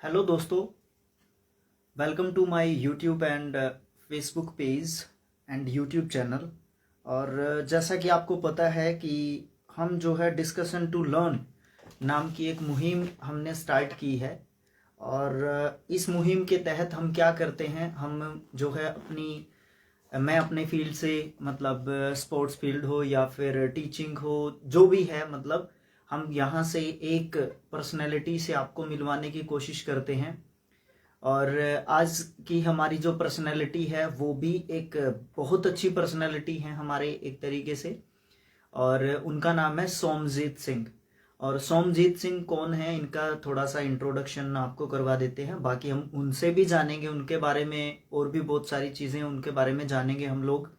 Hello दोस्तों, welcome to my YouTube and Facebook page and YouTube channel. और जैसा कि आपको पता है कि हम जो है डिस्कशन टू लर्न नाम की एक मुहिम हमने स्टार्ट की है। और इस मुहिम के तहत हम क्या करते हैं, हम जो है मैं अपने फील्ड से मतलब स्पोर्ट्स फील्ड हो या फिर टीचिंग हो, जो भी है मतलब हम यहाँ से एक पर्सनैलिटी से आपको मिलवाने की कोशिश करते हैं। और आज की हमारी जो पर्सनैलिटी है वो भी एक बहुत अच्छी पर्सनैलिटी है हमारे एक तरीके से। और उनका नाम है सोमजीत सिंह। और सोमजीत सिंह कौन है, इनका थोड़ा सा इंट्रोडक्शन आपको करवा देते हैं। बाकी हम उनसे भी जानेंगे उनके बारे में, और भी बहुत सारी चीज़ें उनके बारे में जानेंगे हम लोग।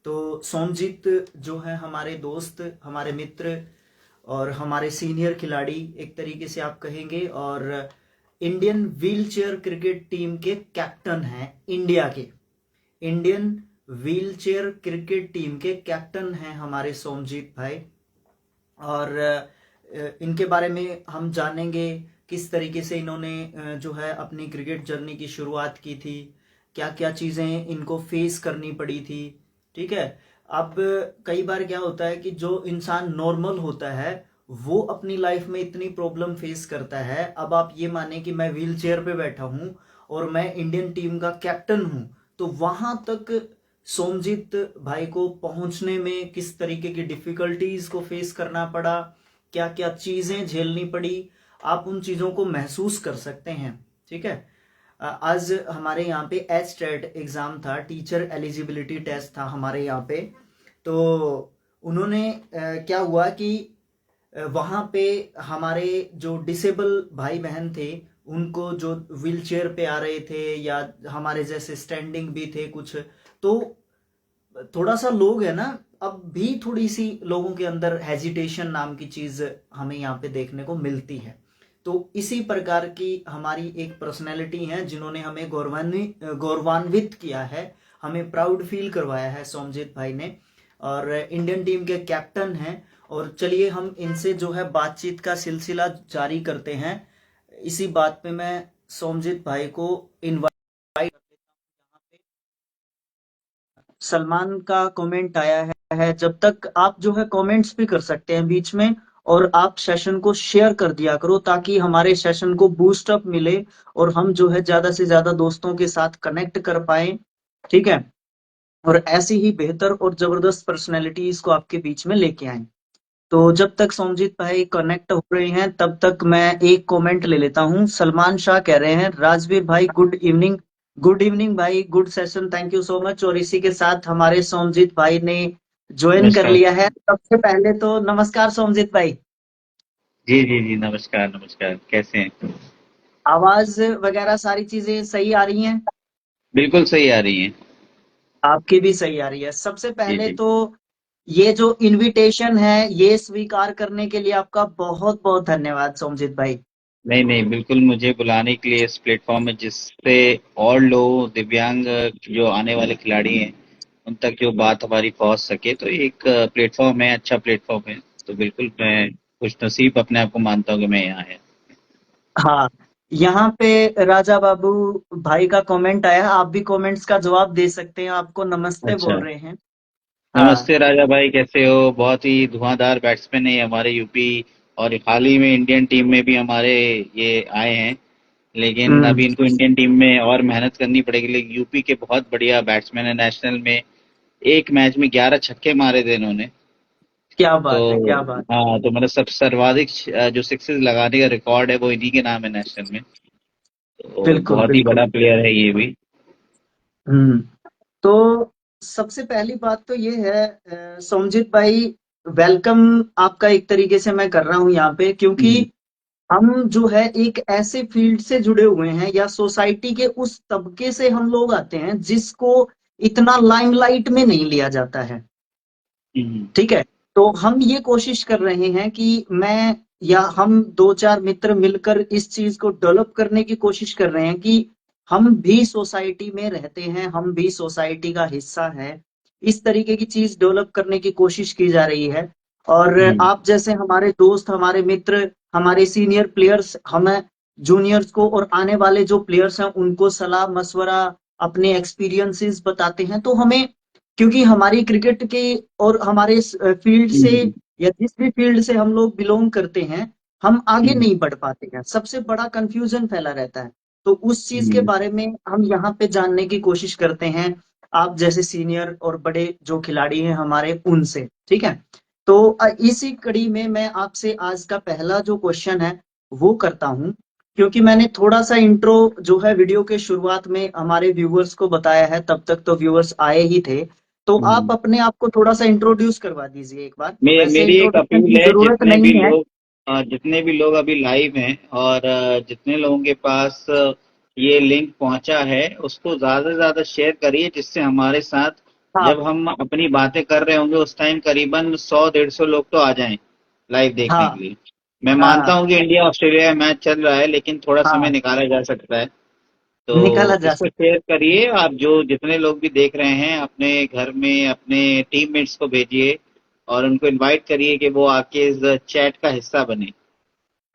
तो सोमजीत जो है हमारे दोस्त, हमारे मित्र और हमारे सीनियर खिलाड़ी एक तरीके से आप कहेंगे। और Indian wheel chair cricket team के कैप्टन हैं, Indian wheel chair cricket team के कैप्टन हैं हमारे सोमजीत भाई। और इनके बारे में हम जानेंगे किस तरीके से इन्होंने जो है अपनी क्रिकेट जर्नी की शुरुआत की थी, क्या क्या चीज़ें इनको फेस करनी पड़ी थी। ठीक है। अब कई बार क्या होता है कि जो इंसान नॉर्मल होता है वो अपनी लाइफ में इतनी प्रॉब्लम फेस करता है। अब आप ये माने कि मैं व्हील चेयर पे बैठा हूँ और मैं इंडियन टीम का कैप्टन हूँ, तो वहां तक सोमजीत भाई को पहुंचने में किस तरीके की डिफिकल्टीज को फेस करना पड़ा, क्या क्या चीजें झेलनी पड़ी, आप उन चीजों को महसूस कर सकते हैं। ठीक है। आज हमारे यहाँ पे एचटेट एग्जाम था, टीचर एलिजिबिलिटी टेस्ट था हमारे यहाँ पे। तो उन्होंने क्या हुआ कि वहाँ पे हमारे जो डिसेबल भाई बहन थे, उनको जो व्हील चेयर पे आ रहे थे या हमारे जैसे स्टैंडिंग भी थे कुछ, तो थोड़ा सा लोग है ना, अब भी थोड़ी सी लोगों के अंदर हेजिटेशन नाम की चीज हमें यहाँ पे देखने को मिलती है। तो इसी प्रकार की हमारी एक पर्सनैलिटी है जिन्होंने हमें गौरवान्वित किया है, हमें प्राउड फील करवाया है सोमजीत भाई ने। और इंडियन टीम के कैप्टन हैं। और चलिए हम इनसे जो है बातचीत का सिलसिला जारी करते हैं। इसी बात पे मैं सोमजीत भाई को इनवाइट सलमान का कमेंट आया है। जब तक आप जो है कमेंट्स भी कर सकते हैं बीच में, और आप सेशन को शेयर कर दिया करो ताकि हमारे सेशन को बूस्ट अप मिले और हम जो है ज्यादा से ज्यादा दोस्तों के साथ कनेक्ट कर पाए। ठीक है। और ऐसी ही बेहतर और जबरदस्त पर्सनैलिटीज को आपके बीच में लेके आए। तो जब तक सोमजीत भाई कनेक्ट हो रहे हैं तब तक मैं एक कमेंट ले लेता हूं। सलमान शाह कह रहे हैं, राजवीर भाई गुड इवनिंग। गुड इवनिंग भाई, good session, thank you so much. और इसी के साथ हमारे सोमजीत भाई ने ज्वाइन कर नमस्कार। लिया है। सबसे पहले तो नमस्कार सोमजीत भाई। जी, जी, जी, नमस्कार, नमस्कार, कैसे हैं? आवाज वगैरह सारी चीजें सही आ रही हैं? बिल्कुल सही आ रही हैं। आपकी भी सही आ रही है। सबसे जी, पहले जी। तो ये जो इनविटेशन है ये स्वीकार करने के लिए आपका बहुत बहुत धन्यवाद सोमजीत भाई। नहीं, नहीं, बिल्कुल मुझे बुलाने के लिए इस प्लेटफ़ॉर्म में जिससे और लोग दिव्यांग जो आने वाले खिलाड़ी हैं, उन तक जो बात हमारी पहुँच सके, तो एक प्लेटफ़ॉर्म है, अच्छा प्लेटफ़ॉर्म है। तो बिल्कुल मैं खुशनसीब अपने आप को मानता हूँ कि मैं यहाँ है। हाँ, यहाँ पे राजा बाबू भाई का कमेंट आया, आप भी कमेंट्स का जवाब दे सकते हैं, आपको नमस्ते अच्छा। बोल रहे हैं। हाँ। नमस्ते राजा भाई, कैसे हो? बहुत ही धुआंधार बैट्समैन है हमारे यूपी, और हाल ही में इंडियन टीम में भी हमारे ये आए हैं। लेकिन हम्म। अभी इनको इंडियन टीम में और मेहनत करनी पड़ेगी। लेकिन यूपी के बहुत बढ़िया बैट्समैन है। नेशनल में एक मैच में 11 छक्के मारे थे इन्होंने। क्या तो बात है, क्या बात। हाँ, तो मतलब सब सर्वाधिक जो सिक्सेस लगाने का रिकॉर्ड है वो इन्हीं के नाम है नेशनल में। तो बिल्कुल बहुत ही बिल्कुल। बड़ा प्लेयर है ये भी। हम्म। तो सबसे पहली बात तो ये है सोमजीत भाई, वेलकम आपका एक तरीके से मैं कर रहा हूँ यहाँ पे, क्योंकि हम्म, हम जो है एक ऐसे फील्ड से जुड़े हुए हैं या सोसाइटी के उस तबके से हम लोग आते हैं जिसको इतना लाइमलाइट में नहीं लिया जाता है। हम्म, ठीक है। तो हम ये कोशिश कर रहे हैं कि मैं या हम दो चार मित्र मिलकर इस चीज को डेवलप करने की कोशिश कर रहे हैं कि हम भी सोसाइटी में रहते हैं, हम भी सोसाइटी का हिस्सा है। इस तरीके की चीज डेवलप करने की कोशिश की जा रही है। और हम्म, आप जैसे हमारे दोस्त, हमारे मित्र, हमारे सीनियर प्लेयर्स हमें जूनियर्स को और आने वाले जो प्लेयर्स हैं उनको सलाह मशवरा, अपने एक्सपीरियंसेस बताते हैं। तो हमें, क्योंकि हमारी क्रिकेट के और हमारे फील्ड से हम्म, या जिस भी फील्ड से हम लोग बिलोंग करते हैं, हम आगे हम्म, नहीं बढ़ पाते हैं, सबसे बड़ा कंफ्यूजन फैला रहता है। तो उस चीज के हम्म, बारे में हम यहाँ पे जानने की कोशिश करते हैं, आप जैसे सीनियर और बड़े जो खिलाड़ी हैं हमारे उनसे, ठीक है। तो इसी कड़ी में मैं आपसे आज का पहला जो क्वेश्चन है वो करता हूँ, क्योंकि मैंने थोड़ा सा इंट्रो जो है वीडियो के शुरुआत में हमारे व्यूअर्स को बताया है, तब तक तो व्यूअर्स आए ही थे। तो आप हम्म। अपने आप को थोड़ा सा इंट्रोड्यूस करवा दीजिए एक बार, वैसे मेरी एक इंट्रोडक्शन अपील की है, जरूरत नहीं है। जितने भी लोग अभी लाइव हैं और जितने लोगों के पास ये लिंक पहुंचा है उसको ज्यादा से ज्यादा शेयर करिए, जिससे हमारे साथ हाँ जब हम अपनी बातें कर रहे होंगे उस टाइम करीबन 100-150 लोग तो आ जाएं लाइव देखने के हाँ लिए। मैं मानता हाँ हूं कि इंडिया ऑस्ट्रेलिया मैच चल रहा है, लेकिन थोड़ा समय हाँ, निकाला जा सकता है। निकाला तो जा इसको सकता है। शेयर करिए, आप जो जितने लोग भी देख रहे हैं अपने घर में अपने टीममेट्स को भेजिए और उनको इनवाइट करिए कि वो आके इस चैट का हिस्सा बने।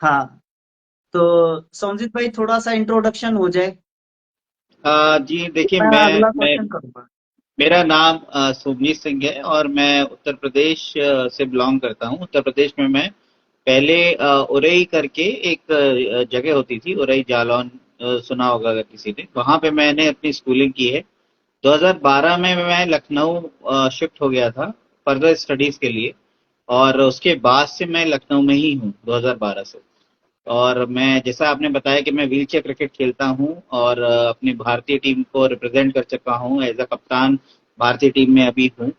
हाँ, तो सोमजीत भाई थोड़ा सा इंट्रोडक्शन हो जाए, जी देखिए, मैं अगला मैं क्वेश्चन करूंगा। मेरा नाम शुभजीत सिंह है और मैं उत्तर प्रदेश से बिलोंग करता हूँ। उत्तर प्रदेश में मैं पहले उरई करके एक जगह होती थी, उरई जालौन, सुना होगा अगर किसी ने, वहां पे मैंने अपनी स्कूलिंग की है। 2012 में मैं लखनऊ शिफ्ट हो गया था फर्दर स्टडीज के लिए, और उसके बाद से मैं लखनऊ में ही हूँ 2012 से। और मैं, जैसा आपने बताया कि मैं व्हील चेयर क्रिकेट खेलता हूँ और अपनी भारतीय टीम को रिप्रेजेंट कर चुका हूँ एज अ कप्तान, भारतीय टीम में अभी हूँ।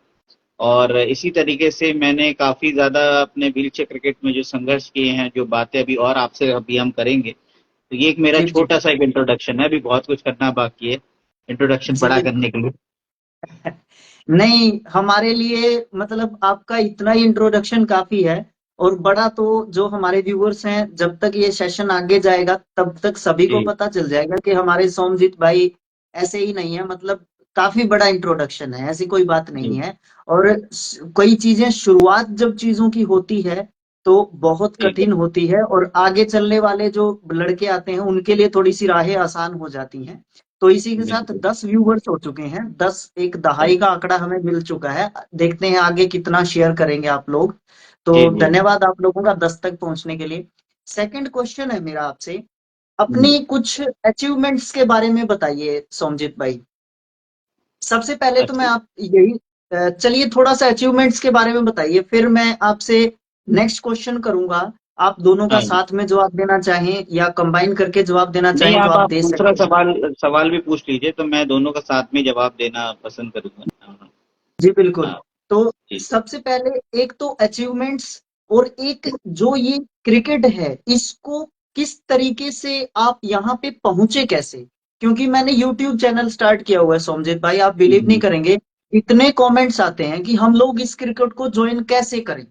और इसी तरीके से मैंने काफ़ी ज़्यादा अपने व्हील चेयर क्रिकेट में जो संघर्ष किए हैं, जो बातें अभी और आपसे अभी हम करेंगे। तो ये एक मेरा जी जी छोटा सा एक इंट्रोडक्शन है, अभी बहुत कुछ करना बाकी है इंट्रोडक्शन जी बड़ा बिल्कुल। करने के लिए। नहीं, हमारे लिए मतलब आपका इतना ही इंट्रोडक्शन काफी है। और बड़ा तो जो हमारे व्यूअर्स हैं, जब तक ये सेशन आगे जाएगा तब तक सभी को जी, पता चल जाएगा कि हमारे सोमजीत भाई ऐसे ही नहीं है, मतलब काफी बड़ा इंट्रोडक्शन है, ऐसी कोई बात नहीं जी, है। और कई चीजें शुरुआत जब चीजों की होती है तो बहुत जी, कठिन होती है, और आगे चलने वाले जो लड़के आते हैं उनके लिए थोड़ी सी राहें आसान हो जाती हैं। तो इसी के साथ बिल्कुल। 10 व्यूवर्स हो चुके हैं, 10 एक जी, दहाई का आंकड़ा हमें मिल चुका है। देखते हैं आगे कितना शेयर करेंगे आप लोग। तो जी, जी। धन्यवाद आप लोगों का 10 तक पहुंचने के लिए। सेकंड क्वेश्चन है मेरा आपसे, हम्म, अपनी कुछ अचीवमेंट्स के बारे में बताइए सोमजीत भाई। सबसे पहले तो मैं अच्छा। आप यही चलिए थोड़ा सा अचीवमेंट्स के बारे में बताइए, फिर मैं आपसे नेक्स्ट क्वेश्चन करूंगा। आप दोनों का हाँ, साथ में जवाब देना चाहें या कंबाइन करके जवाब देना नहीं, चाहें तो आप आप दे दूसरा सकते हैं। सवाल सवाल भी पूछ लीजिए, तो मैं दोनों का साथ में जवाब देना पसंद करूंगा। हाँ, जी बिल्कुल। हाँ, तो जी, सबसे पहले एक तो अचीवमेंट्स, और एक जो ये क्रिकेट है इसको किस तरीके से आप यहाँ पे पहुंचे कैसे, क्योंकि मैंने यूट्यूब चैनल स्टार्ट किया हुआ है सोमजीत भाई, आप बिलीव नहीं हम्म, करेंगे, इतने कमेंट्स आते हैं कि हम लोग इस क्रिकेट को ज्वाइन कैसे करें।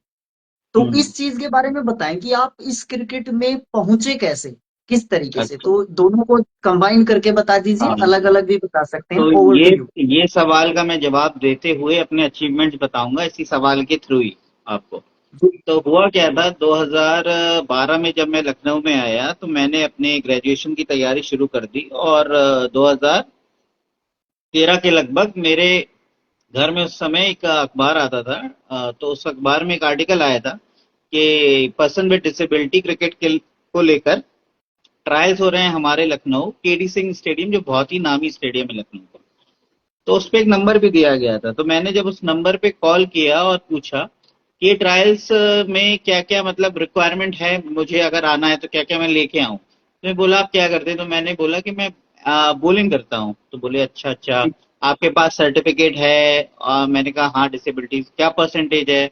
तो हम्म, इस चीज के बारे में बताएं कि आप इस क्रिकेट में पहुंचे कैसे, किस तरीके से। अच्छा, तो दोनों को कंबाइन करके बता दीजिए, हाँ। अलग अलग भी बता सकते हैं, तो ओवर ये टू यू। ये सवाल का मैं जवाब देते हुए अपने अचीवमेंट्स बताऊंगा इसी सवाल के थ्रू ही आपको। जी तो हुआ क्या था, 2012 में जब मैं लखनऊ में आया तो मैंने अपने ग्रेजुएशन की तैयारी शुरू कर दी, और 2013 के लगभग मेरे घर में उस समय एक अखबार आता था। तो उस अखबार में एक आर्टिकल आया था कि पर्सन विद डिसेबिलिटी क्रिकेट के को लेकर ट्रायल्स हो रहे हैं हमारे लखनऊ केडी सिंह स्टेडियम, जो बहुत ही नामी स्टेडियम है लखनऊ का। तो उस पे एक नंबर भी दिया गया था, तो मैंने जब उस नंबर पे कॉल किया और पूछा कि ये ट्रायल्स में क्या क्या मतलब रिक्वायरमेंट है, मुझे अगर आना है तो क्या क्या मैं लेके आऊँ। तो मैं बोला आप क्या करते हैं, तो मैंने बोला कि मैं बॉलिंग करता हूँ। तो बोले अच्छा अच्छा, जी आपके पास सर्टिफिकेट है? मैंने कहा हाँ, डिसेबिलिटी क्या परसेंटेज है।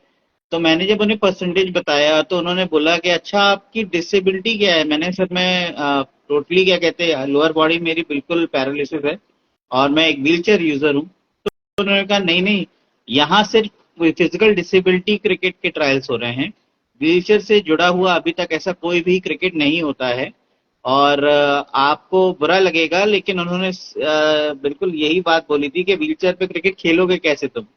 तो मैंने जब उन्हें परसेंटेज बताया तो उन्होंने बोला कि अच्छा आपकी डिसेबिलिटी क्या है। मैंने सर मैं टोटली क्या कहते हैं लोअर बॉडी मेरी बिल्कुल पैरालिसिस है और मैं एक व्हीलचेयर यूजर हूँ। तो उन्होंने कहा नहीं नहीं, यहाँ सिर्फ फिजिकल डिसेबिलिटी क्रिकेट के ट्रायल्स हो रहे हैं, व्हीलचेयर से जुड़ा हुआ अभी तक ऐसा कोई भी क्रिकेट नहीं होता है। और आपको बुरा लगेगा लेकिन उन्होंने बिल्कुल यही बात बोली थी कि व्हीलचेयर पे क्रिकेट खेलोगे कैसे तुम,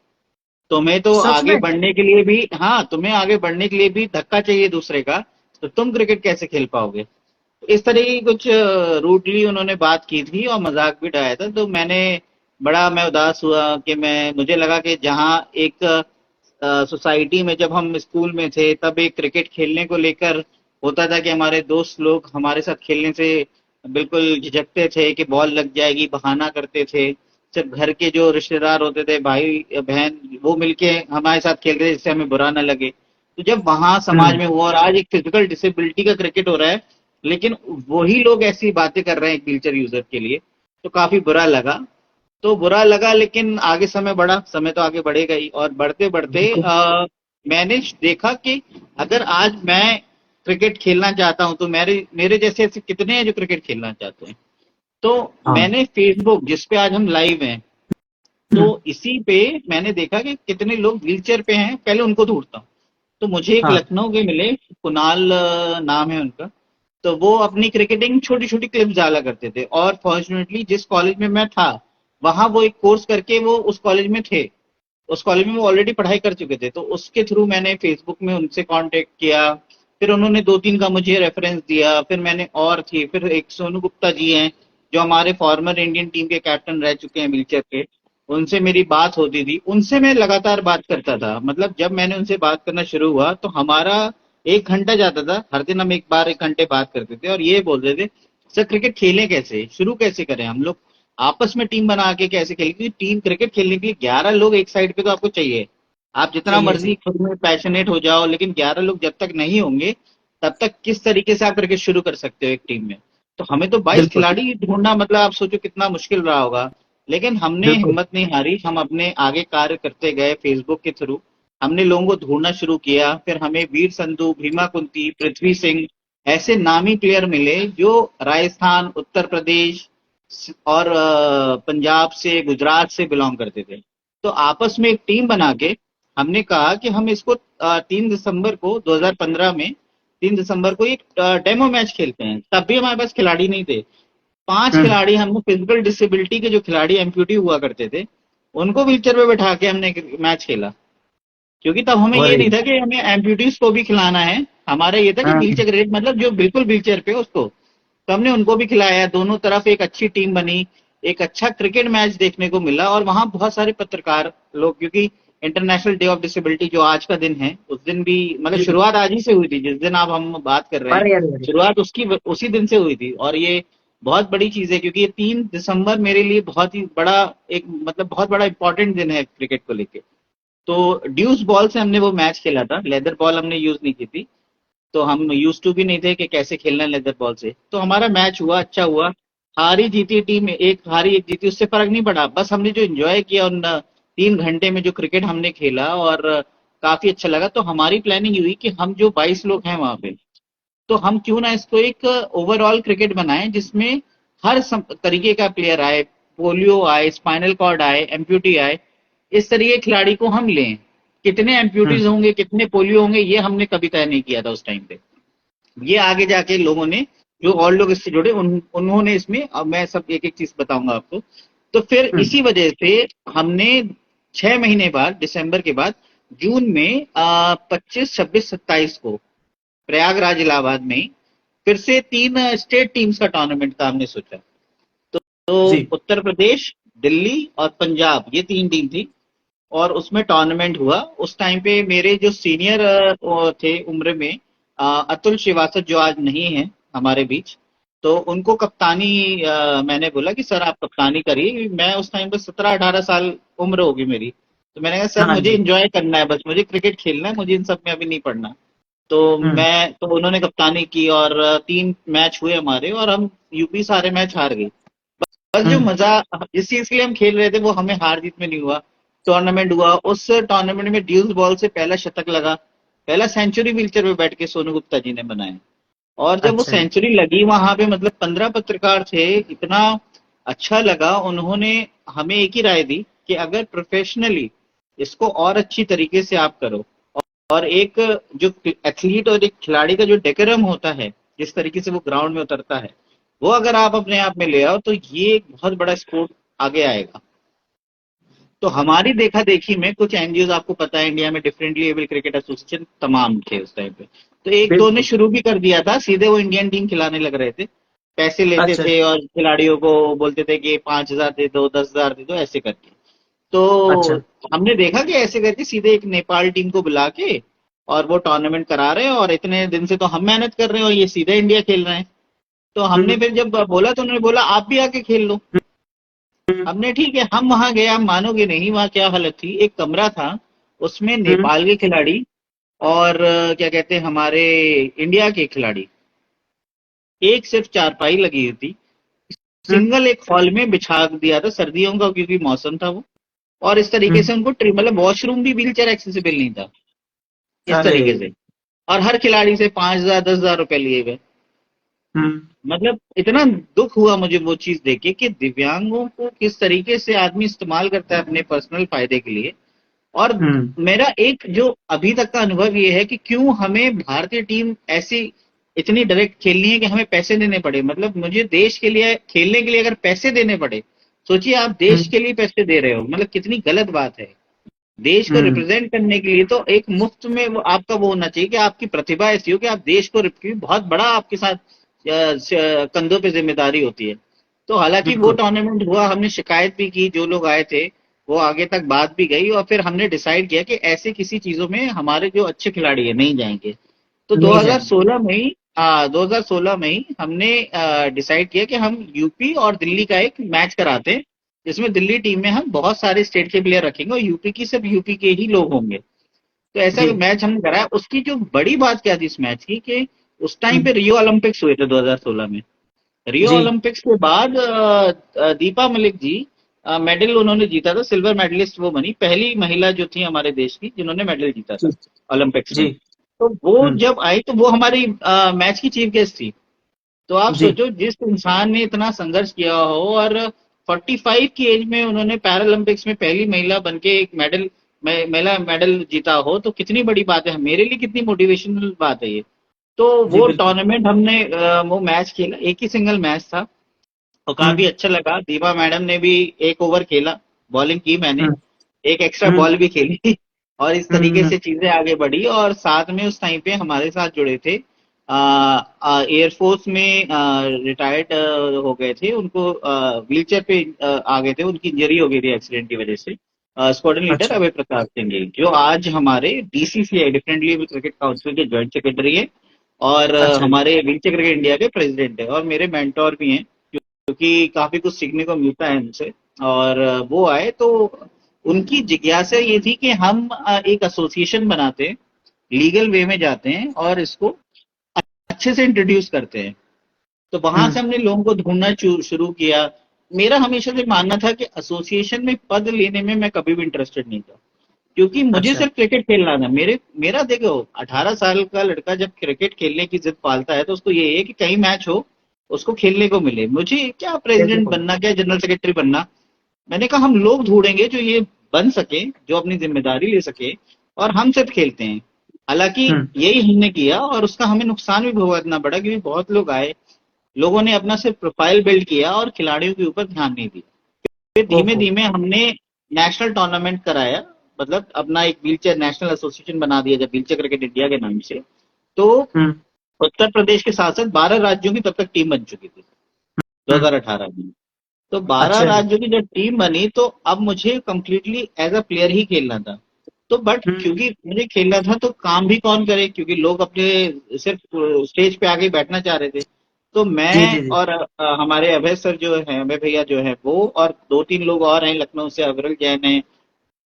तुम्हें तो सच आगे में। बढ़ने के लिए भी, हाँ तुम्हें आगे बढ़ने के लिए भी धक्का चाहिए दूसरे का, तो तुम क्रिकेट कैसे खेल पाओगे। इस तरह की कुछ रूडली उन्होंने बात की थी और मजाक भी उड़ाया था। तो मैं उदास हुआ कि मैं मुझे लगा कि जहाँ एक सोसाइटी में जब हम स्कूल में थे तब एक क्रिकेट खेलने को लेकर होता था कि हमारे दोस्त लोग हमारे साथ खेलने से बिल्कुल झिझकते थे कि बॉल लग जाएगी, बहाना करते थे। सिर्फ घर के जो रिश्तेदार होते थे, भाई बहन, वो मिलके हमारे साथ खेलते थे जिससे हमें बुरा ना लगे। तो जब वहां समाज हम्म। में हुआ और आज एक फिजिकल डिसेबिलिटी का क्रिकेट हो रहा है, लेकिन वही लोग ऐसी बातें कर रहे हैं एक व्हीलचेयर यूजर के लिए, तो काफी बुरा लगा। तो बुरा लगा, लेकिन आगे समय बढ़ा, समय तो आगे बढ़ेगा ही, और बढ़ते बढ़ते बिल्कुल। मैंने देखा कि अगर आज मैं क्रिकेट खेलना चाहता हूं तो मेरे मेरे जैसे ऐसे कितने हैं जो क्रिकेट खेलना चाहते हैं। तो हाँ। मैंने फेसबुक, जिस पे आज हम लाइव हैं, तो हम्म। इसी पे मैंने देखा कि कितने लोग व्हीलचेयर पे हैं, पहले उनको ढूंढता हूँ। तो मुझे एक हाँ। लखनऊ के मिले, कुणाल नाम है उनका। तो वो अपनी क्रिकेटिंग छोटी छोटी क्लिप्स डाला करते थे, और फॉर्चुनेटली जिस कॉलेज में मैं था वहां वो एक कोर्स करके वो उस कॉलेज में थे, उस कॉलेज में वो ऑलरेडी पढ़ाई कर चुके थे। तो उसके थ्रू मैंने फेसबुक में उनसे कांटेक्ट किया। फिर उन्होंने दो तीन का मुझे रेफरेंस दिया, फिर मैंने और थी, फिर एक सोनू गुप्ता जी हैं जो हमारे फॉर्मर इंडियन टीम के कैप्टन रह चुके हैं व्हीलचेयर के, उनसे मेरी बात होती थी। उनसे मैं लगातार बात करता था, मतलब जब मैंने उनसे बात करना शुरू हुआ तो हमारा 1 घंटा जाता था, हर दिन हम एक बार 1 घंटे बात करते थे और ये बोलते थे, सर क्रिकेट खेलें कैसे, शुरू कैसे करें हम लोग, आपस में टीम बना के कैसे खेलें, क्योंकि टीम क्रिकेट खेलने के लिए 11 लोग एक साइड पे तो आपको चाहिए। आप जितना चाहिए मर्जी चाहिए। खुद में पैशनेट हो जाओ, लेकिन 11 लोग जब तक नहीं होंगे तब तक किस तरीके से आप क्रिकेट शुरू कर सकते हो एक टीम में। तो हमें तो 22 बिल्कुल। खिलाड़ी ढूंढना, मतलब आप सोचो कितना मुश्किल रहा होगा। लेकिन हमने बिल्कुल। हिम्मत नहीं हारी, हम अपने आगे कार्य करते गए फेसबुक के थ्रू। हमने लोगों को ढूंढना शुरू किया, फिर हमें वीर संधू, भीमा कुंती, पृथ्वी सिंह ऐसे नामी प्लेयर मिले जो राजस्थान, उत्तर प्रदेश और पंजाब से, गुजरात से बिलोंग करते थे। तो आपस में एक टीम बना के हमने कहा कि हम इसको 3 दिसंबर को 2015 में 3 दिसंबर को एक डेमो मैच खेलते हैं। तब भी हमारे पास खिलाड़ी नहीं थे। 5 खिलाड़ी हमने, फिजिकल डिसेबिलिटी के जो खिलाड़ी एम्प्यूटी हुआ करते थे, उनको व्हीलचेयर पे बैठा के हमने मैच खेला। क्योंकि तब हमें ये वही। नहीं था कि हमें एम्प्यूटीज को भी खिलाना है, हमारा ये था कि हाँ। व्हीलचेयर ग्रेड, मतलब जो बिल्कुल व्हीलचेयर पे उसको। तो हमने उनको भी खिलाया, दोनों तरफ एक अच्छी टीम बनी, एक अच्छा क्रिकेट मैच देखने को मिला। और वहां बहुत सारे पत्रकार लोग, क्योंकि इंटरनेशनल डे ऑफ डिसेबिलिटी जो आज का दिन है, उस दिन भी, मतलब जी। शुरुआत आज ही से हुई थी, जिस दिन आप हम बात कर रहे हैं, अरे अरे अरे। शुरुआत उसकी उसी दिन से हुई थी। और ये बहुत बड़ी चीज है, क्योंकि ये 3 दिसंबर मेरे लिए बहुत ही बड़ा, एक मतलब बहुत बड़ा इंपॉर्टेंट दिन है क्रिकेट को लेके। तो ड्यूस बॉल से हमने वो मैच खेला था, लेदर बॉल हमने यूज नहीं की थी। तो हम यूज टू भी नहीं थे कि कैसे खेलना है लेदर बॉल से। तो हमारा मैच हुआ, अच्छा हुआ। हारी जीती टीम, एक हारी एक जीती, उससे फर्क नहीं पड़ा। बस हमने जो एंजॉय किया उन 3 घंटे में, जो क्रिकेट हमने खेला, और काफी अच्छा लगा। तो हमारी प्लानिंग हुई कि हम जो 22 लोग हैं वहां पे, तो हम क्यों ना इसको एक ओवरऑल क्रिकेट बनाएं जिसमें हर तरीके का प्लेयर आए, पोलियो आए, स्पाइनल कॉर्ड आए, एम्प्यूटी आए, इस तरीके के खिलाड़ी को हम लें। कितने हम्म। एम्प्यूटीज होंगे, कितने पोलियो होंगे, ये हमने कभी तय नहीं किया था उस टाइम पे। ये आगे जाके लोगों ने, जो और लोग इससे जुड़े, उन्होंने इसमें, अब मैं सब एक एक चीज बताऊंगा आपको। तो फिर हम्म। इसी वजह से हमने 6 महीने बाद, दिसंबर के बाद, जून में 25, 26, 27 को प्रयागराज, इलाहाबाद में फिर से 3 स्टेट टीम्स का टूर्नामेंट का हमने सोचा। तो जी। उत्तर प्रदेश, दिल्ली और पंजाब, ये 3 टीम थी। और उसमें टूर्नामेंट हुआ। उस टाइम पे मेरे जो सीनियर थे उम्र में, अतुल श्रीवास्तव, जो आज नहीं है हमारे बीच, तो उनको कप्तानी, मैंने बोला कि सर आप कप्तानी करिए। मैं उस टाइम पे 17, 18 साल उम्र होगी मेरी। तो मैंने कहा सर हाँ मुझे जी। एंजॉय करना है, बस मुझे क्रिकेट खेलना है, मुझे इन सब में अभी नहीं पढ़ना। हम्म। तो उन्होंने कप्तानी की, और 3 मैच हुए हमारे, और हम यूपी सारे मैच हार गई। बस जो हम्म। मजा जिस चीज के लिए हम खेल रहे थे वो हमें हार जीत में नहीं हुआ। टूर्नामेंट हुआ, उस टूर्नामेंट में ड्यूस बॉल से पहला शतक लगा, पहला सेंचुरी व्हीलचेयर पे बैठ के सोनू गुप्ता जी ने बनाया। और जब वो अच्छा जी। सेंचुरी लगी वहां पे, मतलब 15 पत्रकार थे, इतना अच्छा लगा। उन्होंने हमें एक ही राय दी कि अगर प्रोफेशनली इसको और अच्छी तरीके से आप करो, और एक जो एथलीट और एक खिलाड़ी का जो डेकोरम होता है, जिस तरीके से वो ग्राउंड में उतरता है, वो अगर आप अपने आप में ले आओ तो ये एक बहुत बड़ा स्पोर्ट आगे आएगा। तो हमारी देखा देखी में कुछ एनजीओ, आपको पता है इंडिया में डिफरेंटली एबल क्रिकेट एसोसिएशन तमाम थे उस टाइम पे, तो एक दो ने बिल्कुल। शुरू भी कर दिया था, सीधे वो इंडियन टीम खिलाने लग रहे थे, पैसे लेते अच्छा थे और खिलाड़ियों को बोलते थे कि 5,000 दे दो, 10,000 दे दो, ऐसे करके। तो अच्छा। हमने देखा कि ऐसे करके सीधे एक नेपाल टीम को बुला के और वो टूर्नामेंट करा रहे हैं, और इतने दिन से तो हम मेहनत कर रहे हैं और ये सीधे इंडिया खेल रहे हैं। तो हमने हम्म फिर जब बोला तो उन्होंने बोला आप भी आके खेल लो। हम्म हमने ठीक है, हम वहां गए, आप मानोगे नहीं वहां क्या हालत थी। एक कमरा था, उसमें हम्म नेपाल के खिलाड़ी और क्या कहते हैं हमारे इंडिया के खिलाड़ी, एक सिर्फ चारपाई लगी हुई थी, हम्म, सिंगल एक हॉल में बिछा दिया था, सर्दियों का क्योंकि मौसम था वो, और इस तरीके हम्म। से उनको मतलब वॉशरूम भी व्हील चेयर एक्सेसिबल नहीं था, इस अरे। तरीके से। और हर खिलाड़ी से 5,000 10,000 रुपए लिए गए। हम्म मतलब इतना दुख हुआ मुझे वो चीज देख के कि दिव्यांगों को किस तरीके से आदमी इस्तेमाल करता है अपने पर्सनल फायदे के लिए। और हम्म मेरा एक जो अभी तक का अनुभव ये है कि क्यों हमें भारतीय टीम ऐसी इतनी डायरेक्ट खेलनी है कि हमें पैसे देने पड़े। मतलब मुझे देश के लिए खेलने के लिए अगर पैसे देने पड़े, सोचिए आप देश हम्म के लिए पैसे दे रहे हो, मतलब कितनी गलत बात है। देश को हम्म। रिप्रेजेंट करने के लिए तो एक मुफ्त में वो आपका वो होना चाहिए कि आपकी प्रतिभा ऐसी हो कि आप देश को बहुत बड़ा आपके साथ कंधों पे जिम्मेदारी होती है। तो हालांकि वो बिल्कुल। टूर्नामेंट हुआ, हमने शिकायत भी की, जो लोग आए थे वो आगे तक बात भी गई, और फिर हमने डिसाइड किया कि ऐसे किसी चीजों में हमारे जो अच्छे खिलाड़ी है नहीं जाएंगे। तो नहीं जाएंगे। 2016 में ही 2016 में ही हमने डिसाइड किया कि हम यूपी और दिल्ली का एक मैच कराते हैं, जिसमें दिल्ली टीम में हम बहुत सारे स्टेट के प्लेयर रखेंगे और यूपी की सिर्फ यूपी के ही लोग होंगे। तो ऐसा जी। मैच हमने कराया। उसकी जो बड़ी बात क्या थी इस मैच की कि उस टाइम पे हम्म, रियो ओलंपिक्स हुए थे 2016 में। रियो जी। ओलंपिक्स के बाद दीपा मलिक जी मेडल उन्होंने जीता था, सिल्वर मेडलिस्ट वो बनी, पहली महिला जो थी हमारे देश की जिन्होंने मेडल जीता जी। था ओलंपिक्स जी। में। तो वो हम्म। जब आई तो वो हमारी मैच की चीफ गेस्ट थी। तो आप जी। सोचो, जिस इंसान ने इतना संघर्ष किया हो और 45 की एज में उन्होंने पैरालंपिक्स में पहली महिला बन के एक मेडल, महिला मेडल जीता हो, तो कितनी बड़ी बात है, मेरे लिए कितनी मोटिवेशनल बात है ये। तो जी वो बिल्कुल। टूर्नामेंट हमने वो मैच खेला, एक ही सिंगल मैच था और काफी हम्म अच्छा लगा। दीपा मैडम ने भी एक ओवर खेला, बॉलिंग की मैंने, हम्म एक एक्स्ट्रा हम्म बॉल भी खेली और इस तरीके हम्म। से चीजें आगे बढ़ी। और साथ में उस टाइम पे हमारे साथ जुड़े थे एयरफोर्स में रिटायर्ड हो गए थे, उनको व्हीलचेयर पे आ गए थे, उनकी इंजरी हो गई थी एक्सीडेंट की वजह से, स्क्वाड्रन लीडर अच्छा अभय प्रताप सिंह जी, जो आज हमारे DCCI differently able cricket council के ज्वाइंट सेक्रेटरी है और अच्छा। जी। हमारे व्हीलचेयर क्रिकेट इंडिया के प्रेसिडेंट है और मेरे मेंटोर भी हैं, क्योंकि काफी कुछ सीखने को मिलता है उनसे। और वो आए तो उनकी जिज्ञासा ये थी कि हम एक एसोसिएशन बनाते हैं, लीगल वे में जाते हैं और इसको अच्छे से इंट्रोड्यूस करते हैं। तो वहां से हम्म। हमने लोगों को ढूंढना शुरू किया। मेरा हमेशा से मानना था कि एसोसिएशन में पद लेने में मैं कभी भी इंटरेस्टेड नहीं था, क्योंकि मुझे अच्छा। सिर्फ क्रिकेट खेलना था। मेरा देखो, 18 साल का लड़का जब क्रिकेट खेलने की जिद पालता है तो उसको ये है कि कहीं मैच हो, उसको खेलने को मिले। मुझे क्या खेलने प्रेसिडेंट को मिले। बनना, क्या जनरल सेक्रेटरी बनना। मैंने कहा हम लोग ढूंढेंगे जो ये बन सके, जो अपनी जिम्मेदारी ले सके, और हम सिर्फ खेलते हैं। हालांकि हम्म। यही हमने किया और उसका हमें नुकसान भी भुगतना पड़ा, क्योंकि बहुत लोग आए, लोगों ने अपना सिर्फ प्रोफाइल बिल्ड किया और खिलाड़ियों के ऊपर ध्यान नहीं दिया। फिर धीमे ओहो। धीमे हमने नेशनल टूर्नामेंट कराया, मतलब अपना एक व्हीलचेयर नेशनल एसोसिएशन बना दिया जब, व्हीलचेयर क्रिकेट इंडिया के नाम से। तो हम्म। उत्तर प्रदेश के साथ साथ 12 राज्यों की तब तक टीम बन चुकी थी हम्म। 2018 में। तो 12 अच्छा जी। राज्यों की जब टीम बनी तो अब मुझे कंप्लीटली एज अ प्लेयर ही खेलना था। तो बट हम्म। क्योंकि मुझे खेलना था तो काम भी कौन करे, क्योंकि लोग अपने सिर्फ स्टेज पे आके बैठना चाह रहे थे। तो जी मैं जी जी। और हमारे अभय सर जो है, अभय भैया जो है वो, और दो तीन लोग और हैं लखनऊ से, अविरल जैन है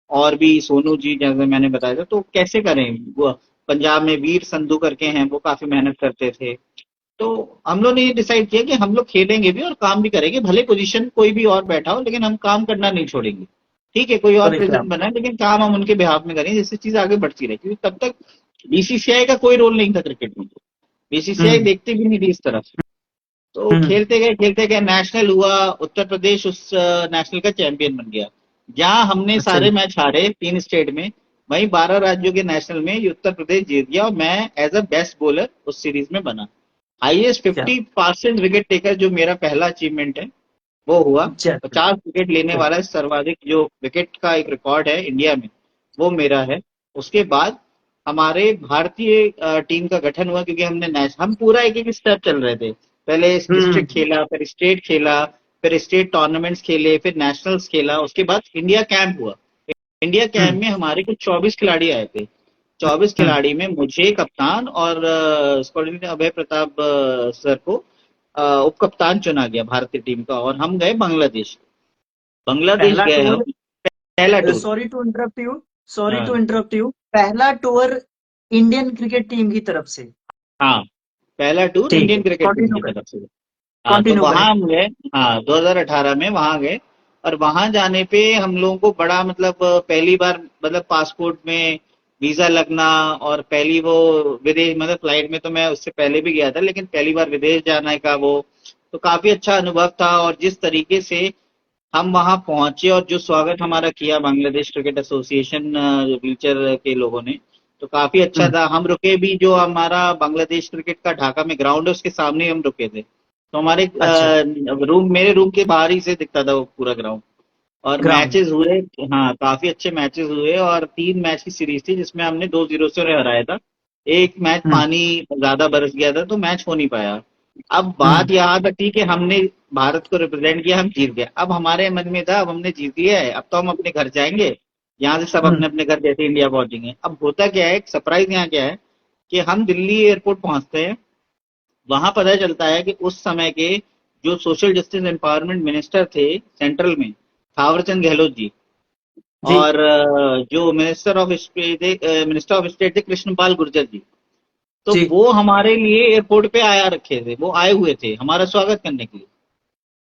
और भी सोनू जी जैसे मैंने बताया था, तो कैसे करें वो। पंजाब में वीर संधू करके हैं, वो काफी मेहनत करते थे। तो हम लोग ने ये डिसाइड किया कि हम लोग खेलेंगे भी और काम भी करेंगे, भले पोजीशन कोई भी और बैठा हो लेकिन हम काम करना नहीं छोड़ेंगे। ठीक है, कोई और अरे क्या। प्रेसिडेंट बना है लेकिन काम हम उनके बिहाफ में करेंगे, जिससे चीज आगे बढ़ती रहे, क्योंकि तब तक बीसीसीआई का कोई रोल नहीं था क्रिकेट में, बीसीसीआई हम्म देखती भी नहीं थी इस तरफ। तो हम्म। खेलते गए नेशनल हुआ, उत्तर प्रदेश उस नेशनल का चैंपियन बन गया। जहां हमने अच्छा सारे जी। मैच हारे 3 स्टेट में, वहीं 12 राज्यों के नेशनल में ये उत्तर प्रदेश जीत गया और मैं एज अ बेस्ट बॉलर उस सीरीज में बना। हाईएस्ट क्या। 50% विकेट टेकर जो मेरा पहला अचीवमेंट है। वो हुआ। अच्छा अच्छा 50 विकेट लेने अच्छा। वाला सर्वाधिक जो विकेट का एक रिकॉर्ड है इंडिया में, वो मेरा है। उसके बाद हमारे भारतीय टीम का गठन हुआ, क्योंकि हम पूरा एक एक स्टेप चल रहे थे। पहले डिस्ट्रिक्ट हम्म खेला, फिर स्टेट खेला, फिर स्टेट टूर्नामेंट्स खेले, फिर नेशनल्स खेला, उसके बाद इंडिया कैंप हुआ। इंडिया कैंप हम्म में हमारे कुछ 24 खिलाड़ी आए थे। 24 हम्म। खिलाड़ी में मुझे कप्तान और स्क्वाड्रन अभय प्रताप सर को उप कप्तान चुना गया भारतीय टीम का, और हम गए बांग्लादेश। बांग्लादेश पहला गए हम, टूर, पहला tour. Sorry to interrupt you, sorry to हाँ इंटरप्ट यू, पहला टूर इंडियन क्रिकेट टीम की तरफ से। हाँ, पहला टूर ठीक इंडियन है, क्रिकेट टीम कंटिन्यू की करें, तरफ से। हाँ, तो कंटिन्यू करें। वहां हम गए। हाँ, 2018 में वहां गए। और वहां जाने पे हम लोगों को बड़ा मतलब पहली बार मतलब पासपोर्ट में वीजा लगना, और पहली वो विदेश मतलब फ्लाइट में तो मैं उससे पहले भी गया था, लेकिन पहली बार विदेश जाने का वो तो काफी अच्छा अनुभव था। और जिस तरीके से हम वहां पहुंचे और जो स्वागत हमारा किया बांग्लादेश क्रिकेट एसोसिएशन व्हीलचेयर के लोगों ने, तो काफी अच्छा हम्म। था। हम रुके भी, जो हमारा बांग्लादेश क्रिकेट का ढाका में ग्राउंड है उसके सामने ही हम रुके थे। तो हमारे अच्छा, रूम, मेरे रूम के बाहर ही से दिखता था वो पूरा ग्राउंड। और ग्राउंड। मैचेस हुए। हाँ, काफी अच्छे मैचेस हुए, और 3 मैच की सीरीज थी जिसमें हमने 2-0 से उन्हें हराया था। एक मैच हम्म पानी ज्यादा बरस गया था तो मैच हो नहीं पाया। अब बात हम्म यहाँ तक थी कि हमने भारत को रिप्रेजेंट किया, हम जीत गए। अब हमारे मन में था अब हमने जीत लिया है, अब तो हम अपने घर जाएंगे। यहाँ से सब हम्म अपने अपने घर जैसे इंडिया पहुंचेंगे। अब होता क्या है, एक सरप्राइज यहाँ क्या है कि हम दिल्ली एयरपोर्ट पहुंचते हैं। वहां पता चलता है कि उस समय के जो सोशल जस्टिस एम्पावरमेंट मिनिस्टर थे सेंट्रल में, थावरचंद गहलोत जी, जी और जो मिनिस्टर ऑफ स्टेट थे कृष्णपाल गुर्जर जी, तो जी। वो हमारे लिए एयरपोर्ट पे आया रखे थे, वो आए हुए थे हमारा स्वागत करने के लिए।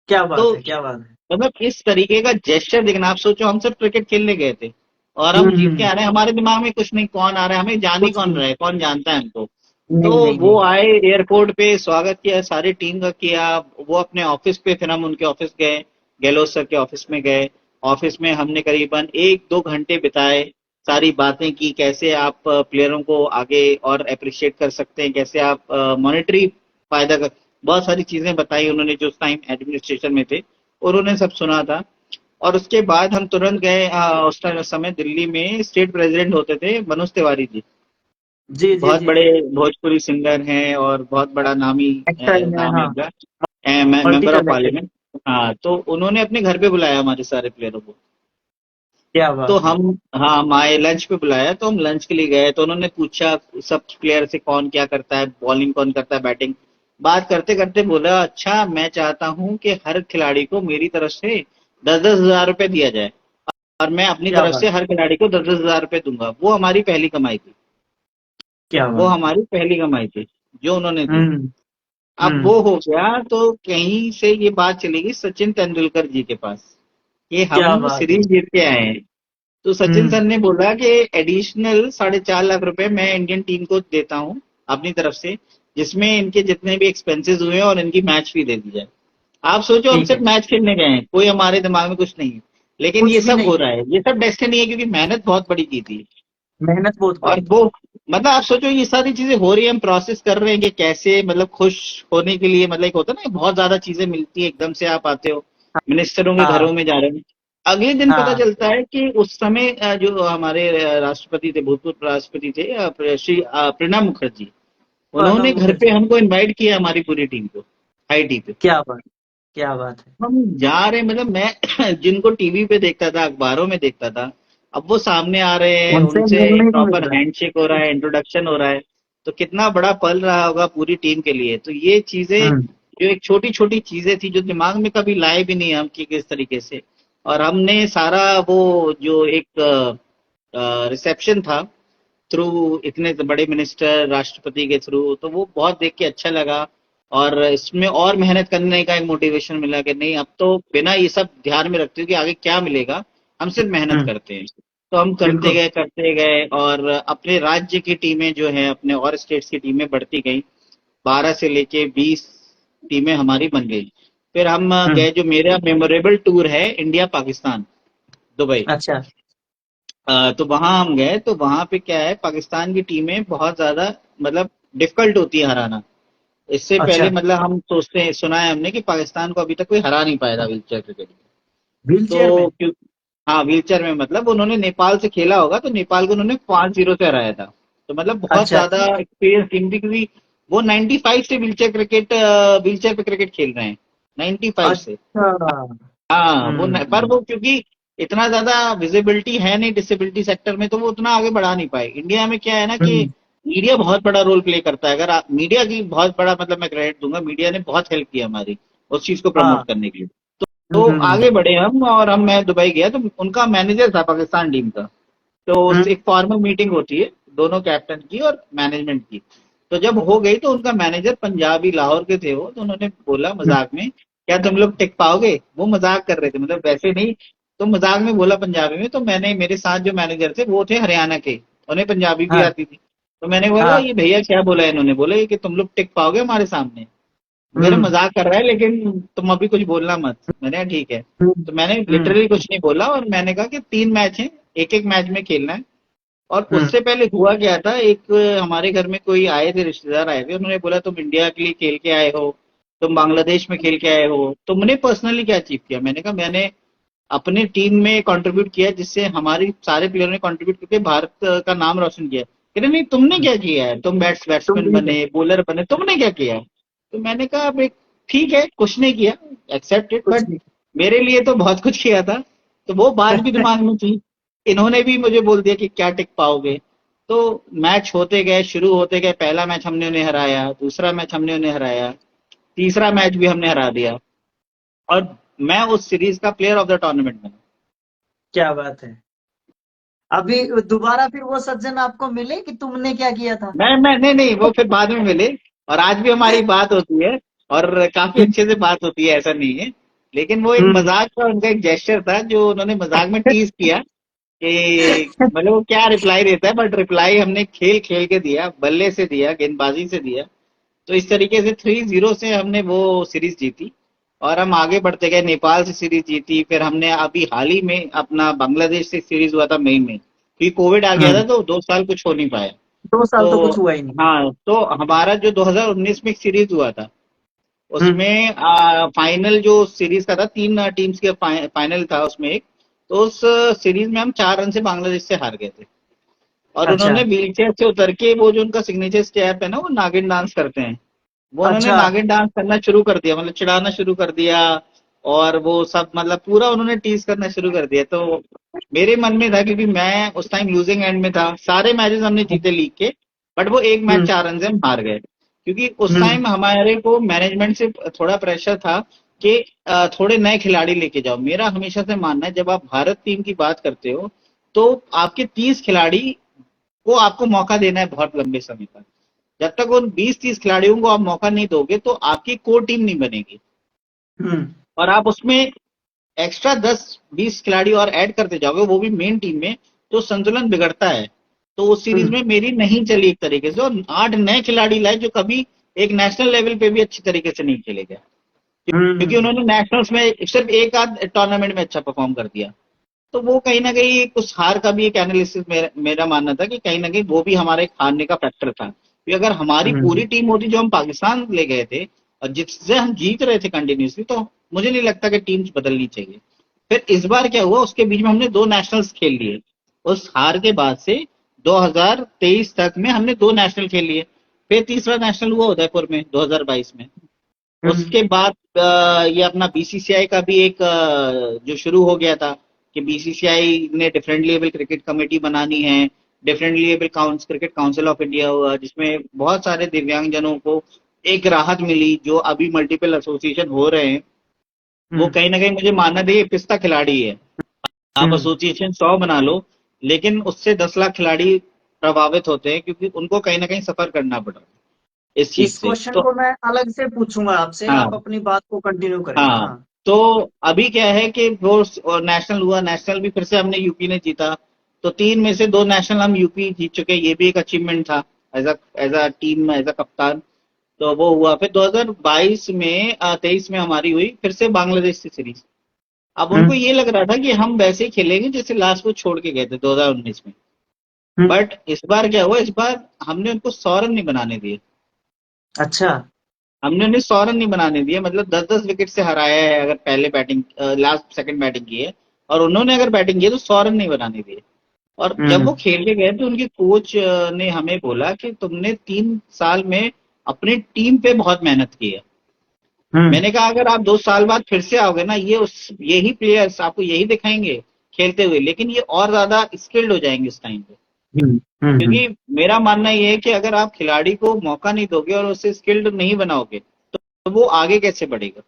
क्या तो बात है, क्या बात है। मतलब इस तरीके का जेस्चर देखना, आप सोचो हम सिर्फ क्रिकेट खेलने गए थे और हम जीत के हम्म। आ रहे हैं, हमारे दिमाग में कुछ नहीं कौन आ रहा है, हमें जान ही कुछ कौन नहीं, रहा है, कौन जानता है हमको। तो नहीं नहीं वो नहीं। आए एयरपोर्ट पे, स्वागत किया सारी टीम का किया। वो अपने ऑफिस पे, फिर हम उनके ऑफिस गए, गहलोत सर के ऑफिस में गए। ऑफिस में हमने करीबन 1-2 घंटे बिताए, सारी बातें की, कैसे आप प्लेयरों को आगे और अप्रिशिएट कर सकते हैं, कैसे आप मॉनेटरी फायदा कर, बहुत सारी चीजें बताई उन्होंने जो उस टाइम एडमिनिस्ट्रेशन में थे, उन्होंने सब सुना था। और उसके बाद हम तुरंत गए, उस समय दिल्ली में स्टेट प्रेसिडेंट होते थे मनोज तिवारी जी, जी जी बहुत जी बड़े जी। भोजपुरी सिंगर हैं और बहुत बड़ा नामी एक्टर में, नाम है हाँ। उनका, multi member of talented. Parliament. हाँ, तो उन्होंने अपने घर पे बुलाया हमारे सारे प्लेयरों को। क्या तो बात है। हम, हाँ, हम आए, लंच पे बुलाया तो हम लंच के लिए गए, तो उन्होंने पूछा सब प्लेयर से कौन क्या करता है, बॉलिंग कौन करता है, बैटिंग। बात करते करते बोला, अच्छा मैं चाहता हूँ कि हर खिलाड़ी को मेरी तरफ से 10-10 हज़ार रुपए दिया जाए, और मैं अपनी क्या तरफ बात, से हर खिलाड़ी को 10-10 हज़ार रुपए दूंगा। वो हमारी पहली कमाई थी। क्या वो बात है। हमारी पहली कमाई थी जो उन्होंने दी। हम्म अब वो हम्म। हो गया तो कहीं से ये बात चलेगी सचिन तेंदुलकर जी के पास कि क्या हम बात है। सीरीज जीत के आए हैं। तो सचिन हम्म। सर ने बोला कि एडिशनल 4.5 लाख रुपए मैं इंडियन टीम को देता हूँ अपनी तरफ से, जिसमें इनके जितने भी एक्सपेंसेस हुए हैं और इनकी मैच फी दे दी जाए। आप सोचो हम ठीक सिर्फ है। मैच खेलने गए हैं, कोई हमारे दिमाग में कुछ नहीं है, लेकिन ये कुछ भी सब नहीं हो है, रहा है, ये सब डेस्टिनी है, क्योंकि मेहनत बहुत बड़ी की थी। मेहनत बहुत और बड़ी वो थी। मतलब आप सोचो ये सारी चीजें हो रही है, हम प्रोसेस कर रहे हैं कि कैसे मतलब खुश होने के लिए, मतलब एक होता है ना बहुत ज्यादा चीजें मिलती है, एकदम से आप आते हो, मिनिस्टरों के हाँ घरों में जा रहे हैं। अगले दिन पता हाँ। चलता है कि उस समय जो हमारे राष्ट्रपति थे, भूतपूर्व राष्ट्रपति थे, श्री प्रणब मुखर्जी, प्रणब उन्होंने घर पे मुखर्जी। हमको इनवाइट किया, हमारी पूरी टीम को, हाई टी पे। क्या बात, क्या बात है। हम जा रहे हैं, मतलब मैं जिनको टीवी पे देखता था, अखबारों में देखता था, अब वो सामने आ रहे हैं, उनसे उनसे एक मिलने को मिल प्रॉपर रहा है। हैंडशेक हो रहा है, इंट्रोडक्शन हो रहा है। तो कितना बड़ा पल रहा होगा पूरी टीम के लिए। तो ये चीजें, हम्म जो एक छोटी छोटी चीजें थी जो दिमाग में कभी लाए भी नहीं हम कि किस तरीके से, और हमने सारा वो जो एक रिसेप्शन था थ्रू इतने बड़े मिनिस्टर राष्ट्रपति के थ्रू, तो वो बहुत देख के अच्छा लगा। और इसमें और मेहनत करने का एक मोटिवेशन मिला कि नहीं, अब तो बिना ये सब ध्यान में रखते हुए कि आगे क्या मिलेगा, हम सिर्फ मेहनत हम्म। करते हैं। तो हम बिल्कुल। करते गए, और अपने राज्य की टीमें जो है, अपने और स्टेट्स की टीमें बढ़ती गई, 12 से लेके 20 टीमें हमारी बन गई। फिर हम हम्म। गए, जो मेरा मेमोरेबल टूर है, इंडिया पाकिस्तान, दुबई। अच्छा। तो वहां हम गए, तो वहां पे क्या है, पाकिस्तान की टीमें बहुत ज्यादा मतलब डिफिकल्ट होती है हराना। इससे पहले अच्छा। मतलब हम सोचते हैं, सुना है हमने कि पाकिस्तान को अभी तक कोई हरा नहीं पाया था व्हीलचेयर क्रिकेट में। व्हील चेयर तो में। क्यों, हाँ व्हीलचेयर में मतलब उन्होंने नेपाल से खेला होगा, तो नेपाल को उन्होंने 5-0 से हराया था। तो मतलब बहुत अच्छा ज्यादा अच्छा। एक्सपीरियंस टीम थी, क्योंकि वो 95 से व्हीलचेयर पे क्रिकेट खेल रहे हैं, 95 से। अच्छा। हाँ पर हम्म। वो क्योंकि इतना ज्यादा विजिबिलिटी है नहीं डिसेबिलिटी सेक्टर में, तो वो उतना आगे बढ़ा नहीं पाए। इंडिया में क्या है ना कि हम्म। मीडिया बहुत बड़ा रोल प्ले करता है। अगर आप मीडिया की बहुत बड़ा मतलब मैं क्रेडिट दूंगा, मीडिया ने बहुत हेल्प किया हमारी उस चीज को प्रमोट हाँ। करने के लिए। तो आगे बढ़े हम, और मैं दुबई गया तो उनका मैनेजर था पाकिस्तान टीम का। तो हम्म। एक फॉर्मल मीटिंग होती है दोनों कैप्टन की और मैनेजमेंट की। तो जब हो गई तो उनका मैनेजर पंजाबी लाहौर के थे वो, तो उन्होंने बोला हम्म। मजाक में, क्या तुम लोग टिक पाओगे? वो मजाक कर रहे थे, मतलब वैसे नहीं, तो मजाक में बोला पंजाबी में। तो मैंने, मेरे साथ जो मैनेजर थे वो थे हरियाणा के, उन्हें पंजाबी भी हाँ आती थी। तो मैंने बोला हाँ। ये भैया क्या बोला है इन्होंने, बोले कि तुम लोग टिक पाओगे हमारे सामने? मेरे हम्म। मजाक कर रहा है लेकिन तुम अभी कुछ बोलना मत। मैंने कहा ठीक है। हम्म। तो मैंने हम्म। लिटरली कुछ नहीं बोला, और मैंने कहा कि 3 मैच हैं, एक एक मैच में खेलना है। और हम्म। उससे पहले हुआ क्या था, एक हमारे घर में कोई आए थे, रिश्तेदार आए थे, उन्होंने बोला तुम इंडिया के लिए खेल के आए हो, तुम बांग्लादेश में खेल के आए हो, तुमने पर्सनली क्या अचीव किया? मैंने कहा मैंने अपने टीम में कंट्रीब्यूट किया, जिससे हमारी सारे प्लेयर ने कंट्रीब्यूट करके भारत का नाम रोशन किया। कह रहे नहीं तुमने हम्म। क्या किया है, तुम तुम बैट्समैन नहीं थे। बने, बॉलर बने, तुमने क्या किया है? तो मैंने कहा अब एक, ठीक है कुछ नहीं किया, एक्सेप्ट इट, कुछ बट नहीं। मेरे लिए तो बहुत कुछ किया था। तो वो बात भी दिमाग में थी। इन्होंने भी मुझे बोल दिया कि क्या टिक पाओगे। तो मैच होते गए, शुरू होते गए, पहला मैच हमने उन्हें हराया, दूसरा मैच हमने उन्हें हराया, तीसरा मैच भी हमने हरा दिया, और मैं उस सीरीज का प्लेयर ऑफ द टूर्नामेंट बना। क्या बात है। अभी दोबारा फिर वो सज्जन आपको मिले कि तुमने क्या किया था? मैं नहीं नहीं, वो फिर बाद में मिले, और आज भी हमारी बात होती है, और काफी हम्म। अच्छे से बात होती है, ऐसा नहीं है। लेकिन वो एक हम्म। मजाक का उनका एक जेस्चर था, जो उन्होंने मजाक में टीज किया कि मतलब वो क्या रिप्लाई देता है, बट रिप्लाई हमने खेल खेल के दिया, बल्ले से दिया, गेंदबाजी से दिया। तो इस तरीके से 3-0 से हमने वो सीरीज जीती, और हम आगे बढ़ते गए, नेपाल से सीरीज जीती, फिर हमने अभी हाल ही में अपना बांग्लादेश से सीरीज हुआ था मई में, क्योंकि कोविड आ गया था हम्म। तो 2 साल कुछ हो नहीं पाया। 2 साल तो तो कुछ हुआ ही नहीं। हाँ, तो हमारा जो 2019 में एक सीरीज हुआ था, हम्म। उसमें फाइनल जो सीरीज का था, 3 टीम्स के फाइनल था उसमें एक। तो उस सीरीज में हम 4 रन से बांग्लादेश से हार गए थे। और अच्छा उन्होंने व्हील चेयर से उतर के, वो जो उनका सिग्नेचर स्टेप है ना, वो नागिन डांस करते हैं, वो उन्होंने अच्छा। नागिन डांस करना शुरू कर दिया, मतलब चिढ़ाना शुरू कर दिया। और वो सब मतलब पूरा उन्होंने टीज करना शुरू कर दिया। तो मेरे मन में था, क्योंकि मैं उस टाइम लूजिंग एंड में था, सारे मैचेस हमने जीते लीग के, बट वो एक मैच हम्म। 4 रन से हम हार गए। क्योंकि उस हम्म। टाइम हमारे को मैनेजमेंट से थोड़ा प्रेशर था कि थोड़े नए खिलाड़ी लेके जाओ। मेरा हमेशा से मानना है, जब आप भारत टीम की बात करते हो, तो आपके 30 खिलाड़ी को आपको मौका देना है बहुत लंबे समय तक। जब तक उन 20-30 खिलाड़ियों को आप मौका नहीं दोगे, तो आपकी कोर टीम नहीं बनेगी। हम्म। और आप उसमें एक्स्ट्रा 10-20 खिलाड़ी और ऐड करते जाओगे, वो भी मेन टीम में, तो संतुलन बिगड़ता है। तो उस सीरीज हम्म। में मेरी नहीं चली एक तरीके से, और 8 नए खिलाड़ी लाए जो कभी एक नेशनल लेवल पे भी अच्छी तरीके से नहीं खेले गए, क्योंकि हम्म। उन्होंने नेशनल्स में सिर्फ एक आध टूर्नामेंट में अच्छा परफॉर्म कर दिया। तो वो कहीं ना कहीं कुछ हार का भी एक एनालिसिस मेरा मानना था कि कहीं ना कहीं वो भी हमारे एक हारने का फैक्टर था, कि अगर हमारी हम्म। पूरी टीम होती जो हम पाकिस्तान ले गए थे, और जिससे हम जीत रहे थे कंटिन्यूसली, तो मुझे नहीं लगता कि टीम्स बदलनी चाहिए। फिर इस बार क्या हुआ, उसके बीच में हमने 2 नेशनल्स खेल लिए। उस हार के बाद से 2023 तक में हमने 2 नेशनल खेल लिए। फिर तीसरा नेशनल हुआ उदयपुर में 2022 में। हम्म। उसके बाद ये अपना बीसीसीआई का भी एक जो शुरू हो गया था, कि बीसीसीआई ने डिफरेंट लेवल क्रिकेट कमेटी बनानी है, different level cricket council of India हुआ, जिसमें बहुत सारे दिव्यांगजनों को एक राहत मिली, जो अभी मल्टीपल एसोसिएशन हो रहे हैं। वो हम्म। कहीं ना कहीं मुझे मानना चाहिए पिस्ता खिलाड़ी है। आप हम्म। एसोसिएशन 100 बना लो, लेकिन उससे 10 लाख खिलाड़ी प्रभावित होते हैं, क्योंकि उनको कहीं ना कहीं सफर करना पड़ रहा है इस चीज इस से। क्वेश्चन तो को मैं अलग से पूछूंगा आपसे, हाँ आप अपनी बात को कंटिन्यू करें। हाँ, हाँ। तो अभी क्या है कि वो नेशनल हुआ, नेशनल भी फिर से हमने यूपी ने जीता। तो 3 में से 2 नेशनल हम यूपी जीत चुके हैं, ये भी एक अचीवमेंट था, as a team, as a कप्तान। तो वो हुआ। फिर 2022 में 23 में हमारी हुई फिर से बांग्लादेश से सीरीज। अब उनको हम्म। ये लग रहा था कि हम वैसे ही खेलेंगे जैसे लास्ट वो छोड़ के गए थे 2019 में। हम्म। बट इस बार क्या हुआ, इस बार हमने उनको 100 रन नहीं बनाने दिए। अच्छा। हमने उन्हें 100 रन नहीं बनाने दिए, मतलब 10-10 विकेट से हराया है अगर पहले बैटिंग लास्ट सेकंड बैटिंग की है, और उन्होंने अगर बैटिंग की है तो 100 रन नहीं बनाने दिए। और जब वो हम्म खेल के गए तो उनके कोच ने हमें बोला कि तुमने 3 साल में अपनी टीम पे बहुत मेहनत की है। हम्म मैंने कहा अगर आप 2 साल बाद फिर से आओगे ना, यही प्लेयर्स आपको यही दिखाएंगे खेलते हुए, लेकिन ये और ज्यादा स्किल्ड हो जाएंगे इस टाइम पे। हम्म हम्म क्योंकि मेरा मानना ये है कि अगर आप खिलाड़ी को मौका नहीं दोगे और उसे स्किल्ड नहीं बनाओगे तो वो आगे कैसे बढ़ेगा।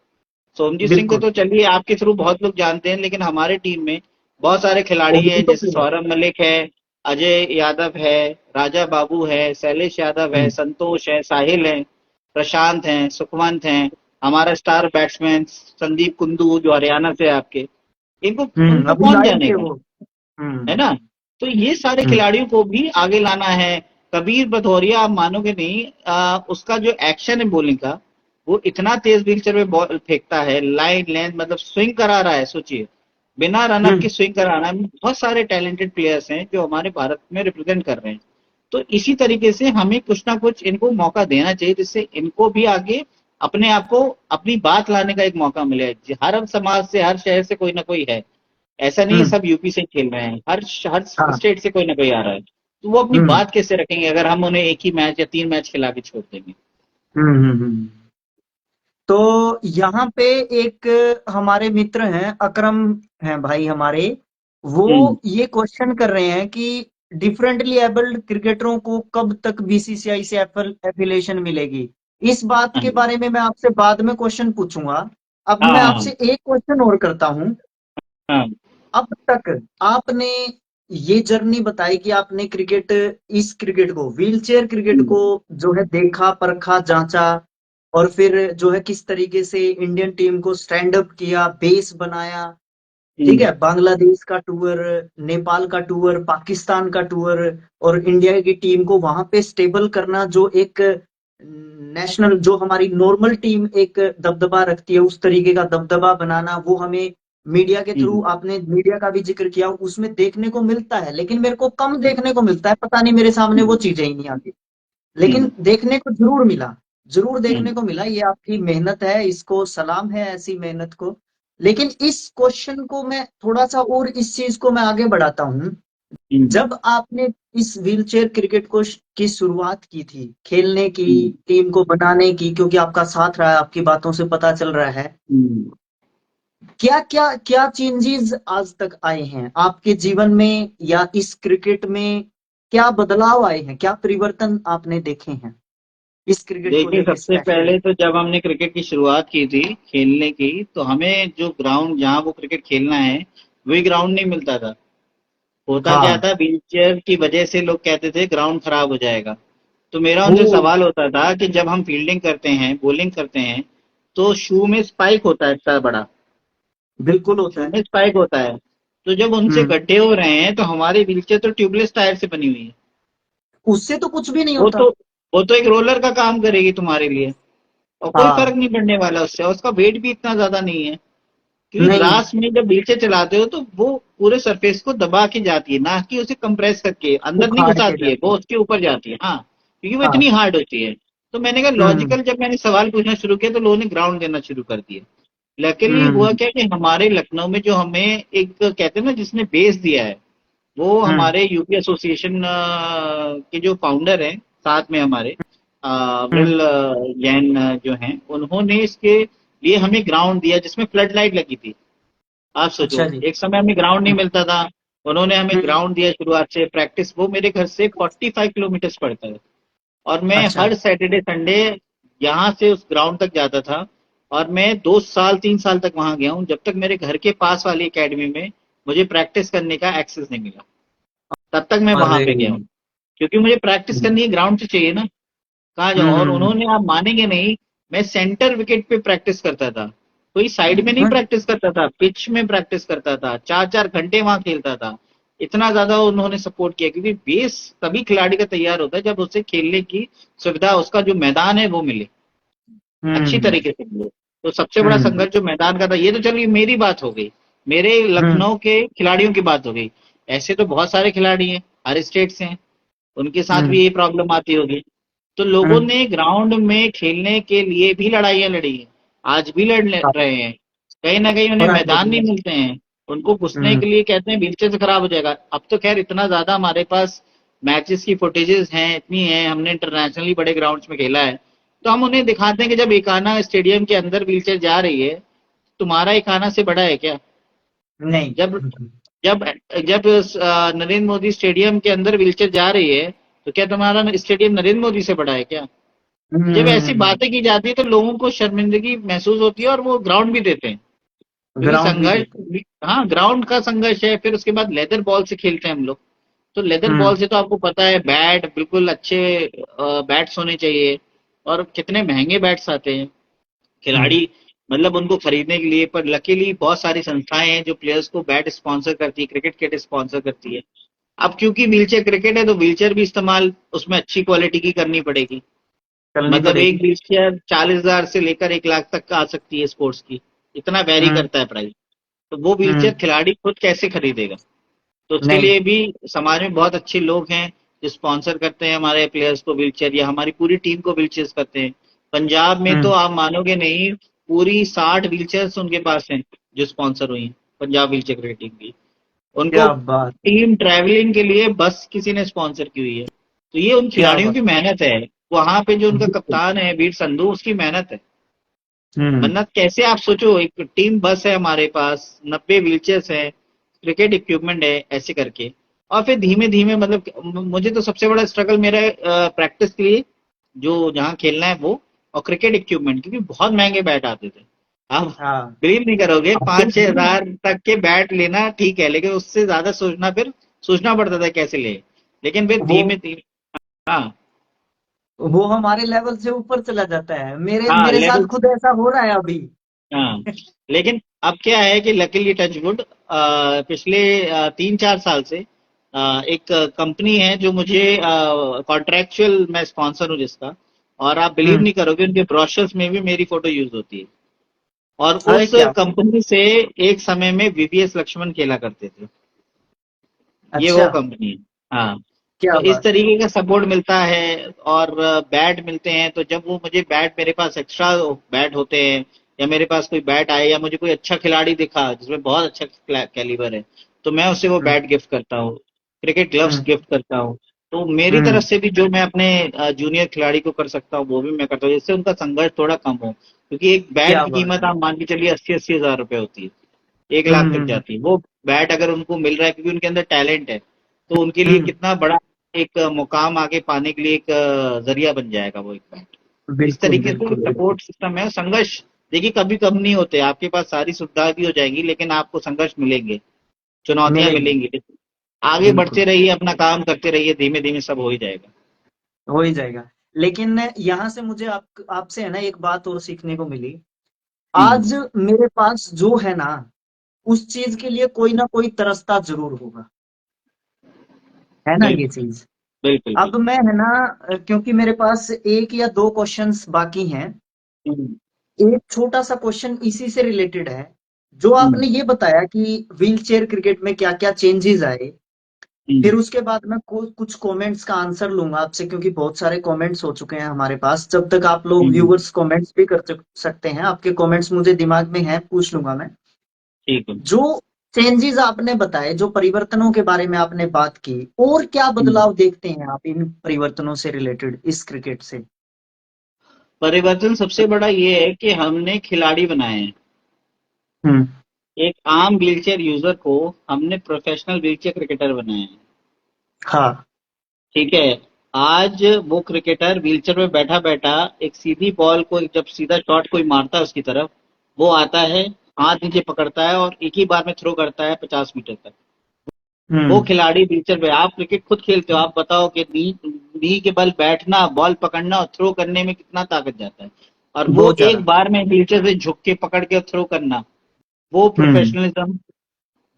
सोमजीत सिंह को बिल्कुल। तो चलिए आपके थ्रू बहुत लोग जानते हैं, लेकिन हमारे टीम में बहुत सारे वो खिलाड़ी भी हैं, तो जैसे प्लेयर। सौरभ मलिक है, अजय यादव है, राजा बाबू है, शैलेश यादव है, हम्म संतोष है, साहिल है, प्रशांत हैं, सुखवंत हैं, हमारा स्टार बैट्समैन संदीप कुंदू जो हरियाणा से है आपके, इनको उनको अभी कौन लाए थे जानेगा, वो। है हम्म ना। तो ये सारे हम्म खिलाड़ियों को भी आगे लाना है। कबीर भदौरिया आप मानोगे नहीं, उसका जो एक्शन है बॉलिंग का, वो इतना तेज व्हीलचेयर में बॉल फेंकता है, लाइन लेंथ मतलब स्विंग करा रहा है, सोचिए बिना रन अप हम्म के स्विंग करा रहा है। बहुत सारे टैलेंटेड प्लेयर्स हैं जो हमारे भारत में रिप्रेजेंट कर रहे हैं। तो इसी तरीके से हमें कुछ ना कुछ इनको मौका देना चाहिए, जिससे इनको भी आगे अपने आप को अपनी बात लाने का एक मौका मिले। हर समाज से, हर शहर से कोई ना कोई है, ऐसा नहीं है हम्म सब यूपी से खेल रहे हैं, हर हाँ। स्टेट से कोई ना कोई आ रहा है। तो वो अपनी हम्म बात कैसे रखेंगे अगर हम उन्हें एक ही मैच या 3 मैच खिला के छोड़ देंगे। हम्म। तो यहाँ पे एक हमारे मित्र हैं, अकरम हैं भाई हमारे, वो हम्म ये क्वेश्चन कर रहे हैं कि डिफरेंटली एबल्ड क्रिकेटरों को कब तक बीसीसीआई से एफिलिएशन मिलेगी। इस बात हाँ के बारे में मैं आपसे बाद में क्वेश्चन पूछूंगा। अब हाँ मैं हाँ आपसे एक क्वेश्चन और करता हूँ। हाँ अब तक आपने ये जर्नी बताई कि आपने इस क्रिकेट को, व्हीलचेयर क्रिकेट को हम्म जो है देखा, परखा, जांचा, और फिर जो है किस तरीके से इंडियन टीम को स्टैंड अप किया, बेस बनाया। ठीक हम्म है, बांग्लादेश का टूर, नेपाल का टूर, पाकिस्तान का टूर, और इंडिया की टीम को वहां पे स्टेबल करना, जो एक नेशनल, जो हमारी नॉर्मल टीम एक दबदबा रखती है, उस तरीके का दबदबा बनाना, वो हमें मीडिया के थ्रू, हम्म आपने मीडिया का भी जिक्र किया, उसमें देखने को मिलता है, लेकिन मेरे को कम देखने को मिलता है, पता नहीं मेरे सामने वो हम्म चीजें ही नहीं आती। हम्म लेकिन देखने को जरूर मिला, जरूर देखने हम्म को मिला। ये आपकी मेहनत है, इसको सलाम है, ऐसी मेहनत को। लेकिन इस क्वेश्चन को मैं थोड़ा सा, और इस चीज को मैं आगे बढ़ाता हूँ। हम्म जब आपने इस व्हीलचेयर क्रिकेट की शुरुआत की थी, खेलने की, हम्म टीम को बनाने की, क्योंकि आपका साथ रहा है, आपकी बातों से पता चल रहा है, हम्म। क्या क्या क्या चेंजेस आज तक आए हैं आपके जीवन में, या इस क्रिकेट में क्या बदलाव आए हैं, क्या परिवर्तन आपने देखे हैं इस क्रिकेट को देखिए लेके सबसे स्पेशली? पहले तो जब हमने क्रिकेट की शुरुआत की थी खेलने की, तो हमें जो ग्राउंड जहाँ वो क्रिकेट खेलना है वही ग्राउंड नहीं मिलता था। होता क्या हाँ। था, व्हीलचेयर की वजह से लोग कहते थे ग्राउंड खराब हो जाएगा। तो मेरा ओ। उनसे सवाल होता था कि जब हम फील्डिंग करते हैं, बॉलिंग करते हैं, तो शू में स्पाइक होता है इतना बड़ा, बिल्कुल होता शू है। में स्पाइक होता है। तो जब उनसे हम्म गड्ढे हो रहे हैं तो हमारी व्हीलचेयर तो ट्यूबलेस टायर से बनी हुई है। उससे तो कुछ भी नहीं वो होता। तो वो तो एक रोलर का काम करेगी तुम्हारे लिए, और कोई फर्क हाँ। नहीं पड़ने वाला उससे, और उसका वेट भी इतना ज्यादा नहीं है। क्योंकि नहीं। ग्रास में जब नीचे चलाते हो तो वो पूरे सरफेस को दबा के जाती है, ना कि उसे कंप्रेस करके अंदर नहीं उखाड़ के घुसाती है, जाती वो है। उसके ऊपर जाती है। हाँ, क्योंकि वो हाँ। इतनी हार्ड होती है। तो मैंने कहा हम्म लॉजिकल, जब मैंने सवाल पूछना शुरू किया तो लोगों ने ग्राउंड देना शुरू कर दिया। लकीली हुआ हम्म क्या कि हमारे लखनऊ में जो हमें एक कहते हैं ना जिसने बेस दिया है, वो हम्म हमारे यूपी एसोसिएशन के जो फाउंडर हैं साथ में हमारे, हम्म। अविरल जैन जो हैं, उन्होंने इसके लिए हमें ग्राउंड दिया जिसमें फ्लड लाइट लगी थी। आप सोचो अच्छा जी। एक समय हमें ग्राउंड नहीं मिलता था, उन्होंने हमें हम्म। ग्राउंड दिया शुरुआत से। प्रैक्टिस वो मेरे घर से 45 किलोमीटर पड़ता है, और मैं अच्छा। हर सैटरडे संडे यहाँ से उस ग्राउंड तक जाता था। और मैं 2 साल 3 साल तक वहां गया हूँ, जब तक मेरे घर के पास वाली एकेडमी में मुझे प्रैक्टिस करने का एक्सेस नहीं मिला, तब तक मैं वहां अरे। पे गया हूँ। क्योंकि मुझे प्रैक्टिस हम्म करनी है, ग्राउंड से चाहिए ना, कहाँ जाऊँ। और हम्म उन्होंने, आप मानेंगे नहीं, मैं सेंटर विकेट पे प्रैक्टिस करता था, कोई साइड में नहीं हम्म प्रैक्टिस करता था, पिच में प्रैक्टिस करता था, 4-4 घंटे वहां खेलता था। इतना ज्यादा उन्होंने सपोर्ट किया, क्योंकि बेस तभी खिलाड़ी का तैयार होता है जब उसे खेलने की सुविधा, उसका जो मैदान है वो मिले, अच्छी हम्म तरीके से मिले। तो सबसे बड़ा हम्म संघर्ष जो मैदान का था, ये तो चलिए मेरी बात हो गई, मेरे हम्म लखनऊ के खिलाड़ियों की बात हो गई। ऐसे तो बहुत सारे खिलाड़ी हैं, हर स्टेट से हैं, उनके साथ हम्म। भी यही प्रॉब्लम आती होगी। तो लोगों हम्म। ने ग्राउंड में खेलने के लिए भी लड़ाइयाँ लड़ी हैं, आज भी लड़ हाँ, रहे हैं। कहीं न कहीं उन्हें और आगे मैदान भी नहीं है। मिलते हैं, उनको घुसने हम्म। के लिए कहते हैं व्हीलचेयर से खराब हो जाएगा। अब तो खैर इतना ज़्यादा हमारे पास मैचेस की फुटेजेस हैं, इतनी हैं, हमने इंटरनेशनली बड़े ग्राउंड्स में खेला है, तो हम उन्हें दिखाते हैं कि जब एकाना स्टेडियम के अंदर व्हीलचेयर जा रही है, तुम्हारा एकाना से बड़ा है क्या? नहीं। जब जब जब नरेंद्र मोदी स्टेडियम के अंदर व्हीलचेयर जा रही है, तो क्या तुम्हारा स्टेडियम नरेंद्र मोदी से बड़ा है क्या? जब ऐसी हम्म। बातें की जाती है तो लोगों को शर्मिंदगी महसूस होती है और वो ग्राउंड भी देते हैं, क्योंकि ग्राउंड भी संघर्ष, देते। हाँ ग्राउंड का संघर्ष है। फिर उसके बाद लेदर बॉल से खेलते हैं हम लोग, तो लेदर हम्म। बॉल से तो आपको पता है बैट बिल्कुल अच्छे बैट्स होने चाहिए, और कितने महंगे बैट्स आते हैं हम्म। खिलाड़ी, मतलब उनको खरीदने के लिए। पर लकीली बहुत सारी संस्थाएं हैं जो प्लेयर्स को बैट स्पॉन्सर करती है, क्रिकेट किट स्पॉन्सर करती है। अब क्योंकि व्हीलचेयर क्रिकेट है तो व्हीलचेयर भी इस्तेमाल उसमें अच्छी क्वालिटी की करनी पड़ेगी। करनी मतलब एक पड़ेगी। व्हीलचेयर 40,000 से लेकर 1 लाख तक का आ सकती है स्पोर्ट्स की, इतना वेरी हम्म। करता है प्राइस। तो वो व्हीलचेयर हम्म। खिलाड़ी खुद कैसे खरीदेगा? तो उसके नहीं। लिए भी समाज में बहुत अच्छे लोग हैं जो स्पॉन्सर करते हैं हमारे प्लेयर्स को व्हीलचेयर, या हमारी पूरी टीम को व्हीलचेयर करते हैं। पंजाब में तो हम्म। आप मानोगे नहीं, पूरी 60 व्हीलचेयर्स उनके पास हैं जो स्पॉन्सर हुई हैं, पंजाब व्हीलचेयर क्रिकेट टीम की। उनको क्या बात है। टीम ट्रैवलिंग के लिए बस किसी ने स्पॉन्सर की हुई है। तो ये उन क्या खिलाड़ियों बात। की मेहनत है, वहां पे जो उनका बिल्कुल। कप्तान है वीर संधू, उसकी मेहनत है। हम्म। वरना कैसे, आप सोचो एक टीम बस है हमारे पास, 90 व्हीलचेयर्स है, क्रिकेट इक्विपमेंट है, ऐसे करके। और फिर धीमे धीमे मतलब मुझे तो सबसे बड़ा स्ट्रगल मेरा प्रैक्टिस के लिए जो जहाँ खेलना है वो, और क्रिकेट इक्विपमेंट, क्योंकि बहुत महंगे बैट आते थे। आप हाँ। बिलीव नहीं करोगे, अब तो 5-6 हजार तक के बैट लेना ठीक है, लेकिन उससे ज्यादा सोचना, फिर सोचना पड़ता था कैसे ले। लेकिन फिर वो धीमे धीमे, हाँ, वो हमारे लेवल से ऊपर चला जाता है। मेरे हाँ मेरे साथ लेवल, खुद ऐसा हो रहा है अभी। हाँ। लेकिन अब क्या है कि लकीली टचवुड पिछले 3-4 साल से एक कंपनी है जो मुझे कॉन्ट्रेक्चुअल, मैं स्पॉन्सर हूँ जिसका, और आप बिलीव हम्म। नहीं करोगे उनके ब्रोशर्स में भी मेरी फोटो यूज होती है। और अरे उस क्या। कंपनी से एक समय में वीवीएस लक्ष्मण खेला करते थे, ये अच्छा। वो कंपनी है। हाँ, क्या तो इस बात। तरीके का सपोर्ट मिलता है, और बैट मिलते हैं। तो जब वो मुझे बैट, मेरे पास एक्स्ट्रा बैट होते हैं, या मेरे पास कोई बैट आए, या मुझे कोई अच्छा खिलाड़ी दिखा जिसमें बहुत अच्छा कैलिबर है, तो मैं उसे वो हम्म। बैट गिफ्ट करता हूँ, क्रिकेट ग्लव्स हम्म। गिफ्ट करता हूँ। तो मेरी तरफ हम्म। से भी जो मैं अपने जूनियर खिलाड़ी को कर सकता हूँ वो भी मैं करता हूँ, जिससे उनका संघर्ष थोड़ा कम हो, क्योंकि एक बैट क्या की बात कीमत है। आप मान के चलिए 80-80 हजार रुपए होती है, 1 लाख हम्म। तक हम्म। जाती है। वो बैट अगर उनको मिल रहा है क्योंकि उनके अंदर टैलेंट है, तो उनके लिए हम्म। कितना बड़ा एक मुकाम आगे पाने के लिए एक जरिया बन जाएगा वो एक बैट। इस बिल्कुल तरीके से बिल्कुल बिल्कुल। सपोर्ट सिस्टम है। संघर्ष देखिए कभी कम नहीं होते, आपके पास सारी सुविधा भी हो जाएंगी, लेकिन आपको संघर्ष मिलेंगे, चुनौतियां मिलेंगे। मिलेंगी। आगे बिल्कुल। बढ़ते रहिए, अपना काम करते रहिए, धीमे धीमे सब हो ही जाएगा। हो ही जाएगा। लेकिन यहाँ से मुझे आपसे है ना एक बात और सीखने को मिली। हम्म। आज मेरे पास जो है ना, उस चीज के लिए कोई ना कोई तरसता जरूर होगा। है ना ये बिल्कुल, चीज। बिल्कुल, अब बिल्कुल। मैं है ना, क्योंकि मेरे पास एक या दो क्वेश्चंस बाकी हैं। हम्म, एक छोटा सा क्वेश्चन इसी से रिलेटेड है। जो हम्म, आपने ये बताया कि व्हील चेयर क्रिकेट में क्या क्या चेंजेस आए, फिर हम्म, उसके बाद मैं कुछ कमेंट्स का आंसर लूंगा आपसे, क्योंकि बहुत सारे कमेंट्स हो चुके हैं हमारे पास। जब तक आप लोग हम्म, व्यूअर्स कमेंट्स भी कर सकते हैं, आपके कमेंट्स मुझे दिमाग में हैं, पूछ लूंगा मैं। ठीक है। जो चेंजेस आपने बताए, जो परिवर्तनों के बारे में आपने बात की, और क्या हम्म। बदलाव देखते हैं आप इन परिवर्तनों से रिलेटेड इस क्रिकेट से? परिवर्तन सबसे बड़ा ये है कि हमने खिलाड़ी बनाए हैं। हम्म। एक आम व्हीलचेयर यूजर को हमने प्रोफेशनल व्हीलचेयर क्रिकेटर बनाया है। हाँ। ठीक है, आज वो क्रिकेटर व्हीलचेयर में बैठा बैठा एक सीधी बॉल को, जब सीधा शॉट कोई मारता है उसकी तरफ, वो आता है, हाथ नीचे पकड़ता है और एक ही बार में थ्रो करता है 50 मीटर तक। वो हम्म। खिलाड़ी व्हीलचेयर पे, आप क्रिकेट खुद खेलते हो, आप बताओ कि नी के बल बैठना, बॉल पकड़ना और थ्रो करने में कितना ताकत जाता है, और वो बहुत ज्यादा। एक बार में व्हीलचेयर से झुक के पकड़ के थ्रो करना, वो हम्म। प्रोफेशनलिज्म।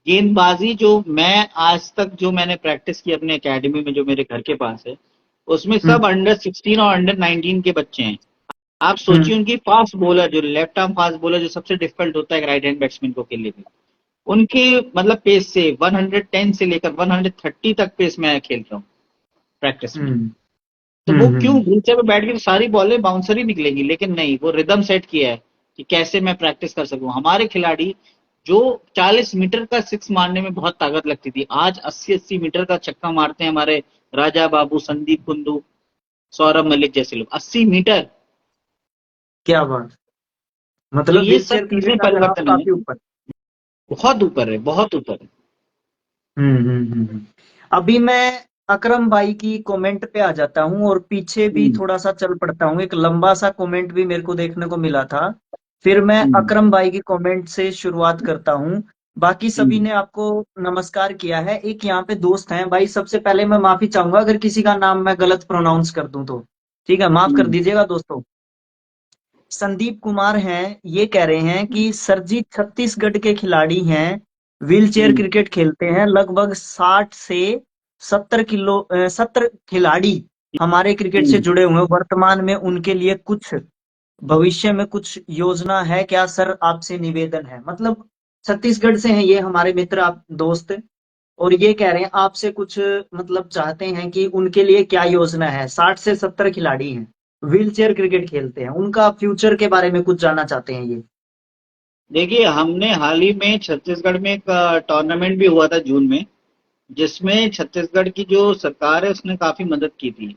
गेंदबाजी जो मैं आज तक जो मैंने प्रैक्टिस की अपने एकेडमी में जो मेरे घर के पास है, उसमें हम्म। सब अंडर 16 और अंडर 19 के बच्चे हैं। आप हम्म। सोचिए उनकी फास्ट बॉलर, जो लेफ्ट आर्म फास्ट बॉलर, जो सबसे डिफिकल्ट होता है राइट हैंड बैट्समैन को खेलने में, उनके मतलब पेस से 110 से लेकर 130 तक पेस मैं खेल रहा हूँ प्रैक्टिस में। हम्म। तो वो क्यों हम्म। व्हीलचेयर पे बैठ के तो सारी बॉलें बाउंसर ही निकलेंगी, लेकिन नहीं, वो रिदम सेट किया है कि कैसे मैं प्रैक्टिस कर सकूं। हमारे खिलाड़ी जो 40 मीटर का सिक्स मारने में बहुत ताकत लगती थी, आज 80-80 मीटर का छक्का मारते हैं हमारे राजा बाबू, संदीप कुंडू, सौरभ मलिक जैसे लोग। 80 मीटर। क्या बात। तो मतलब ये सब व्हीलचेयर चीजें क्रिकेट का ग्राफ परिवर्तन है। काफी ऊपर। बहुत ऊपर है, बहुत ऊपर है। अभी मैं अकरम भाई की कमेंट पे आ जाता हूँ और पीछे भी हम्म, थोड़ा सा चल पड़ता हूँ। एक लंबा सा कमेंट भी मेरे को देखने को मिला था। फिर मैं हम्म, अकरम भाई की कमेंट से शुरुआत करता हूँ। बाकी सभी हम्म, ने आपको नमस्कार किया है। एक यहाँ पे दोस्त हैं भाई, सबसे पहले मैं माफी चाहूंगा अगर किसी का नाम मैं गलत प्रोनाउंस कर दूं तो। ठीक है, माफ कर हम्म, दीजिएगा दोस्तों। संदीप कुमार हैं, ये कह रहे हैं कि सर जी छत्तीसगढ़ के खिलाड़ी हैं, व्हीलचेयर हम्म, क्रिकेट खेलते हैं, लगभग 60 से 70 किलो 70 खिलाड़ी हमारे क्रिकेट से हम्म। जुड़े हुए हैं वर्तमान में। उनके लिए कुछ भविष्य में कुछ योजना है क्या सर, आपसे निवेदन है। मतलब छत्तीसगढ़ से हैं ये हमारे मित्र, आप दोस्त। और ये कह रहे हैं आपसे कुछ मतलब चाहते हैं कि उनके लिए क्या योजना है। 60 से 70 खिलाड़ी हैं, व्हीलचेयर क्रिकेट खेलते हैं, उनका फ्यूचर के बारे में कुछ जानना चाहते हैं ये। देखिए, हमने हाल ही में छत्तीसगढ़ में एक टूर्नामेंट भी हुआ था जून में, जिसमें छत्तीसगढ़ की जो सरकार है उसने काफी मदद की थी।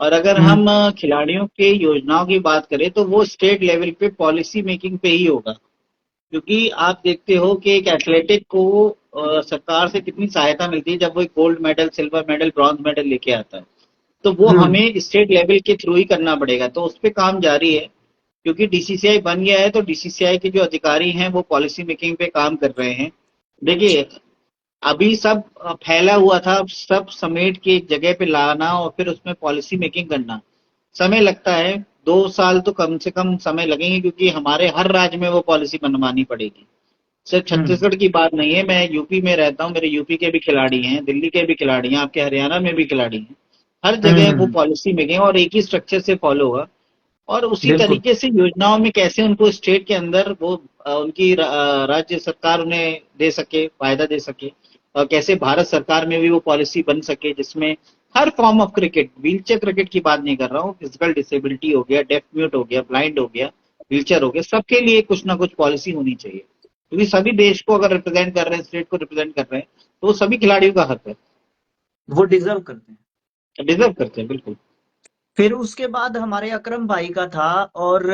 और अगर हम्म। हम खिलाड़ियों के योजनाओं की बात करें तो वो स्टेट लेवल पे पॉलिसी मेकिंग पे ही होगा। क्योंकि आप देखते हो कि एक एथलेटिक को सरकार से कितनी सहायता मिलती है जब वो एक gold medal, silver medal, bronze medal लेके आता है। तो वो हम्म। हमें स्टेट लेवल के थ्रू ही करना पड़ेगा, तो उस पर काम जारी है। क्योंकि डीसीसीआई बन गया है तो डीसीसीआई के जो अधिकारी हैं वो पॉलिसी मेकिंग पे काम कर रहे हैं। देखिए, अभी सब फैला हुआ था, अब सब समेट के एक जगह पे लाना और फिर उसमें पॉलिसी मेकिंग करना समय लगता है। 2 साल तो कम से कम समय लगेंगे, क्योंकि हमारे हर राज्य में वो पॉलिसी बनवानी पड़ेगी। सिर्फ हम्म। छत्तीसगढ़ की बात नहीं है, मैं यूपी में रहता हूँ, मेरे यूपी के भी खिलाड़ी हैं, दिल्ली के भी खिलाड़ी हैं, आपके हरियाणा में भी खिलाड़ी हैं। हर जगह वो हम्म। पॉलिसी मेकिंग और एक ही स्ट्रक्चर से फॉलो होगा। और उसी बिल्कुल। तरीके से योजनाओं में कैसे उनको स्टेट के अंदर वो उनकी राज्य सरकार उन्हें दे सके, फायदा दे सके, और कैसे भारत सरकार में भी वो पॉलिसी बन सके जिसमें हर form of cricket, wheelchair cricket की बात नहीं कर रहा हूँ, फिजिकल डिसेबिलिटी हो गया, डेफ म्यूट हो गया, ब्लाइंड हो गया, व्हीलचेयर हो गया, सबके लिए कुछ ना कुछ पॉलिसी होनी चाहिए। क्योंकि सभी देश को अगर रिप्रेजेंट कर रहे हैं, स्टेट को रिप्रेजेंट कर रहे हैं, तो वो सभी खिलाड़ियों का हक है, वो डिजर्व करते हैं। डिजर्व करते हैं, बिल्कुल। फिर उसके बाद हमारे अकरम भाई का था। और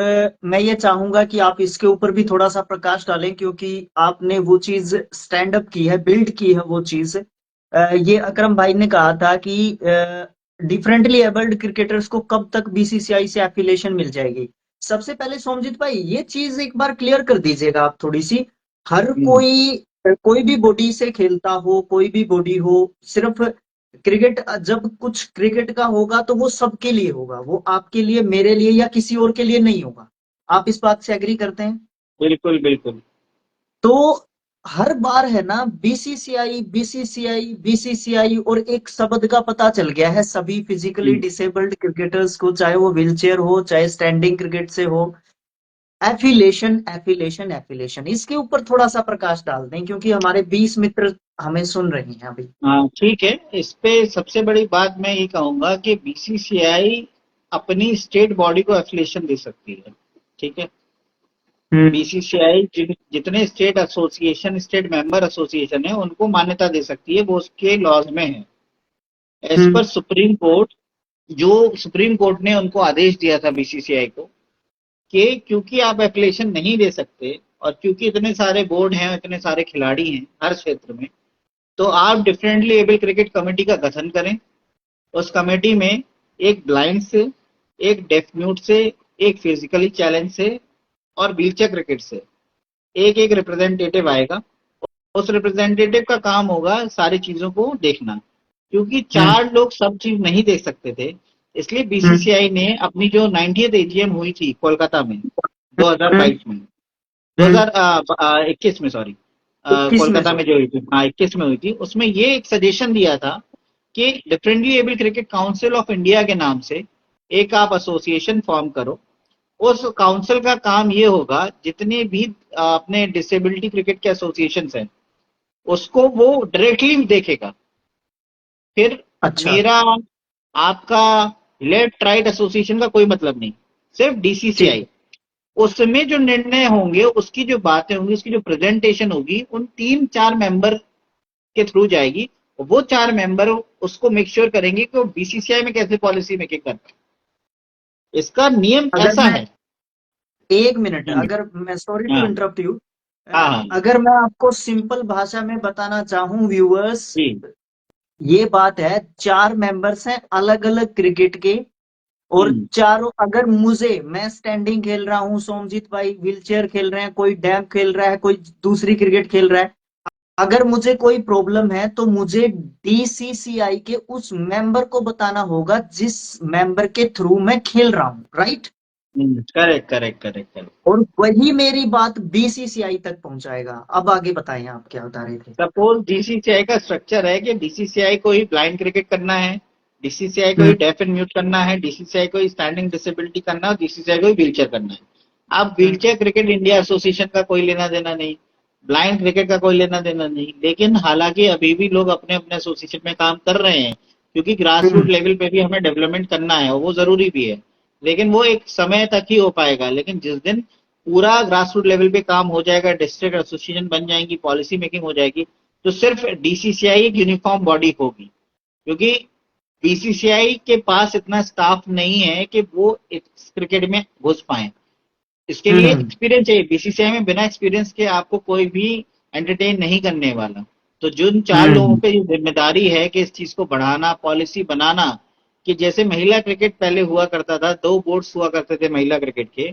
मैं ये चाहूंगा कि आप इसके ऊपर भी थोड़ा सा प्रकाश डालें, क्योंकि आपने वो चीज स्टैंड अप की है, बिल्ड की है वो चीज। ये अकरम भाई ने कहा था कि डिफरेंटली एबल्ड क्रिकेटर्स को कब तक बीसीसीआई से एफिलिएशन मिल जाएगी। सबसे पहले सोमजीत भाई ये चीज एक बार क्लियर कर दीजिएगा आप थोड़ी सी। हर हम्म। कोई, कोई भी बॉडी से खेलता हो, कोई भी बॉडी हो, सिर्फ क्रिकेट जब कुछ क्रिकेट का होगा तो वो सबके लिए होगा, वो आपके लिए, मेरे लिए या किसी और के लिए नहीं होगा। आप इस बात से एग्री करते हैं? बिल्कुल, बिल्कुल। तो हर बार है ना, बीसीसीआई बीसीसीआई बीसीसीआई, और एक शब्द का पता चल गया है सभी फिजिकली हम्म। डिसेबल्ड क्रिकेटर्स को, चाहे वो व्हीलचेयर हो चाहे स्टैंडिंग क्रिकेट से हो। एफिलेशन एफिलेशन एफिलेशन, इसके ऊपर थोड़ा सा प्रकाश डाल दें, क्योंकि हमारे 20 मित्र हमें सुन रहे हैं अभी। हाँ, ठीक है। इस पे सबसे बड़ी बात मैं ये कहूंगा कि बीसीसीआई अपनी स्टेट बॉडी को एफिलिएशन दे सकती है। ठीक है। हम्म। बीसीसीआई जितने state association, state member association है, उनको मान्यता दे सकती है, वो उसके लॉज में है। एज हम्म। पर सुप्रीम कोर्ट, जो सुप्रीम कोर्ट ने उनको आदेश दिया था बीसीसीआई को, कि क्योंकि आप एफिलिएशन नहीं दे सकते और क्योंकि इतने सारे बोर्ड हैं, इतने सारे खिलाड़ी हैं हर क्षेत्र में, तो आप डिफरेंटली एबल क्रिकेट कमेटी का गठन करें। उस कमेटी में एक ब्लाइंड से, एक डेफ म्यूट से, एक फिजिकली चैलेंज से और व्हीलचेयर क्रिकेट से एक एक रिप्रेजेंटेटिव आएगा। उस रिप्रेजेंटेटिव का काम होगा सारी चीजों को देखना। क्योंकि हम्म। 4 लोग सब चीज नहीं देख सकते थे, इसलिए हम्म। बीसीसीआई ने अपनी जो 90th एजीएम हुई थी कोलकाता में हम्म। 2022 में, हम्म। 2021 में, सॉरी, 21 में कोलकाता में सॉरी। जो हुई थी, हाँ 21 में हुई थी, उसमें ये एक सजेशन दिया था कि differently able cricket council of India के नाम से एक आप एसोसिएशन फॉर्म करो। उस काउंसिल का काम ये होगा, जितने भी अपने डिसेबिलिटी क्रिकेट के एसोसिएशन हैं, उसको वो डायरेक्टली देखेगा। फिर अच्छा। मेरा, आपका लेफ्ट राइट एसोसिएशन का कोई मतलब नहीं, सिर्फ ठीक डीसीसीआई। है। उसमें जो निर्णय होंगे, उसकी जो बातें होंगी, उसकी जो प्रेजेंटेशन होगी, उन 3-4 मेंबर के थ्रू जाएगी। वो 4 मेंबर उसको मेक श्योर करेंगे कि वो बीसीसीआई में कैसे पॉलिसी मेकिंग करना है। इसका नियम अगर ऐसा मैं है। एक मिनट, हम्म, अगर मैं, सॉरी टू हाँ इंटरप्ट यू, हाँ हाँ अगर मैं आपको सिंपल भाषा में बताना चाहूं व्यूअर्स, जी। ये बात है, 4 मेंबर्स हैं अलग अलग क्रिकेट के, और हम्म चारों, अगर मुझे, मैं स्टैंडिंग खेल रहा हूँ, सोमजीत भाई व्हीलचेयर खेल रहे हैं, कोई डैम खेल रहा है, कोई दूसरी क्रिकेट खेल रहा है, अगर मुझे कोई प्रॉब्लम है तो मुझे डीसीसीआई के उस मेंबर को बताना होगा जिस मेंबर के थ्रू मैं खेल रहा हूँ, right? Correct correct correct correct. और वही मेरी बात बीसीसीआई तक पहुंचाएगा। अब आगे बताएं, आप क्या बता रहे थे? सपोज डीसीसीआई का स्ट्रक्चर है कि डीसीसीआई को ही ब्लाइंड क्रिकेट करना है, डीसीसीआई को ही हम्म डेफ एंड म्यूट करना है, डीसीसीआई को ही स्टैंडिंग डिसेबिलिटी करना है, और डीसीसीआई को ही व्हीलचेयर करना है। अब हम्म व्हीलचेयर क्रिकेट इंडिया एसोसिएशन का कोई लेना देना नहीं, ब्लाइंड क्रिकेट का कोई लेना देना नहीं, लेकिन हालांकि अभी भी लोग अपने अपने एसोसिएशन में काम कर रहे हैं, क्योंकि ग्रास रूट हम्म लेवल पे भी हमें डेवलपमेंट करना है और वो जरूरी भी है। लेकिन वो एक समय तक ही हो पाएगा, लेकिन जिस दिन पूरा ग्रास रूट लेवल पे काम हो जाएगा, डिस्ट्रिक्ट एसोसिएशन बन जाएंगी, पॉलिसी मेकिंग हो जाएगी, तो सिर्फ डीसीसीआई एक यूनिफॉर्म बॉडी होगी। क्योंकि बीसीसीआई के पास इतना स्टाफ नहीं है कि वो इस क्रिकेट में घुस पाए। इसके लिए हम्म एक्सपीरियंस चाहिए, बीसीसीआई में बिना एक्सपीरियंस के आपको कोई भी एंटरटेन नहीं करने वाला। तो जिन 4 लोगों हम्म पे ये जिम्मेदारी है कि इस चीज को बढ़ाना, पॉलिसी बनाना, कि जैसे महिला क्रिकेट पहले हुआ करता था, 2 बोर्ड्स हुआ करते थे महिला क्रिकेट के,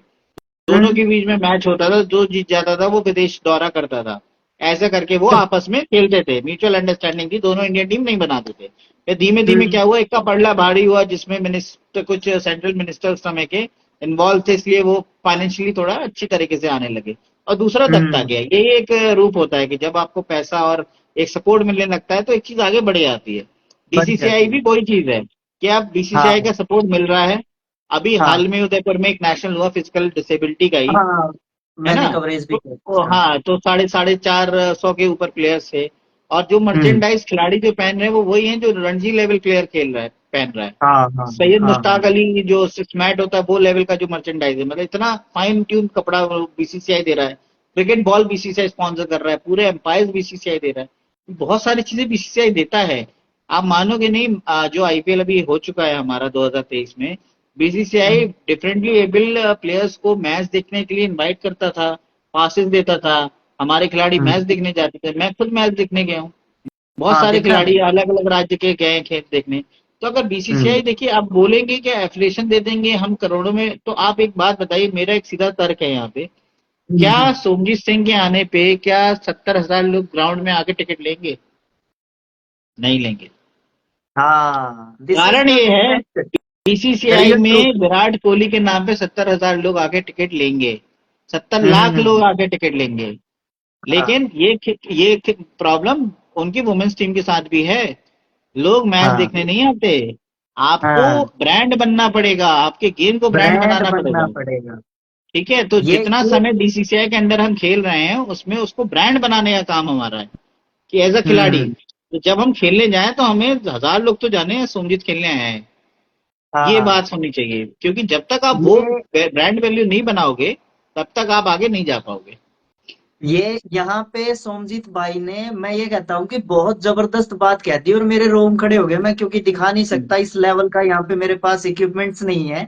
दोनों हम्म के बीच में मैच होता था, जो जीत जाता था वो विदेश दौरा करता था। ऐसा करके वो आपस में खेलते थे, म्यूचुअल अंडरस्टैंडिंग थी, दोनों इंडियन टीम नहीं बनाते थे। फिर धीमे धीमे हम्म क्या हुआ, एक का पलड़ा भारी हुआ, जिसमें मिनिस्टर, कुछ सेंट्रल मिनिस्टर समय के इन्वॉल्व थे, इसलिए वो फाइनेंशियली थोड़ा अच्छी तरीके से आने लगे, और दूसरा दबता हम्म, गया। ये एक रूप होता है कि जब आपको पैसा और एक सपोर्ट मिलने लगता है तो एक चीज आगे बढ़ जाती है। बन बीसीसीआई जाती भी है। वही चीज है कि आप बीसीसीआई का हाँ सपोर्ट मिल रहा है। अभी हाँ हाल में उदयपुर में एक नेशनल हुआ फिजिकल डिसेबिलिटी का ही, हाँ, है मैंने ना? कवरेज भी तो किया इसका। हाँ, तो साढ़े साढ़े 400 के ऊपर प्लेयर्स थे, और जो हम्म मर्चेंडाइज खिलाड़ी जो पहन रहे हैं वो वही हैं जो रणजी लेवल प्लेयर खेल रहा है, पहन रहा है। हाँ हाँ सैयद हाँ हाँ। मुश्ताक अली जो स्मैट होता है वो लेवल का जो मर्चेंडाइज है, मतलब इतना फाइन ट्यून कपड़ा बीसीसीआई दे रहा है। क्रिकेट बॉल बीसीसीआई स्पॉन्सर कर रहा है, पूरे एम्पायर बीसीसीआई दे रहा है, बहुत सारी चीजें बीसीसीआई देता है। आप मानोगे नहीं, जो आईपीएल अभी हो चुका है हमारा 2023 में, बीसीसीआई हम्म डिफरेंटली एबल प्लेयर्स को मैच देखने के लिए इनवाइट करता था, पासेस देता था। हमारे खिलाड़ी मैच हम्म। देखने जाते थे, मैं खुद मैच देखने गया हूँ। बहुत हाँ, सारे देखा है खिलाड़ी मैंने। अलग अलग राज्य के गए हैं खेल देखने। तो अगर हम्म बीसीसीआई, देखिए आप बोलेंगे कि एफिलिएशन दे देंगे हम करोड़ों में, तो आप एक बात बताइए, मेरा एक सीधा तर्क है यहाँ पे, क्या हम्म। सोमजीत सिंह के आने पे क्या 70,000 लोग ग्राउंड में आके टिकट लेंगे? नहीं लेंगे। हाँ, दिस इज कारण द ये है, फैक्ट, बीसीसीआई रियल ट्रूथ। में विराट कोहली के नाम पे 70,000 लोग आके टिकट लेंगे, 70 लाख हम्म। लोग आके टिकट लेंगे। हाँ लेकिन ये प्रॉब्लम उनकी वुमेन्स टीम के साथ भी है। लोग मैच हाँ देखने नहीं आते, आपको हाँ, ब्रांड बनना पड़ेगा, आपके गेम को ब्रांड ब्रांड बनाना बनना पड़ेगा। पड़ेगा। ठीक है, तो जितना ये समय बीसीसीआई के अंदर हम खेल रहे हैं उसमें उसको ब्रांड बनाने का काम हमारा है, कि एज अ खिलाड़ी, हम्म। तो जब हम खेलने जाएं तो हमें 1,000 लोग तो जाने हैं सोमजीत खेलने आए हैं। ये हाँ, बात होनी चाहिए, क्योंकि जब तक आप वो ये ब्रांड वैल्यू नहीं बनाओगे तब तक आप आगे नहीं जा पाओगे। ये यहाँ पे सोमजीत भाई ने, मैं ये कहता हूँ कि बहुत जबरदस्त बात कह दी, और मेरे रोम खड़े हो गए। मैं क्योंकि दिखा नहीं सकता इस लेवल का, यहाँ पे मेरे पास इक्विपमेंट्स नहीं है।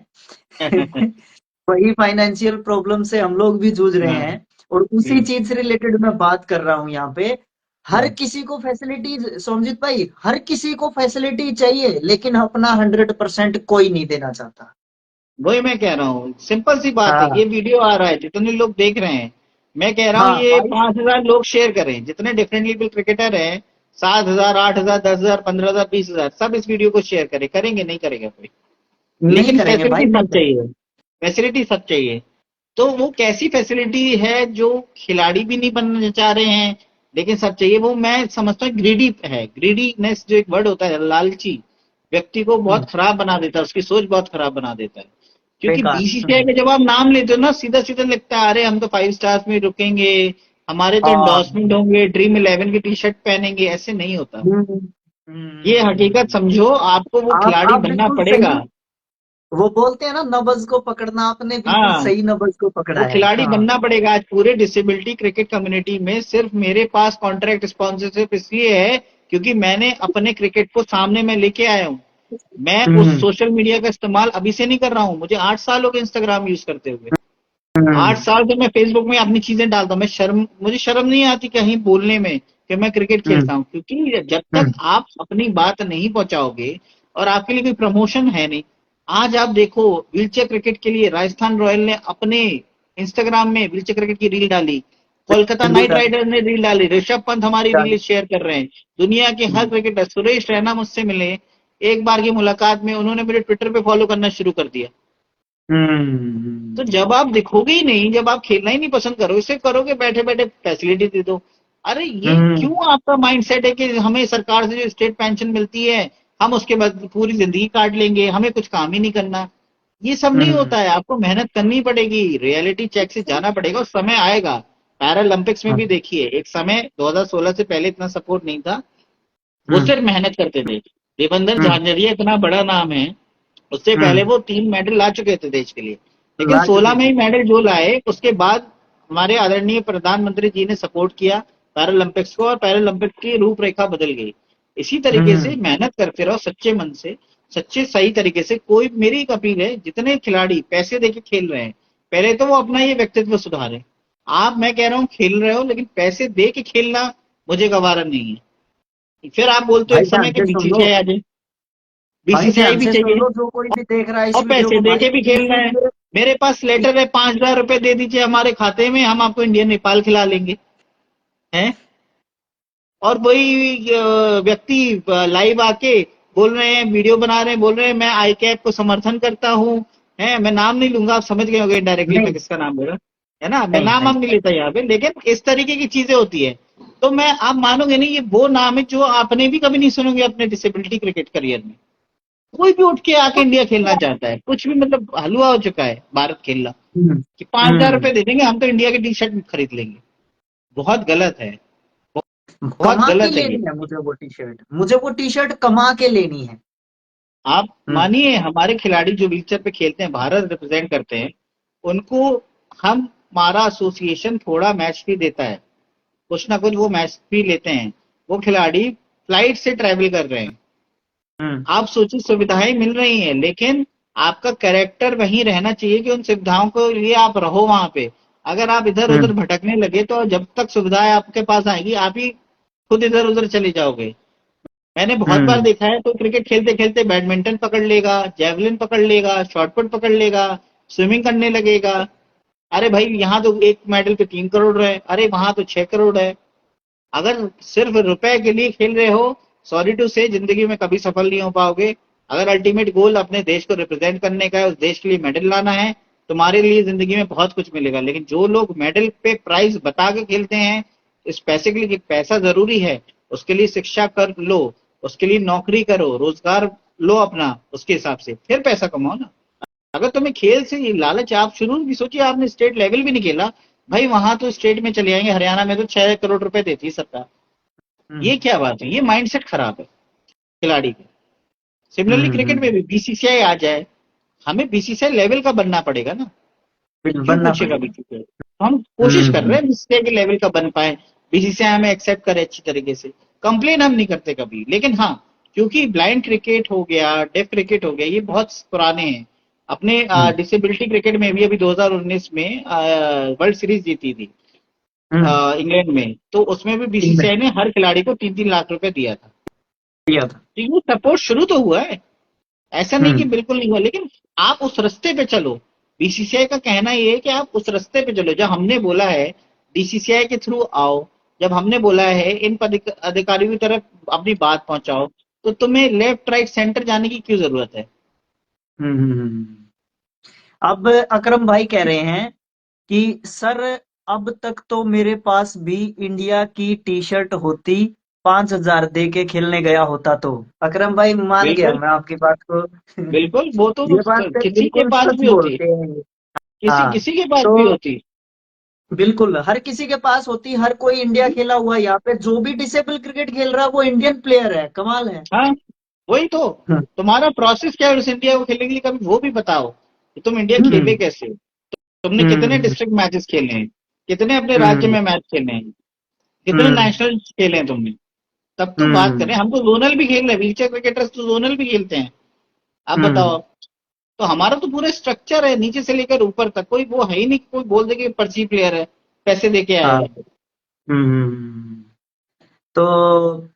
वही फाइनेंशियल प्रॉब्लम से हम लोग भी जूझ रहे हाँ, हैं, और उसी चीज से रिलेटेड मैं बात कर रहा हूँ यहाँ पे। हर हाँ, किसी को फैसिलिटी, सोमजीत भाई, हर किसी को फैसिलिटी चाहिए, लेकिन अपना 100% कोई नहीं देना चाहता। वही मैं कह रहा हूँ, सिंपल सी बात है, हाँ ये वीडियो आ रहा है, जितने लोग देख रहे हैं, मैं कह रहा हूँ हाँ ये भाई, 5,000 लोग शेयर करें, जितने डिफरेंट लेवल क्रिकेटर हैं, 7,000, 8,000, 10,000, 15,000, 20,000, सब इस वीडियो को शेयर करें। करेंगे? नहीं करेगा कोई। नहीं लेकिन करेंगे भाई, फैसिलिटी नहीं सब करेंगे। चाहिए, फैसिलिटी सब चाहिए। तो वो कैसी फैसिलिटी है जो खिलाड़ी भी नहीं बनना चाह रहे हैं, लेकिन सब चाहिए, वो मैं समझता हूँ ग्रीडी है। ग्रीडीनेस जो एक वर्ड होता है, लालची, व्यक्ति को बहुत खराब बना देता है, उसकी सोच बहुत खराब बना देता है। क्योंकि बेकार। बीसीसीआई में जब आप नाम लेते हो ना, सीधा सीधा लगता है अरे हम तो 5 स्टार्स में रुकेंगे, हमारे तो हाँ। एंडोर्समेंट होंगे, ड्रीम 11 की टी शर्ट पहनेंगे। ऐसे नहीं होता। हम्म, ये हकीकत समझो, आपको वो खिलाड़ी आप बनना बिल्कुल पड़ेगा। सही, वो बोलते हैं ना, नब्ज को पकड़ना, आपने बिल्कुल हाँ, सही नब्ज को पकड़ा वो है। खिलाड़ी हाँ। बनना पड़ेगा। आज पूरे डिसेबिलिटी क्रिकेट कम्युनिटी में सिर्फ मेरे पास कॉन्ट्रैक्ट स्पॉन्सरशिप इसलिए है क्योंकि मैंने अपने क्रिकेट को सामने में लेके आया हूँ। मैं उस हम्म। सोशल मीडिया का इस्तेमाल अभी से नहीं कर रहा हूँ, मुझे 8 साल हो गए इंस्टाग्राम यूज करते हुए। हम्म। 8 साल से मैं फेसबुक में अपनी चीजें डालता हूँ। मुझे शर्म नहीं आती कहीं बोलने में कि मैं क्रिकेट हम्म। खेलता हूँ, क्योंकि जब तक हम्म। आप अपनी बात नहीं पहुंचाओगे और आपके लिए कोई प्रमोशन है नहीं। आज आप देखो, व्हीलचेयर क्रिकेट के लिए राजस्थान रॉयल ने अपने इंस्टाग्राम में व्हीलचेयर क्रिकेट की रील डाली, कोलकाता नाइट राइडर्स ने रील डाली, ऋषभ पंत हमारी रील शेयर कर रहे हैं। दुनिया के हर क्रिकेटर, सुरेश रैना मुझसे मिले, एक बार की मुलाकात में उन्होंने मेरे ट्विटर पे फॉलो करना शुरू कर दिया। तो हम्म। जब आप दिखोगे ही नहीं, जब आप खेलना ही नहीं पसंद करोगे, इसे करोगे बैठे बैठे फैसिलिटी दे दो। अरे ये हम्म। क्यों आपका माइंडसेट है कि हमें सरकार से जो स्टेट पेंशन मिलती है हम उसके बाद पूरी जिंदगी काट लेंगे, हमें कुछ काम ही नहीं करना। ये सब नहीं हम्म। होता है, आपको मेहनत करनी पड़ेगी, रियलिटी चेक से जाना पड़ेगा और समय आएगा। पैरालंपिक्स में भी देखिए, एक समय 2016 से पहले इतना सपोर्ट नहीं था, वो हम्म। सिर्फ मेहनत करते थे। देवेंद्र हम्म। झांझरिया इतना बड़ा नाम है, उससे पहले हम्म। वो 3 मेडल ला चुके थे देश के लिए, लेकिन ला 16 चुके में थे। ही मेडल जो लाए उसके बाद हमारे आदरणीय प्रधानमंत्री जी ने सपोर्ट किया पैरालंपिक्स को और पैरालंपिक्स की रूपरेखा बदल गई। इसी तरीके से हम्म। मेहनत करते रहो सच्चे मन से, सच्चे सही तरीके से। कोई मेरी एक अपील है, जितने खिलाड़ी पैसे देके खेल रहे हैं, पहले तो वो अपना ये व्यक्तित्व सुधारें। आप, मैं कह रहा हूँ खेल रहे हो लेकिन पैसे दे के खेलना मुझे गवारा नहीं है। फिर आप बोलते हो भाई एक समय ध्यान के से सुन लो। बीसीसीआई आ जाए, भाई बीसीसीआई ध्यान भी से सुन चाहिए लो, जो कोई भी देख रहा है इस और वीडियो पैसे को, दे भाई के भी खेलना है। इसीलिए। मेरे पास लेटर है, 5,000 रुपए दे दीजिए हमारे खाते में, हम आपको इंडियन नेपाल खिला लेंगे, हैं। और वही व्यक्ति लाइव आके बोल रहे हैं, वीडियो बना रहे हैं, बोल रहे हैं मैं आई कैप को समर्थन करता हूँ, है। मैं नाम नहीं लूंगा, आप समझ गए होंगे डायरेक्टली मैं नहीं किसका नाम बोल रहा हूँ, है ना। मैं नहीं नाम नहीं। हम नहीं लेता यहाँ पे, लेकिन इस तरीके की चीजें होती है। तो मैं, आप मानोगे नहीं, ये वो नाम है जो आपने भी कभी नहीं सुनोगे अपने डिसेबिलिटी क्रिकेट करियर में। कोई भी उठ के आके इंडिया खेलना चाहता है, कुछ भी मतलब हलवा हो चुका है भारत खेलना, हम्म। कि 5,000 रुपए दे देंगे हम तो इंडिया की टी शर्ट खरीद लेंगे। बहुत गलत है, बहुत कमा के गलत है ये। लेनी है मुझे वो टी शर्ट, मुझे वो टी शर्ट कमा के लेनी है। आप हम्म। मानिए, हमारे खिलाड़ी जो व्हीलचेयर पे खेलते हैं, भारत रिप्रेजेंट करते हैं, उनको हम, हमारा एसोसिएशन थोड़ा मैच फी देता है, कुछ ना कुछ वो मैच फी लेते हैं। वो खिलाड़ी फ्लाइट से ट्रैवल कर रहे हैं। हम्म। आप सोचिए, सुविधाएं मिल रही हैं, लेकिन आपका कैरेक्टर वहीं रहना चाहिए कि उन सुविधाओं को लिए आप रहो वहां पे। अगर आप इधर उधर हम्म। भटकने लगे तो जब तक सुविधाएं आपके पास आएगी, आप ही खुद इधर उधर चले जाओगे। मैंने बहुत बार हम्म। देखा है, तो क्रिकेट खेलते खेलते बैडमिंटन पकड़ लेगा, जेवलिन पकड़ लेगा, शॉटपुट पकड़ लेगा, स्विमिंग करने लगेगा। अरे भाई, यहाँ तो एक मेडल पे 3 करोड़ है, अरे वहां तो 6 करोड़ है। अगर सिर्फ रुपए के लिए खेल रहे हो, सॉरी टू से, जिंदगी में कभी सफल नहीं हो पाओगे। अगर अल्टीमेट गोल अपने देश को रिप्रेजेंट करने का है, उस देश के लिए मेडल लाना है, तुम्हारे लिए जिंदगी में बहुत कुछ मिलेगा। लेकिन जो लोग मेडल पे प्राइस बता के खेलते हैं, इस पैसे के लिए, कि पैसा जरूरी है, उसके लिए शिक्षा कर लो, उसके लिए नौकरी करो, रोजगार लो अपना, उसके हिसाब से फिर पैसा कमाओ ना। अगर तुम्हें खेल से ये लालच है, आप शुरू भी सोचिए, आपने स्टेट लेवल भी नहीं खेला, भाई वहां तो स्टेट में चले जाएंगे, हरियाणा में तो 6 करोड़ रुपए देती है सरकार। हम्म। ये क्या बात है, ये माइंडसेट खराब है खिलाड़ी का। सिमिलरली क्रिकेट में हम्म। भी बीसीसीआई आ जाए, हमें बीसीसीआई लेवल का बनना पड़ेगा ना। फिर क्यों बनना पूछेगा पड़ेगा। बीसीसीआई, तो हम कोशिश कर रहे हम्म। हैं बीसीसीआई के लेवल का बन पाए, बीसीसीआई हमें एक्सेप्ट करे अच्छी तरीके से। कंप्लेन हम नहीं करते कभी, लेकिन हाँ, क्योंकि ब्लाइंड क्रिकेट हो गया, डेफ क्रिकेट हो गया, ये बहुत पुराने हैं। अपने हम्म। डिसेबिलिटी क्रिकेट में भी अभी 2019 में वर्ल्ड सीरीज जीती थी हम्म। इंग्लैंड में, तो उसमें भी बीसीसीआई ने हर खिलाड़ी को 3-3 लाख रुपए दिया था। दिया था। तो ये सपोर्ट शुरू तो हुआ है, ऐसा नहीं कि हम्म। बिल्कुल नहीं हुआ, लेकिन आप उस रास्ते पे चलो। बीसीसीआई का कहना ये है कि आप उस रास्ते पे चलो, जब हमने बोला है बीसीसीआई के थ्रू आओ, जब हमने बोला है इन अधिकारियों की तरफ अपनी बात पहुंचाओ, तो तुम्हें लेफ्ट राइट सेंटर जाने की क्यों जरूरत है। अब अकरम भाई कह रहे हैं कि सर, अब तक तो मेरे पास भी इंडिया की टी शर्ट होती, 5,000 दे के खेलने गया होता तो। अकरम भाई मान गया बिल्कुल, मैं आपकी बात को। बिल्कुल, वो तो ये बात तो किसी के बिल्कुल पास सच भी होती, बोलते हैं। किसी हाँ। किसी के पास तो भी होती। बिल्कुल हर किसी के पास होती, हर कोई इंडिया खेला हुआ है, यहाँ पे जो भी डिसेबल क्रिकेट खेल रहा है वो इंडियन प्लेयर है, कमाल है। हाँ, वही तो, हम्म तुम्हारा प्रोसेस क्या है उस इंडिया को खेलने के लिए, कभी वो भी बताओ कि तुम इंडिया खेले हम्म कैसे, तुमने कितने हम्म डिस्ट्रिक्ट मैचेस खेले हैं, कितने अपने राज्य हम्म में मैच खेले हैं, कितने हम्म नेशनल खेले हैं तुमने, तब तो बात करें। हम्म हम तो जोनल भी खेल रहे हैं, व्हीलचेयर क्रिकेटर्स तो जोनल भी खेलते हैं। अब हम्म बताओ, तो हमारा तो पूरा स्ट्रक्चर है नीचे से लेकर ऊपर तक, कोई वो है ही नहीं कि कोई बोल दे कि पर्ची प्लेयर है, पैसे दे के आया हाँ है। तो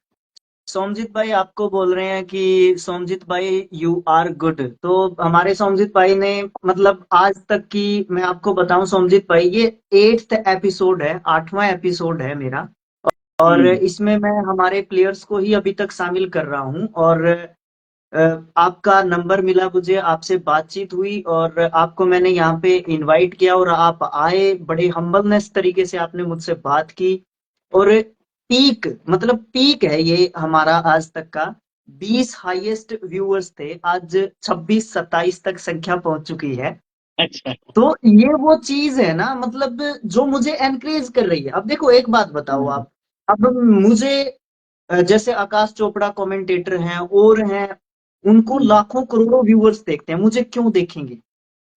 सोमजीत भाई आपको बोल रहे हैं कि सोमजीत भाई यू आर गुड। तो हमारे सोमजीत भाई ने मतलब आज तक की मैं आपको बताऊं सोमजीत भाई, ये 8th एपिसोड है, 8वां एपिसोड है मेरा। और हम्म। इसमें मैं हमारे प्लेयर्स को ही अभी तक शामिल कर रहा हूं। और आपका नंबर मिला मुझे, आपसे बातचीत हुई और आपको मैंने यहाँ पे इनवाइट किया और आप आए, बड़े हम्बलनेस तरीके से आपने मुझसे बात की। और पीक मतलब पीक है ये हमारा आज तक का। 20 हाईएस्ट व्यूअर्स थे, आज 26-27 तक संख्या पहुंच चुकी है। अच्छा। तो ये वो चीज है ना, मतलब जो मुझे एनकरेज कर रही है। अब देखो एक बात बताओ हम्म। आप, अब मुझे जैसे आकाश चोपड़ा कमेंटेटर हैं और हैं, उनको हम्म। लाखों करोड़ों व्यूअर्स देखते हैं, मुझे क्यों देखेंगे?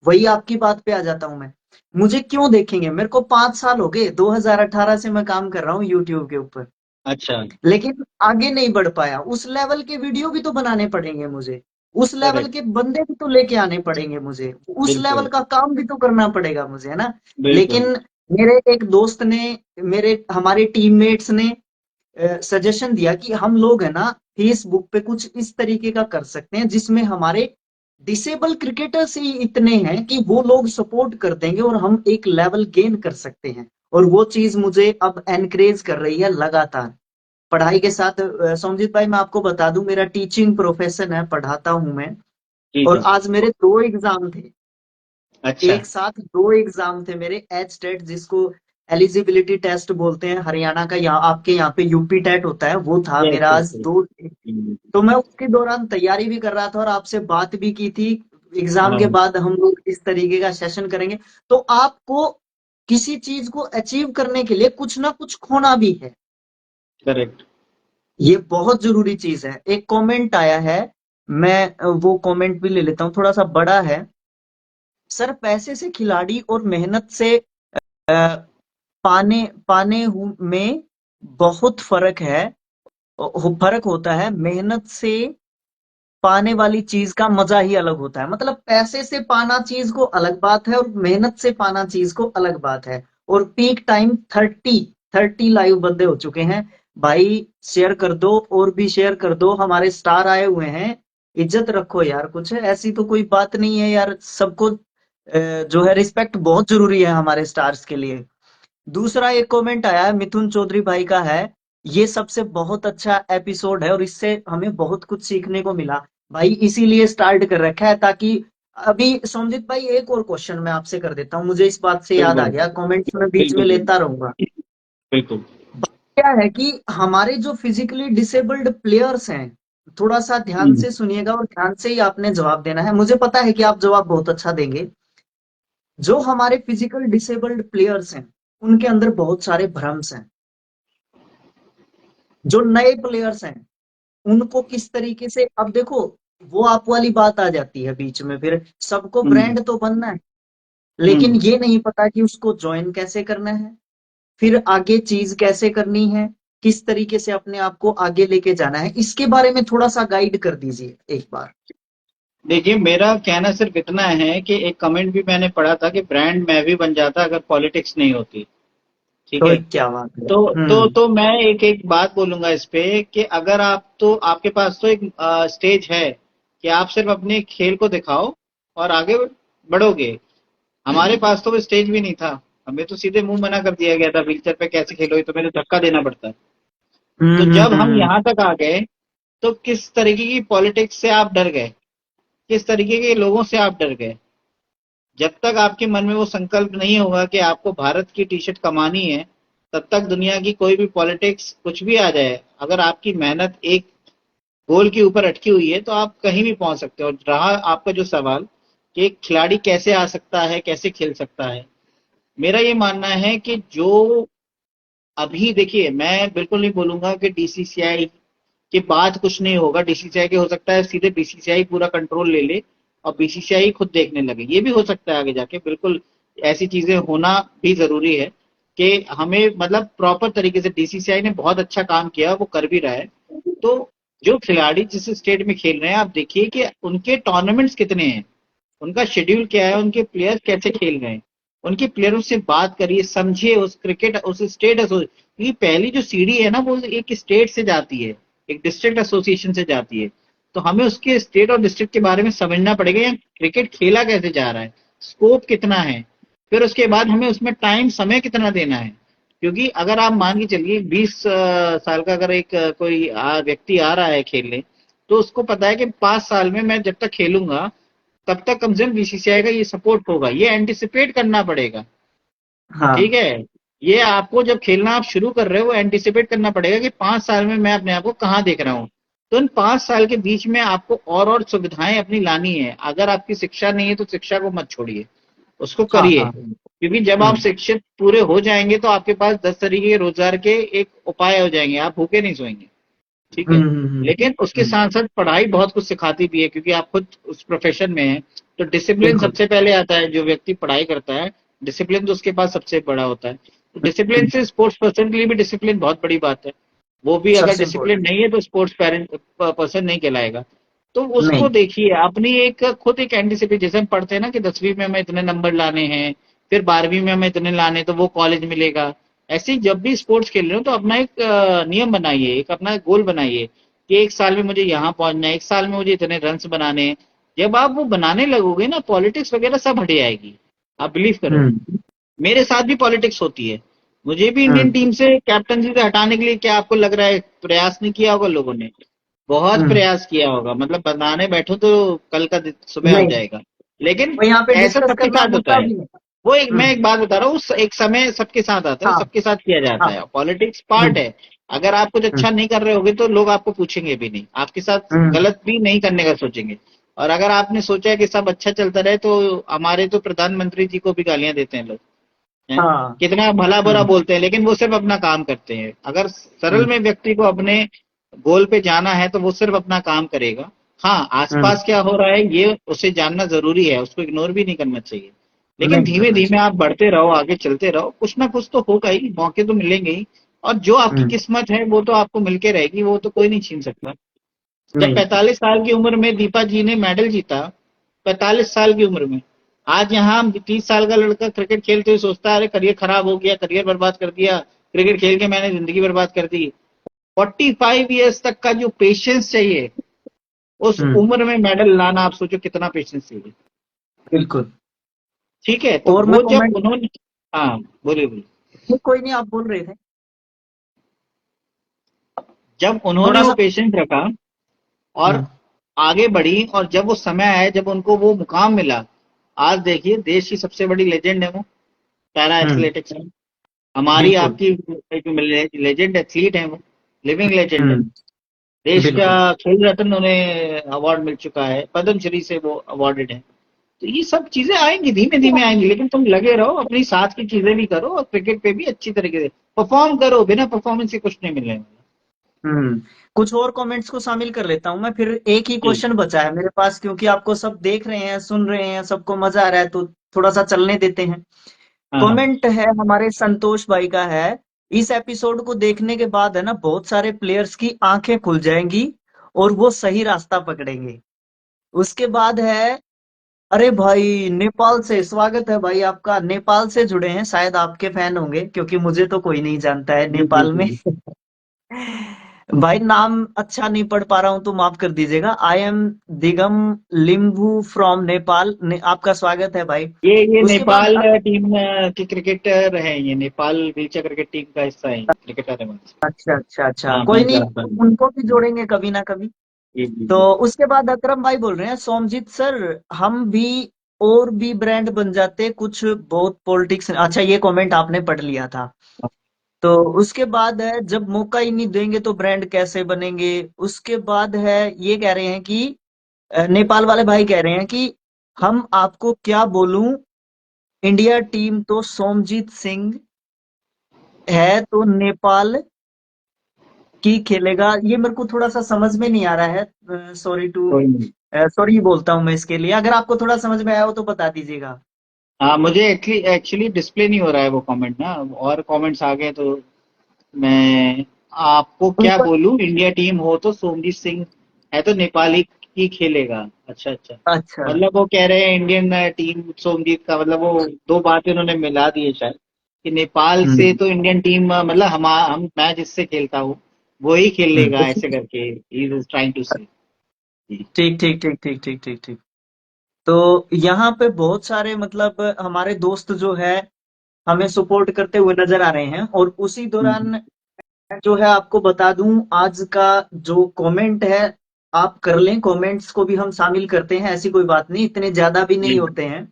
वही आपकी बात पे आ जाता हूं मैं, मुझे क्यों देखेंगे? मेरे को 5 साल हो गए, 2018 से मैं काम कर रहा हूँ यूट्यूब के ऊपर, अच्छा। लेकिन आगे नहीं बढ़ पाया। उस लेवल के वीडियो भी तो बनाने पड़ेंगे मुझे, उस लेवल करेक्ट। के बंदे भी तो लेके आने पड़ेंगे मुझे, उस लेवल बिल्कुल। का काम भी तो करना पड़ेगा मुझे, है ना? बिल्कुल। लेकिन मेरे एक दोस्त ने, मेरे हमारे टीममेट्स ने सजेशन दिया कि हम लोग है ना फेसबुक पे कुछ इस तरीके का कर सकते हैं जिसमें हमारे डिसेबल क्रिकेटर्स ही इतने हैं कि वो लोग सपोर्ट कर देंगे और हम एक लेवल गेन कर सकते हैं। और वो चीज मुझे अब एनकरेज कर रही है लगातार पढ़ाई के साथ। सोमजीत भाई मैं आपको बता दूं, मेरा टीचिंग प्रोफेशन है, पढ़ाता हूं मैं। जी और जी। आज मेरे 2 एग्जाम थे, अच्छा। एक साथ 2 एग्जाम थे मेरे। एच टेट जिसको एलिजिबिलिटी टेस्ट बोलते हैं हरियाणा का, यहाँ आपके यहाँ पे यूपी टेट होता है, वो था यस मेरा यस आज यस। 2। हम्म। तो मैं उसके दौरान तैयारी भी कर रहा था और आपसे बात भी की थी। एग्जाम के हाँ। बाद हम लोग इस तरीके का सेशन करेंगे। तो आपको किसी चीज को अचीव करने के लिए कुछ ना कुछ खोना भी है, करेक्ट। ये बहुत जरूरी चीज है। एक कमेंट आया है, मैं वो कमेंट भी ले लेता हूँ, थोड़ा सा बड़ा है। सर पैसे से खिलाड़ी और मेहनत से पाने पाने में बहुत फर्क है, फर्क होता है। मेहनत से पाने वाली चीज का मजा ही अलग होता है। मतलब पैसे से पाना चीज को अलग बात है और मेहनत से पाना चीज को अलग बात है। और पीक टाइम 30 लाइव बंदे हो चुके हैं भाई। शेयर कर दो और भी शेयर कर दो, हमारे स्टार आए हुए हैं। इज्जत रखो यार, कुछ है ऐसी तो कोई बात नहीं है यार, सबको जो है रिस्पेक्ट बहुत जरूरी है हमारे स्टार्स के लिए। दूसरा एक कमेंट आया है मिथुन चौधरी भाई का है, ये सबसे बहुत अच्छा एपिसोड है और इससे हमें बहुत कुछ सीखने को मिला। भाई इसीलिए स्टार्ट कर रखा है ताकि अभी सोमजीत भाई एक और क्वेश्चन मैं आपसे कर देता हूँ, मुझे इस बात से याद आ बिल्कुल। गया, कमेंट्स में बीच में बिल्कुल। लेता रहूंगा। बिल्कुल। क्या है कि हमारे जो फिजिकली डिसेबल्ड प्लेयर्स हैं, थोड़ा सा ध्यान हम्म। से सुनिएगा और ध्यान से ही आपने जवाब देना है, मुझे पता है कि आप जवाब बहुत अच्छा देंगे। जो हमारे फिजिकल डिसेबल्ड प्लेयर्स हैं उनके अंदर बहुत सारे भ्रम्स हैं। जो नए प्लेयर्स हैं उनको किस तरीके से, अब देखो वो आप वाली बात आ जाती है बीच में, फिर सबको हम्म। ब्रांड तो बनना है, लेकिन हम्म। ये नहीं पता कि उसको ज्वाइन कैसे करना है, फिर आगे चीज कैसे करनी है, किस तरीके से अपने आप को आगे लेके जाना है, इसके बारे में थोड़ा सा गाइड कर दीजिए एक बार। देखिए, मेरा कहना सिर्फ इतना है कि एक कमेंट भी मैंने पढ़ा था कि ब्रांड मैं भी बन जाता अगर पॉलिटिक्स नहीं होती। ठीक तो है। क्या बात है। तो मैं एक एक बात बोलूंगा इस पे कि अगर आप तो आपके पास तो एक स्टेज है कि आप सिर्फ अपने खेल को दिखाओ और आगे बढ़ोगे। हमारे पास तो वो स्टेज भी नहीं था, हमें तो सीधे मुंह मना कर दिया गया था, व्हीलचेयर पे कैसे खेलोगे, तो मेरे धक्का देना पड़ता है। तो जब हम हम्म। यहाँ तक आ गए, तो किस तरीके की पॉलिटिक्स से आप डर गए, किस तरीके के लोगों से आप डर गए। जब तक आपके मन में वो संकल्प नहीं होगा कि आपको भारत की टी शर्ट कमानी है, तब तक दुनिया की कोई भी पॉलिटिक्स कुछ भी आ जाए, अगर आपकी मेहनत एक गोल के ऊपर अटकी हुई है तो आप कहीं भी पहुंच सकते हो। और रहा आपका जो सवाल कि एक खिलाड़ी कैसे आ सकता है, कैसे खेल सकता है, मेरा ये मानना है कि जो अभी देखिए, मैं बिल्कुल नहीं बोलूंगा कि डीसीसीआई कि बात कुछ नहीं होगा, बीसीसीआई के हो सकता है सीधे बीसीसीआई पूरा कंट्रोल ले ले और बीसीसीआई खुद देखने लगे, ये भी हो सकता है आगे जाके। बिल्कुल ऐसी चीजें होना भी जरूरी है कि हमें मतलब प्रॉपर तरीके से, बीसीसीआई ने बहुत अच्छा काम किया, वो कर भी रहा है। तो जो खिलाड़ी जिस स्टेट में खेल रहे हैं, आप देखिए कि उनके टूर्नामेंट्स कितने हैं, उनका शेड्यूल क्या है, उनके प्लेयर्स कैसे खेल रहे हैं, उनके प्लेयरों से बात करिए, समझिए उस क्रिकेट उस स्टेट क्योंकि पहली जो सीढ़ी है ना वो एक स्टेट से जाती है, एक डिस्ट्रिक्ट एसोसिएशन से जाती है। तो हमें उसके स्टेट और डिस्ट्रिक्ट के बारे में समझना पड़ेगा, या क्रिकेट खेला कैसे जा रहा है, स्कोप कितना है, फिर उसके बाद हमें उसमें टाइम समय कितना देना है। क्योंकि अगर आप मान के चलिए 20 साल का अगर एक कोई व्यक्ति आ रहा है खेलने, तो उसको पता है कि 5 साल में मैं जब तक खेलूंगा तब तक कम से कम बीसीसीआई का ये सपोर्ट होगा, ये एंटिसिपेट करना पड़ेगा। हाँ। ठीक है, ये आपको जब खेलना आप शुरू कर रहे हो, एंटिसिपेट करना पड़ेगा कि 5 साल में मैं अपने आप को कहाँ देख रहा हूँ। तो इन 5 साल के बीच में आपको और सुविधाएं अपनी लानी है। अगर आपकी शिक्षा नहीं है तो शिक्षा को मत छोड़िए, उसको हाँ। करिए। हाँ। क्योंकि जब आप हम्म शिक्षित पूरे हो जाएंगे तो आपके पास 10 तरीके के रोजगार के एक उपाय हो जाएंगे, आप भूखे नहीं सोएंगे। ठीक है, लेकिन उसके हम्म। साथ साथ पढ़ाई बहुत कुछ सिखाती भी है, क्योंकि आप खुद उस प्रोफेशन में हैं। तो डिसिप्लिन बिल्कुल। सबसे पहले आता है, जो व्यक्ति पढ़ाई करता है डिसिप्लिन तो उसके पास सबसे बड़ा होता है। तो डिसिप्लिन हम्म, से स्पोर्ट्स पर्सन के लिए भी डिसिप्लिन बहुत बड़ी बात है। वो भी अगर सबसे डिसिप्लिन इम्पोर्टेंट। नहीं है तो स्पोर्ट्स पर्सन नहीं कहलाएगा। तो उसको नहीं। देखिए अपनी एक खुद एक एंटिसिपेट, जैसे हम पढ़ते हैं ना कि 10वीं में हमें इतने नंबर लाने हैं, फिर 12वीं में हमें इतने लाने तो वो कॉलेज मिलेगा। ऐसे ही जब भी स्पोर्ट्स खेल रहे हो तो अपना एक नियम बनाइए, एक अपना गोल बनाइए कि 1 साल में मुझे यहाँ पहुंचना है, 1 साल में मुझे इतने रन बनाने हैं। जब आप वो बनाने लगोगे ना, पॉलिटिक्स वगैरह सब हट जाएगी, आप बिलीव करो। हम्म मेरे साथ भी पॉलिटिक्स होती है, मुझे भी इंडियन हम्म टीम से कैप्टनसी से हटाने के लिए क्या आपको लग रहा है प्रयास नहीं किया होगा लोगों ने? बहुत हम्म। प्रयास किया होगा, मतलब बनाने बैठो तो कल का सुबह हो नहीं, जाएगा। लेकिन वो यहाँ पे ऐसा डिस्कस सबके करना साथ होता मुद्दा है। भी है। वो एक मैं हम्म। एक बात बता रहा हूँ, एक समय सबके साथ आता है, हाँ सबके साथ किया जाता हाँ। है, पॉलिटिक्स पार्ट हम्म है। अगर आप कुछ हम्म अच्छा नहीं कर रहे होगे तो लोग आपको पूछेंगे भी नहीं, आपके साथ हम्म। गलत भी नहीं करने का सोचेंगे। और अगर आपने सोचा है कि सब अच्छा चलता रहे, तो हमारे तो प्रधानमंत्री जी को भी गालियां देते हैं लोग, हैं? हाँ। कितना भला बुरा हम्म बोलते हैं, लेकिन वो सिर्फ अपना काम करते हैं। अगर सरल हम्म में व्यक्ति को अपने गोल पे जाना है तो वो सिर्फ अपना काम करेगा। हाँ, हम्म। आसपास क्या हो रहा है ये उसे जानना जरूरी है, उसको इग्नोर भी नहीं करना चाहिए। लेकिन नहीं धीमे करना धीमे चाहिए। आप बढ़ते रहो, आगे चलते रहो, कुछ ना कुछ तो होगा ही, मौके तो मिलेंगे ही। और जो आपकी हम्म। किस्मत है वो तो आपको मिलके रहेगी, वो तो कोई नहीं छीन सकता। जब नहीं। 45 साल की उम्र में दीपा जी ने मेडल जीता, 45 साल की उम्र में, आज यहाँ 30 साल का लड़का क्रिकेट खेलते हुए सोचता है अरे करियर खराब हो गया, करियर बर्बाद कर दिया, क्रिकेट खेल के मैंने जिंदगी बर्बाद कर दी। 45 ईयर्स तक का जो पेशेंस चाहिए उस हम्म। उम्र में मेडल लाना, आप सोचो कितना पेशेंस चाहिए। बिल्कुल। ठीक है, तो और मैं वो जब कमेंट। उन्होंने, हाँ बोलिए बोलिए। नहीं, कोई नहीं, आप बोल रहे थे। जब उन्होंने थोड़ा वो सा। पेशेंस रखा और हम्म आगे बढ़ी, और जब वो समय आया जब उनको वो मुकाम मिला, आज देखिए देश की सबसे बड़ी लेजेंड है वो, पैरा हम्म। एथलेटिक्स में। हमारी बिल्कुल। आपकी एक लेजेंड एथलीट है वो, लिविंग लेजेंड है। हम्म। देश का बिल्कुल। खेल रत्न उन्हें अवार्ड मिल चुका है, पद्मश्री से वो अवार्डेड है। तो ये सब चीजें आएंगी, धीमे धीमे आएंगी, लेकिन तुम लगे रहो, अपनी साथ की चीजें भी करो और क्रिकेट पे भी अच्छी तरीके से परफॉर्म करो, बिना परफॉर्मेंस से कुछ नहीं मिलने वाला। हम्म। कुछ और कमेंट्स को शामिल कर लेता हूं मैं, फिर एक ही जी। क्वेश्चन बचा है मेरे पास, क्योंकि आपको सब देख रहे हैं, सुन रहे हैं, सबको मजा आ रहा है, तो थोड़ा सा चलने देते हैं। हाँ हाँ। कमेंट है हमारे संतोष भाई का है, इस एपिसोड को देखने के बाद है ना बहुत सारे प्लेयर्स की आंखें खुल जाएंगी और वो सही रास्ता पकड़ेंगे। उसके बाद है, अरे भाई नेपाल से स्वागत है भाई आपका, नेपाल से जुड़े हैं, शायद आपके फैन होंगे क्योंकि मुझे तो कोई नहीं जानता है जी जी नेपाल में। जी। भाई नाम अच्छा नहीं पढ़ पा रहा हूं तो माफ कर दीजिएगा। I am Digam Limbu from Nepal आपका स्वागत है भाई। ये उसके बाद नेपाल टीम के क्रिकेटर हैं, ये नेपाल व्हीलचेयर क्रिकेट टीम का हिस्सा है, क्रिकेटर है वहाँ से। अच्छा अच्छा अच्छा, हाँ कोई मैं नहीं, जानता हूँ। उनको भी जोड़ेंगे कभी ना कभी। जी जी तो जी। उसके बाद अकरम भाई बोल रहे हैं, सोमजीत सर हम भी और भी ब्रांड बन जाते कुछ, बहुत पॉलिटिक्स। अच्छा, ये कमेंट आपने पढ़ लिया था। तो उसके बाद है, जब मौका ही नहीं देंगे तो ब्रांड कैसे बनेंगे। उसके बाद है, ये कह रहे हैं कि नेपाल वाले भाई कह रहे हैं कि हम आपको क्या बोलूं, इंडिया टीम तो सोमजीत सिंह है तो नेपाल की खेलेगा, ये मेरे को थोड़ा सा समझ में नहीं आ रहा है, सॉरी टू, कोई नहीं। सॉरी बोलता हूँ मैं इसके लिए, अगर आपको थोड़ा समझ में आया हो तो बता दीजिएगा। हाँ, मुझे एक्चुअली एक्चुअली डिस्प्ले नहीं हो रहा है वो कमेंट ना, और कमेंट्स आ गए तो मैं आपको क्या ऊपर। बोलूं। इंडिया टीम हो तो सोमजीत सिंह है तो नेपाली ही खेलेगा। अच्छा अच्छा। अच्छा। मतलब वो कह रहे हैं इंडियन टीम सोमजीत का, मतलब वो दो बातें उन्होंने मिला दी है शायद, कि नेपाल से हम्म। तो इंडियन टीम मतलब हम मैं जिससे खेलता हूँ वो ही खेलेगा, ऐसे हम्म। करके ही इज ट्राइंग टू से। ठीक ठीक ठीक ठीक ठीक ठीक ठीक। तो यहाँ पे बहुत सारे मतलब हमारे दोस्त जो है हमें सपोर्ट करते हुए नजर आ रहे हैं, और उसी दौरान जो है आपको बता दूं, आज का जो कमेंट है, आप कर लें, कमेंट्स को भी हम शामिल करते हैं, ऐसी कोई बात नहीं, इतने ज्यादा भी जी नहीं होते हैं।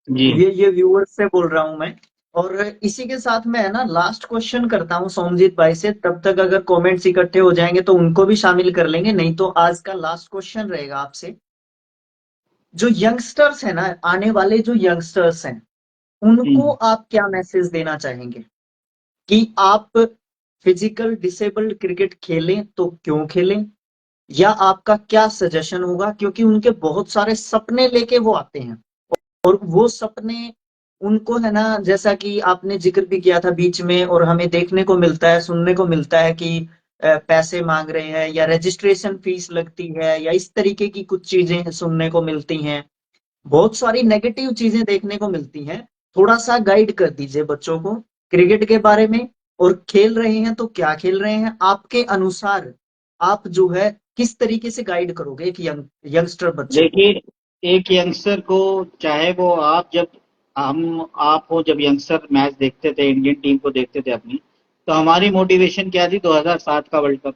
जी। ये व्यूअर्स से बोल रहा हूं मैं। और इसी के साथ मैं है ना लास्ट क्वेश्चन करता हूं सोमजीत भाई से, तब तक अगर कमेंट्स इकट्ठे हो जाएंगे तो उनको भी शामिल कर लेंगे, नहीं तो आज का लास्ट क्वेश्चन रहेगा आपसे। जो यंगस्टर्स है ना, आने वाले जो यंगस्टर्स हैं, उनको हम्म। आप क्या मैसेज देना चाहेंगे कि आप फिजिकल डिसेबल्ड क्रिकेट खेलें तो क्यों खेलें, या आपका क्या सजेशन होगा, क्योंकि उनके बहुत सारे सपने लेके वो आते हैं, और वो सपने उनको है ना, जैसा कि आपने जिक्र भी किया था बीच में, और हमें देखने को मिलता है, सुनने को मिलता है कि पैसे मांग रहे हैं, या रजिस्ट्रेशन फीस लगती है, या इस तरीके की कुछ चीजें सुनने को मिलती हैं, बहुत सारी नेगेटिव चीजें देखने को मिलती हैं। थोड़ा सा गाइड कर दीजिए बच्चों को क्रिकेट के बारे में, और खेल रहे हैं तो क्या खेल रहे हैं आपके अनुसार, आप जो है किस तरीके से गाइड करोगे एक यंगस्टर बच्चे को। देखिए, एक यंगस्टर को, चाहे वो आप जब हम आप हो, जब यंगस्टर मैच देखते थे, इंडियन टीम को देखते थे अपनी, तो हमारी मोटिवेशन क्या थी? 2007 का वर्ल्ड कप, हम्म।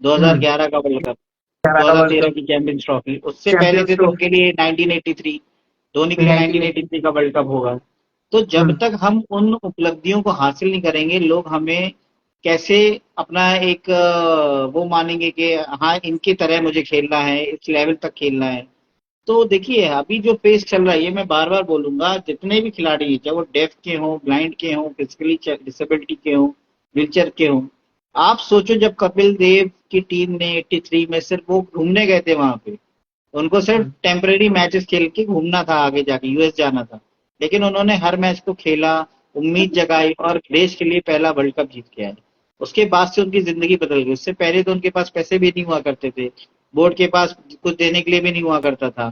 2011 का वर्ल्ड कप, कैनडा का वर्ल्ड 2013 कप। की चैंपियंस ट्रॉफी, उससे पहले चैंपियंस थे तो ट्रॉफी। उनके लिए 1983, धोनी के लिए 1980। 1983 का वर्ल्ड कप होगा। तो जब हम्म। तक हम उन उपलब्धियों को हासिल नहीं करेंगे, लोग हमें कैसे अपना एक वो मानेंगे कि हाँ, इनकी तरह मुझे खेलना है, इस लेवल तक खेलना है। तो देखिए, अभी जो पेस चल रहा है, ये मैं बार बार बोलूंगा, जितने भी खिलाड़ी हैं, चाहे वो डेफ के हों, ब्लाइंड के हों, फिजिकली डिसेबिलिटी के हों, व्हीलचेयर के हों, आप सोचो जब कपिल देव की टीम ने 83 में सिर्फ वो घूमने गए थे वहां पे, उनको सिर्फ हम्म। टेम्परेरी मैचेस खेल के घूमना था, आगे जाके यूएस जाना था, लेकिन उन्होंने हर मैच को खेला, उम्मीद जगाई और देश के लिए पहला वर्ल्ड कप जीत के आए। उसके बाद से उनकी जिंदगी बदल गई। उससे पहले तो उनके पास पैसे भी नहीं हुआ करते थे, बोर्ड के पास कुछ देने के लिए भी नहीं हुआ करता था।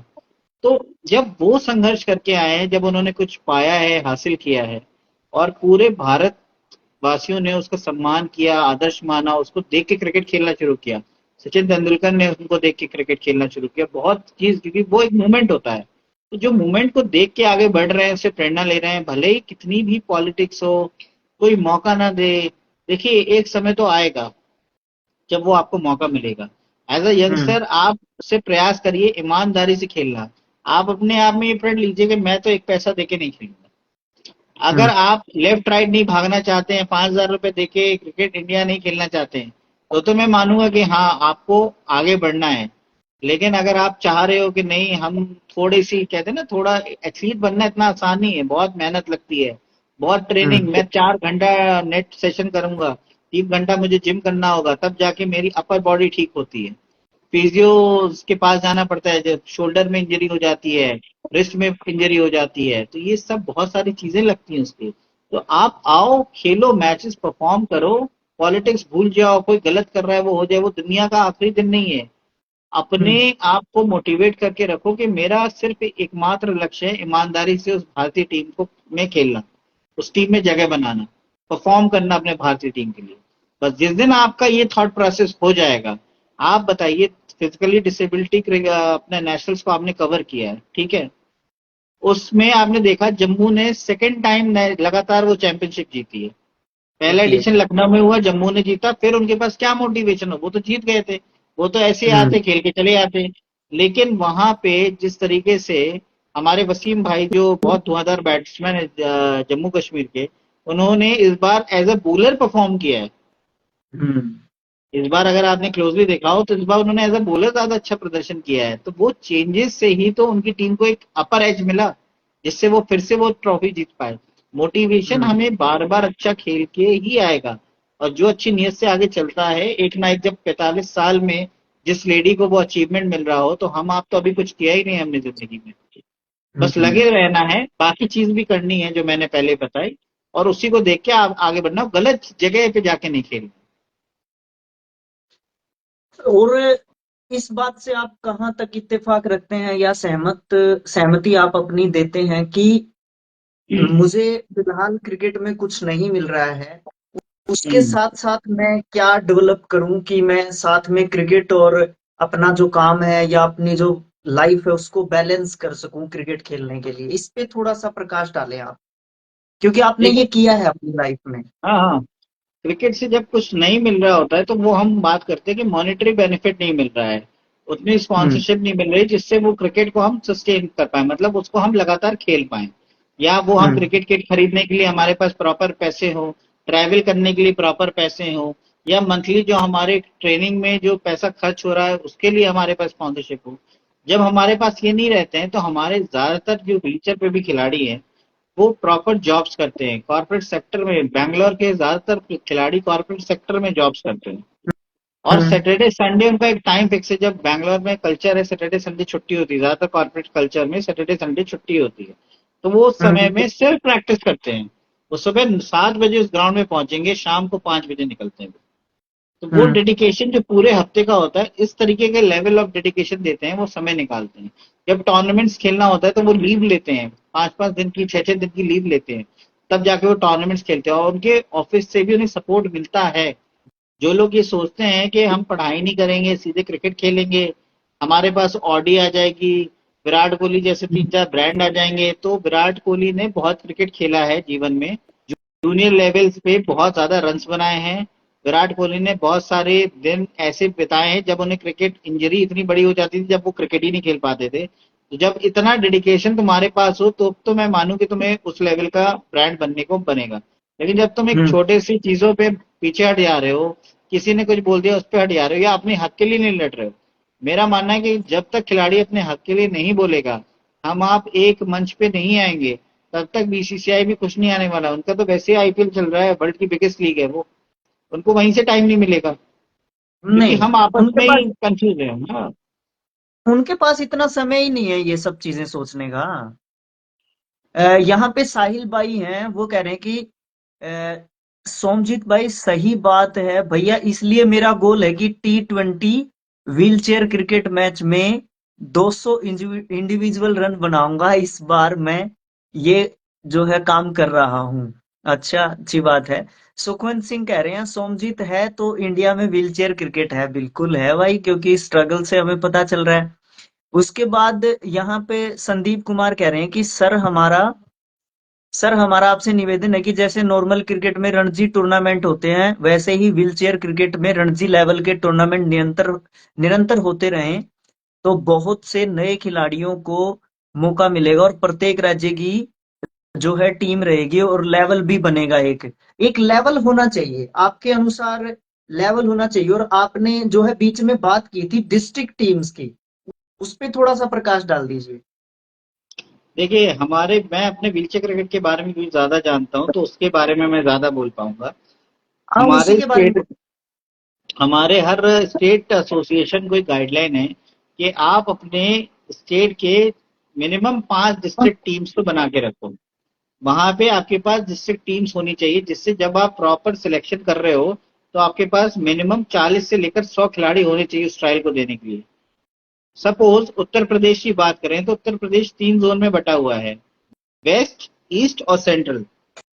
तो जब वो संघर्ष करके आए हैं, जब उन्होंने कुछ पाया है, हासिल किया है, और पूरे भारत वासियों ने उसका सम्मान किया, आदर्श माना, उसको देख के क्रिकेट खेलना शुरू किया। सचिन तेंदुलकर ने उनको देख के क्रिकेट खेलना शुरू किया, बहुत चीज, क्योंकि वो एक मूवमेंट होता है। तो जो मूवमेंट को देख के आगे बढ़ रहे हैं, उससे प्रेरणा ले रहे हैं, भले ही कितनी भी पॉलिटिक्स हो, कोई मौका ना दे। देखिए, एक समय तो आएगा जब वो आपको मौका मिलेगा। As a hmm. यंगस्टर आप से प्रयास करिए ईमानदारी से खेलना। आप अपने आप में ये प्रण लीजिए कि मैं तो एक पैसा देके नहीं खेलूंगा। अगर हम्म। आप लेफ्ट राइट नहीं भागना चाहते हैं, 5,000 रुपए देके क्रिकेट इंडिया नहीं खेलना चाहते हैं, तो मैं मानूंगा कि हाँ, आपको आगे बढ़ना है। लेकिन अगर आप चाह रहे हो कि नहीं, हम थोड़ी सी, कहते हैं ना, थोड़ा एथलीट बनना इतना आसान नहीं है, बहुत मेहनत लगती है, बहुत ट्रेनिंग। हम्म। मैं 4 घंटा नेट सेशन करूंगा, 3 घंटा मुझे जिम करना होगा, तब जाके मेरी अपर बॉडी ठीक होती है। फिजियो के पास जाना पड़ता है जब शोल्डर में इंजरी हो जाती है, रिस्ट में इंजरी हो जाती है, तो ये सब बहुत सारी चीजें लगती हैं उसकी। तो आप आओ, खेलो, मैचेस परफॉर्म करो, पॉलिटिक्स भूल जाओ, कोई गलत कर रहा है वो हो जाए, वो दुनिया का आखिरी दिन नहीं है। अपने हम्म। आप को मोटिवेट करके रखो कि मेरा सिर्फ एकमात्र लक्ष्य है ईमानदारी से उस भारतीय टीम को में खेलना, उस टीम में जगह बनाना, परफॉर्म करना अपने भारतीय टीम के लिए। बस जिस दिन आपका ये थॉट प्रोसेस हो जाएगा, आप बताइए, फिजिकली डिसेबिलिटी अपने नेशनल्स को आपने कवर किया है, ठीक है, उसमें आपने देखा जम्मू ने सेकेंड टाइम लगातार वो चैंपियनशिप जीती है। पहला जीती है। एडिशन लखनऊ में हुआ, जम्मू ने जीता, फिर उनके पास क्या मोटिवेशन हो, वो तो जीत गए थे, वो तो ऐसे ही हम्म। आते, खेल के चले आते। लेकिन वहां पे जिस तरीके से हमारे वसीम भाई, जो बहुत धुआंधार बैट्समैन है जम्मू कश्मीर के, उन्होंने इस बार एज अ बॉलर परफॉर्म किया है। हम्म। इस बार अगर आपने क्लोजली देखा हो, तो इस बार उन्होंने एज अ बॉलर ज्यादा अच्छा प्रदर्शन किया है। तो वो चेंजेस से ही तो उनकी टीम को एक अपर एज मिला, जिससे वो फिर से वो ट्रॉफी जीत पाए। मोटिवेशन हम्म। हमें बार बार अच्छा खेल के ही आएगा। और जो अच्छी नीयत से आगे चलता है, एक ना एक जब 45 साल में जिस लेडी को वो अचीवमेंट मिल रहा हो, तो हम आप तो अभी कुछ किया ही नहीं हमने जिंदगी में। बस हम्म। लगे रहना है, बाकी चीज भी करनी है जो मैंने पहले बताई, और उसी को देख के आप आगे बढ़ना, गलत जगह पे जाके नहीं खेलना। और इस बात से आप कहाँ तक इत्तेफाक रखते हैं या सहमति आप अपनी देते हैं कि मुझे फिलहाल क्रिकेट में कुछ नहीं मिल रहा है, उसके हम्म। साथ साथ मैं क्या डेवलप करूं कि मैं साथ में क्रिकेट और अपना जो काम है या अपनी जो लाइफ है उसको बैलेंस कर सकूं क्रिकेट खेलने के लिए? इस पे थोड़ा सा प्रकाश डालें आप, क्योंकि आपने ये देखिए, किया है अपनी लाइफ में। हाँ हाँ, क्रिकेट से जब कुछ नहीं मिल रहा होता है तो वो हम बात करते हैं कि मॉनेटरी बेनिफिट नहीं मिल रहा है, उतनी हम्म। स्पॉन्सरशिप नहीं मिल रही जिससे वो क्रिकेट को हम सस्टेन कर पाए, मतलब उसको हम लगातार खेल पाए, या वो हम हम्म। क्रिकेट किट खरीदने के लिए हमारे पास प्रॉपर पैसे हो, ट्रैवल करने के लिए प्रॉपर पैसे हो, या मंथली जो हमारे ट्रेनिंग में जो पैसा खर्च हो रहा है उसके लिए हमारे पास स्पॉन्सरशिप हो। जब हमारे पास ये नहीं रहते हैं तो हमारे ज्यादातर जो व्हीलचेयर पे भी खिलाड़ी हैं वो प्रॉपर जॉब्स करते हैं कॉर्पोरेट सेक्टर में। बैंगलोर के ज्यादातर खिलाड़ी कॉर्पोरेट सेक्टर में जॉब्स करते हैं, और हम्म। सैटरडे संडे उनका एक टाइम फिक्स है। जब बैंगलोर में कल्चर है सैटरडे संडे छुट्टी होती है, ज्यादातर कॉर्पोरेट कल्चर में सैटरडे संडे छुट्टी होती है, तो वो उस समय हम्म। में सिर्फ प्रैक्टिस करते हैं। वो सुबह 7 बजे उस ग्राउंड में पहुंचेंगे, शाम को 5 बजे निकलते हैं। तो वो हम्म। डेडिकेशन जो पूरे हफ्ते का होता है, इस तरीके के लेवल ऑफ डेडिकेशन देते हैं, वो समय निकालते हैं। जब टूर्नामेंट्स खेलना होता है तो वो लीव लेते हैं, 5-5 दिन की 6-6 दिन की लीव लेते हैं, तब जाके वो टूर्नामेंट्स खेलते हैं, और उनके ऑफिस से भी उन्हें सपोर्ट मिलता है। जो लोग ये सोचते हैं कि हम पढ़ाई नहीं करेंगे सीधे क्रिकेट खेलेंगे, हमारे पास ऑडी आ जाएगी, विराट कोहली जैसे 3-4 ब्रांड आ जाएंगे, तो विराट कोहली ने बहुत क्रिकेट खेला है जीवन में, जूनियर लेवल्स पे बहुत ज्यादा रन्स बनाए हैं। विराट कोहली ने बहुत सारे दिन ऐसे बिताए हैं जब उन्हें क्रिकेट इंजरी इतनी बड़ी हो जाती थी, जब वो क्रिकेट ही नहीं खेल पाते थे। तो जब इतना डेडिकेशन तुम्हारे पास हो तो मैं मानूं कि तुम्हें उस लेवल का ब्रांड बनने को बनेगा। लेकिन जब तुम एक हम्म। छोटे सी चीजों पे पीछे हट जा रहे हो, किसी ने कुछ बोल दिया उस पर हट जा रहे हो, या अपने हक के लिए नहीं लड़ रहे हो, मेरा मानना है कि जब तक खिलाड़ी अपने हक के लिए नहीं बोलेगा, हम आप एक मंच पे नहीं आएंगे, तब तक बीसीसीआई भी कुछ नहीं आने वाला। उनका तो वैसे ही आईपीएल चल रहा है, वर्ल्ड की बिगेस्ट लीग है वो, उनको वहीं से टाइम नहीं मिलेगा, क्योंकि नहीं, हम आपस उनके में ही पास कंफ्यूज हैं। हाँ। उनके पास इतना समय ही नहीं है ये सब चीजें सोचने का। यहाँ पे साहिल भाई हैं, वो कह रहे हैं कि सोमजीत भाई सही बात है भैया, इसलिए मेरा गोल है कि T20 व्हीलचेयर क्रिकेट मैच में 200 इंडिविजुअल रन बनाऊंगा इस बार मैं, ये जो है काम कर रहा हूँ। अच्छा, अच्छी बात है। सुखवंत सिंह कह रहे हैं सोमजीत है तो इंडिया में व्हीलचेयर क्रिकेट है, बिल्कुल है भाई, क्योंकि स्ट्रगल से हमें पता चल रहा है। उसके बाद यहाँ पे संदीप कुमार कह रहे हैं कि सर हमारा आपसे निवेदन है कि जैसे नॉर्मल क्रिकेट में रणजी टूर्नामेंट होते हैं वैसे ही व्हीलचेयर क्रिकेट में रणजी लेवल के टूर्नामेंट निरंतर निरंतर होते रहें, तो बहुत से नए खिलाड़ियों को मौका मिलेगा और प्रत्येक राज्य की जो है टीम रहेगी और लेवल भी बनेगा। एक एक लेवल होना चाहिए आपके अनुसार, लेवल होना चाहिए। और आपने जो है बीच में बात की थी डिस्ट्रिक्ट टीम्स की, उस पे थोड़ा सा प्रकाश डाल दीजिए। देखिए, मैं अपने व्हीलचेयर क्रिकेट के बारे में कुछ ज्यादा जानता हूँ, तो उसके बारे में मैं ज्यादा बोल पाऊंगा। हाँ, उसी हमारे के बारे में। स्टेट हमारे हर स्टेट एसोसिएशन को एक गाइडलाइन है कि आप अपने स्टेट के मिनिमम 5 डिस्ट्रिक्ट टीम्स तो बना के रखो। वहां पे आपके पास डिस्ट्रिक्ट टीम्स होनी चाहिए, जिससे जब आप प्रॉपर सिलेक्शन कर रहे हो तो आपके पास मिनिमम 40 से लेकर 100 खिलाड़ी होने चाहिए उस ट्रायल को देने के लिए। सपोज उत्तर प्रदेश की बात करें तो उत्तर प्रदेश 3 जोन में बटा हुआ है, वेस्ट, ईस्ट और सेंट्रल।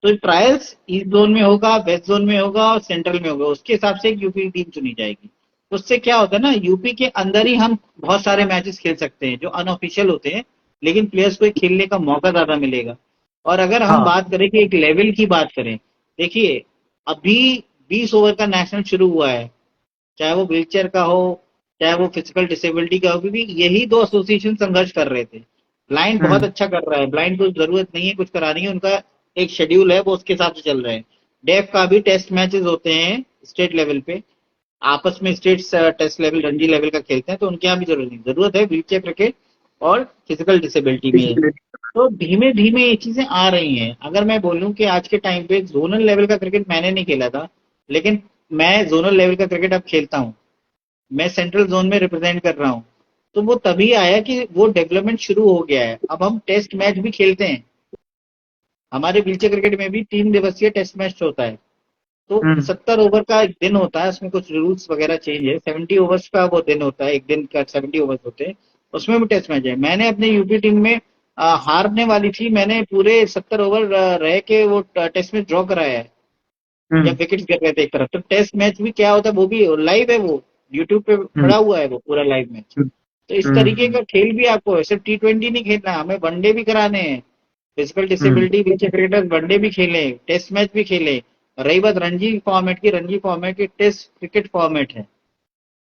तो ट्रायल्स ईस्ट जोन में होगा, वेस्ट जोन में होगा और सेंट्रल में होगा, उसके हिसाब से एक यूपी की टीम चुनी जाएगी। तो उससे क्या होता है ना, यूपी के अंदर ही हम बहुत सारे मैचेस खेल सकते हैं जो अनऑफिशियल होते हैं, लेकिन प्लेयर्स को खेलने का मौका ज्यादा मिलेगा। और अगर हम हाँ। बात करें कि एक लेवल की बात करें, देखिए, अभी 20 ओवर का नेशनल शुरू हुआ है, चाहे वो व्हीलचेयर का हो, चाहे वो फिजिकल डिसेबिलिटी का हो, क्योंकि यही दो एसोसिएशन संघर्ष कर रहे थे। ब्लाइंड बहुत हम्म। अच्छा कर रहा है, ब्लाइंड को जरूरत नहीं है कुछ करानी है, उनका एक शेड्यूल है, वो उसके हिसाब से चल रहे हैं। डेफ का भी टेस्ट मैचेस होते हैं स्टेट लेवल पे, आपस में state test level Ranji level का खेलते हैं, तो उनके यहाँ भी जरूरत नहीं, जरूरत है व्हीलचेयर क्रिकेट और फिजिकल डिसेबिलिटी में। तो धीमे धीमे ये चीजें आ रही हैं। अगर मैं बोलूं कि आज के टाइम पे जोनल लेवल का क्रिकेट मैंने नहीं खेला था, लेकिन मैं जोनल लेवल का क्रिकेट अब खेलता हूँ, मैं सेंट्रल जोन में रिप्रेजेंट कर रहा हूँ। तो वो तभी आया कि वो डेवलपमेंट शुरू हो गया है, अब हम टेस्ट मैच भी खेलते हैं। हमारे व्हीलचेयर क्रिकेट में भी 3 दिवसीय टेस्ट मैच होता है। तो हम्म 70 ओवर का एक दिन होता है, उसमें कुछ रूल्स वगैरह चेंज है। 70 ओवर्स का वो दिन होता है, एक दिन का 70 ओवर्स होते हैं, उसमें भी टेस्ट मैच है। मैंने अपने यूपी टीम में हारने वाली थी, मैंने पूरे 70 ओवर रह के वो टेस्ट मैच ड्रॉ कराया है, हम्म जब विकेट गिर रहे थे एक तरफ। तो टेस्ट मैच भी क्या होता है, वो भी लाइव है, वो यूट्यूब पे हम्म पड़ा हुआ है वो पूरा लाइव मैच। तो इस तरीके हम्म का खेल भी आपको है, सिर्फ T20 नहीं खेलना, हमें वनडे भी कराने हैं। फिजिकल हम्म डिसेबिलिटी पीछे क्रिकेटर वनडे भी खेले, टेस्ट मैच भी खेले। रही बात रणजी फॉर्मेट की, रणजी फॉर्मेट की टेस्ट क्रिकेट फॉर्मेट है,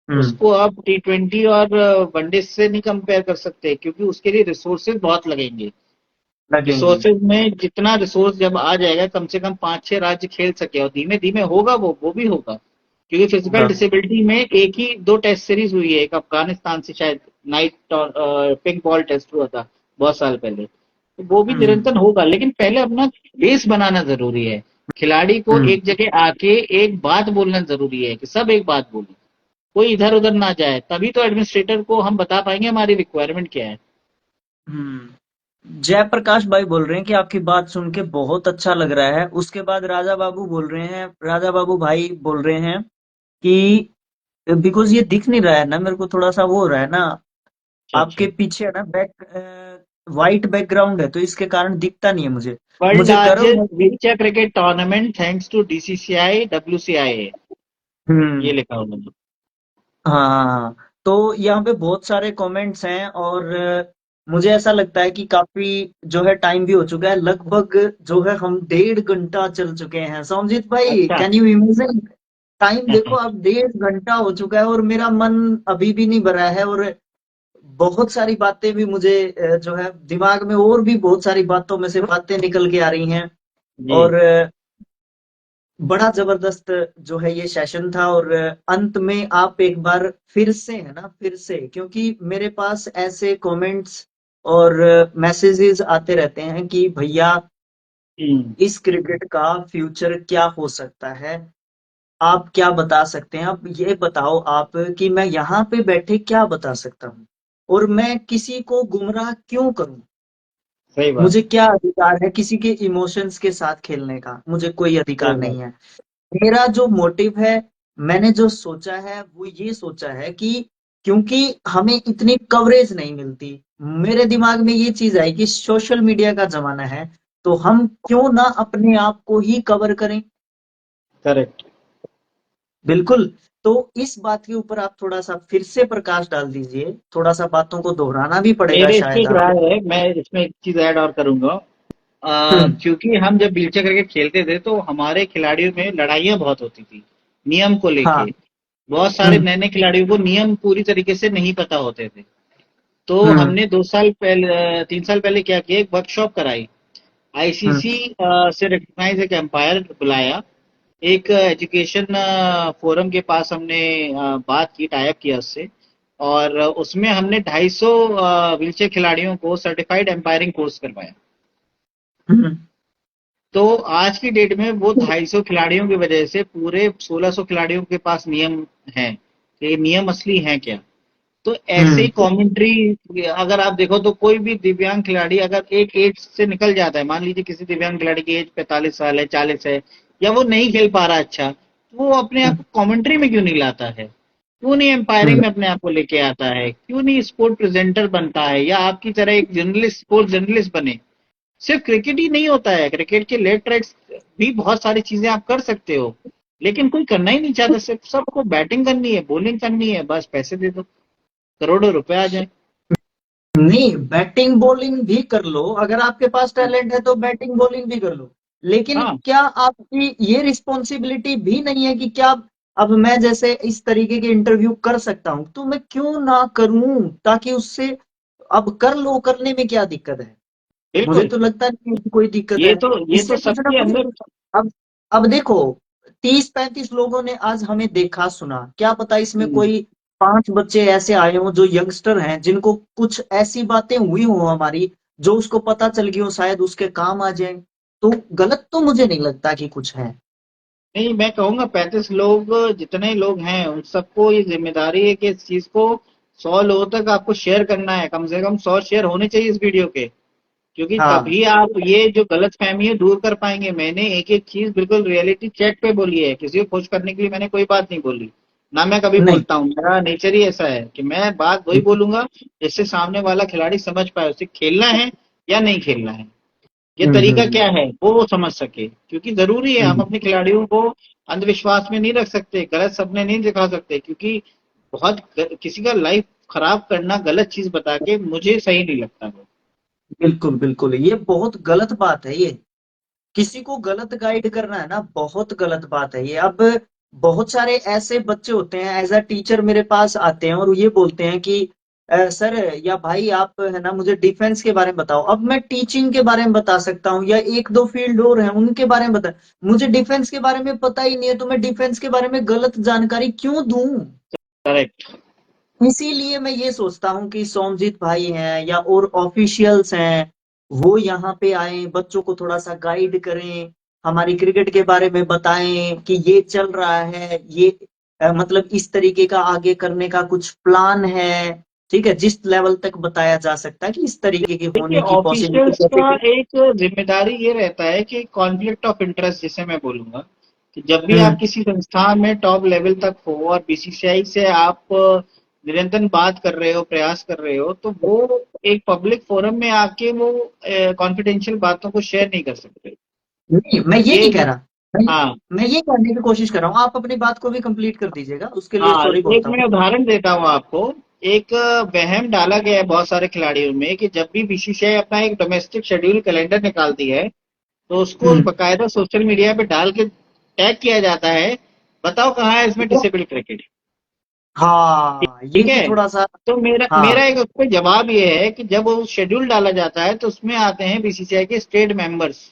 हम्म उसको आप T20 और वनडे से नहीं कंपेयर कर सकते, क्योंकि उसके लिए रिसोर्सेज बहुत लगेंगे। लगेंगे। रिसोर्सेज में जितना रिसोर्स जब आ जाएगा, कम से कम 5-6 राज्य खेल सके, और धीमे धीमे होगा वो भी होगा। क्योंकि फिजिकल होगा। डिसेबिलिटी में एक ही 2 टेस्ट सीरीज हुई है, एक अफगानिस्तान से शायद नाइट पिंक बॉल टेस्ट हुआ था बहुत साल पहले। तो वो भी हम्म निरंतर होगा, लेकिन पहले अपना बेस बनाना जरूरी है। खिलाड़ी को हम्म एक जगह आके एक बात बोलना जरूरी है, कि सब एक बात बोले, कोई इधर उधर ना जाए, तभी तो एडमिनिस्ट्रेटर को हम बता पाएंगे हमारी रिक्वायरमेंट क्या है। जयप्रकाश भाई बोल रहे हैं कि आपकी बात सुन के बहुत अच्छा लग रहा है। उसके बाद राजा बाबू बोल रहे हैं, राजा बाबू भाई बोल रहे हैं कि बिकॉज ये दिख नहीं रहा है ना, मेरे को थोड़ा सा वो हो रहा है ना, अच्छा आपके अच्छा। पीछे है ना वाइट बैकग्राउंड है तो इसके कारण दिखता नहीं है मुझे। वर्ल्ड मुझे करो। Largest wheelchair cricket tournament thanks to DCCI WCIA, ये हम्म लिखा उन्होंने। हाँ हाँ हाँ। तो यहाँ पे बहुत सारे कमेंट्स हैं और मुझे ऐसा लगता है कि काफी जो है टाइम भी हो चुका है, लगभग जो है हम 1.5 घंटा चल चुके हैं। समझित भाई, अच्छा। Can you imagine? टाइम देखो, अब 1.5 घंटा हो चुका है और मेरा मन अभी भी नहीं भरा है। और बहुत सारी बातें भी मुझे जो है दिमाग में, और भी बहुत सारी बातों में से बातें निकल के आ रही हैं। जी। और बड़ा जबरदस्त जो है ये सेशन था। और अंत में आप एक बार फिर से, है ना, फिर से, क्योंकि मेरे पास ऐसे कमेंट्स और मैसेजेस आते रहते हैं कि भैया हम्म। इस क्रिकेट का फ्यूचर क्या हो सकता है, आप क्या बता सकते हैं? आप ये बताओ आप कि मैं यहाँ पे बैठे क्या बता सकता हूँ और मैं किसी को गुमराह क्यों करूं? सही बात मुझे है। क्या अधिकार है किसी के इमोशंस के साथ खेलने का? मुझे कोई सही अधिकार बात। नहीं है। मेरा जो मोटिव है, मैंने जो सोचा है वो ये सोचा है कि क्योंकि हमें इतनी कवरेज नहीं मिलती, मेरे दिमाग में ये चीज आई कि सोशल मीडिया का जमाना है, तो हम क्यों ना अपने आप को ही कवर करें। करेक्ट। बिल्कुल। तो इस बात के ऊपर आप थोड़ा सा फिर से प्रकाश डाल दीजिए, थोड़ा सा बातों को दोहराना भी पड़ेगा मेरे इसमें शायद एक राय आपको। है, मैं इसमें एक चीज ऐड और करूंगा। हम्म क्योंकि हम जब व्हीलचेयर क्रिकेट खेलते थे, तो हमारे खिलाड़ियों में लड़ाइयाँ बहुत होती थी नियम को हाँ। लेके। बहुत सारे हम्म नए नए खिलाड़ियों को नियम पूरी तरीके से नहीं पता होते थे। तो हम्म हमने 2 साल पहले, 3 साल पहले क्या किया, एक वर्कशॉप कराई। हम्म आईसीसी से रिकग्नाइज एक एम्पायर बुलाया, एक एजुकेशन फोरम के पास हमने बात की, टाइप किया उससे। और उसमें हमने 250 व्हीलचेयर खिलाड़ियों को सर्टिफाइड एम्पायरिंग कोर्स करवाया। हम्म तो आज की डेट में वो 250 खिलाड़ियों की वजह से पूरे 1600 खिलाड़ियों के पास नियम हैं, कि ये नियम असली हैं क्या। तो ऐसे ही हम्म कमेंट्री अगर आप देखो, तो कोई भी दिव्यांग खिलाड़ी अगर एक एज से निकल जाता है, मान लीजिए किसी दिव्यांग खिलाड़ी की एज 45 साल है, 40 है, या वो नहीं खेल पा रहा अच्छा, तो वो अपने आप को कमेंट्री में क्यों नहीं लाता है, क्यों नहीं एम्पायरिंग हम्म में अपने आप को लेके आता है, क्यों नहीं स्पोर्ट प्रेजेंटर बनता है, या आपकी तरह एक जर्नलिस्ट, स्पोर्ट जर्नलिस्ट बने। सिर्फ क्रिकेट ही नहीं होता है, क्रिकेट के लेफ्ट राइट भी बहुत सारी चीजें आप कर सकते हो, लेकिन कोई करना ही नहीं चाहता। सिर्फ सबको बैटिंग करनी है, बॉलिंग करनी है, बस पैसे दे दो, करोड़ों रुपए आ जाए। नहीं, बैटिंग बॉलिंग भी कर लो, अगर आपके पास टैलेंट है तो बैटिंग बॉलिंग भी कर लो। लेकिन हाँ। क्या आपकी ये रिस्पॉन्सिबिलिटी भी नहीं है कि क्या अब मैं जैसे इस तरीके के इंटरव्यू कर सकता हूं तो मैं क्यों ना करूं, ताकि उससे, अब कर लो, करने में क्या दिक्कत है? मुझे बिल्कुल। तो लगता नहीं है कि कोई दिक्कत ये है। तो ये तो इससे कुछ ना सबके कुछ। अंदर। अब अब देखो, 30-35 लोगों ने आज हमें देखा सुना, क्या पता इसमें हम्म, कोई 5 बच्चे ऐसे आए हों जो यंगस्टर हैं, जिनको कुछ ऐसी बातें हुई हो हमारी, जो उसको पता चल गई हो, शायद उसके काम आ जाए। तो गलत तो मुझे नहीं लगता कि कुछ है। नहीं, मैं कहूंगा 35 लोग जितने लोग हैं उन सबको ये जिम्मेदारी है कि इस चीज को 100 लोगों तक आपको शेयर करना है, कम से कम 100 शेयर होने चाहिए इस वीडियो के, क्योंकि हाँ। तभी आप ये जो गलत फहमी है दूर कर पाएंगे। मैंने एक एक चीज बिल्कुल रियलिटी चेक पे बोली है, किसी को खुश करने के लिए मैंने कोई बात नहीं बोली, ना मैं कभी नहीं। बोलता हूँ। मेरा नेचर ही ऐसा है कि मैं बात वही बोलूंगा जिससे सामने वाला खिलाड़ी समझ पाए उसे खेलना है या नहीं खेलना है, ये तरीका हम्म। क्या है वो समझ सके। क्योंकि जरूरी है, हम हम्म। अपने खिलाड़ियों को अंधविश्वास में नहीं रख सकते, गलत सपने नहीं दिखा सकते, क्योंकि किसी का लाइफ खराब करना गलत चीज बता के मुझे सही नहीं लगता वो। बिल्कुल बिल्कुल, ये बहुत गलत बात है ये। किसी को गलत गाइड करना है ना, बहुत गलत बात है ये। अब बहुत सारे ऐसे बच्चे होते हैं, एज अ टीचर मेरे पास आते हैं और ये बोलते हैं कि सर या भाई आप है ना मुझे डिफेंस के बारे में बताओ। अब मैं टीचिंग के बारे में बता सकता हूँ या एक दो फील्ड और हैं उनके बारे में बता, मुझे डिफेंस के बारे में पता ही नहीं है, तो मैं डिफेंस के बारे में गलत जानकारी क्यों दूं? करेक्ट। इसीलिए मैं ये सोचता हूँ कि सोमजीत भाई हैं या और ऑफिशियल्स हैं, वो यहाँ पे आए, बच्चों को थोड़ा सा गाइड करें, हमारी क्रिकेट के बारे में बताएं कि ये चल रहा है, ये मतलब इस तरीके का आगे करने का कुछ प्लान है। ठीक है, जिस लेवल तक बताया जा सकता है कि इस तरीके की देखिए, होने की पॉसिबिलिटी ऑफिशियल्स जैसे का कि। एक जिम्मेदारी ये रहता है कि कॉन्फ्लिक्ट ऑफ इंटरेस्ट, जिसे मैं बोलूंगा कि जब भी आप हम्म। किसी संस्थान में टॉप लेवल तक हो और बीसीसीआई से आप निरंतर बात कर रहे हो, प्रयास कर रहे हो, तो वो एक पब्लिक फोरम में आके वो कॉन्फिडेंशियल बातों को शेयर नहीं कर सकते। नहीं, मैं ये नहीं ये कह रहा। मैं हाँ। मैं ये कहने की कोशिश कर रहा हूँ, आप अपनी बात को भी कंप्लीट कर दीजिएगा, उसके लिए हाँ, सॉरी एक बोलता मैं हूँ। उदाहरण देता हूँ आपको। एक वहम डाला गया है बहुत सारे खिलाड़ियों में कि जब भी बीसीसीआई अपना एक डोमेस्टिक शेड्यूल कैलेंडर निकालती है तो उसको हम्म। बकायदा सोशल मीडिया पे डाल के टैग किया जाता है, बताओ कहाँ है इसमें डिसेबल क्रिकेट। हाँ, ये ठीक भी है। थोड़ा सा। तो मेरा हाँ। मेरा एक उस पे जवाब ये है कि जब वो शेड्यूल डाला जाता है तो उसमें आते हैं बीसीसीआई के स्टेट मेंबर्स।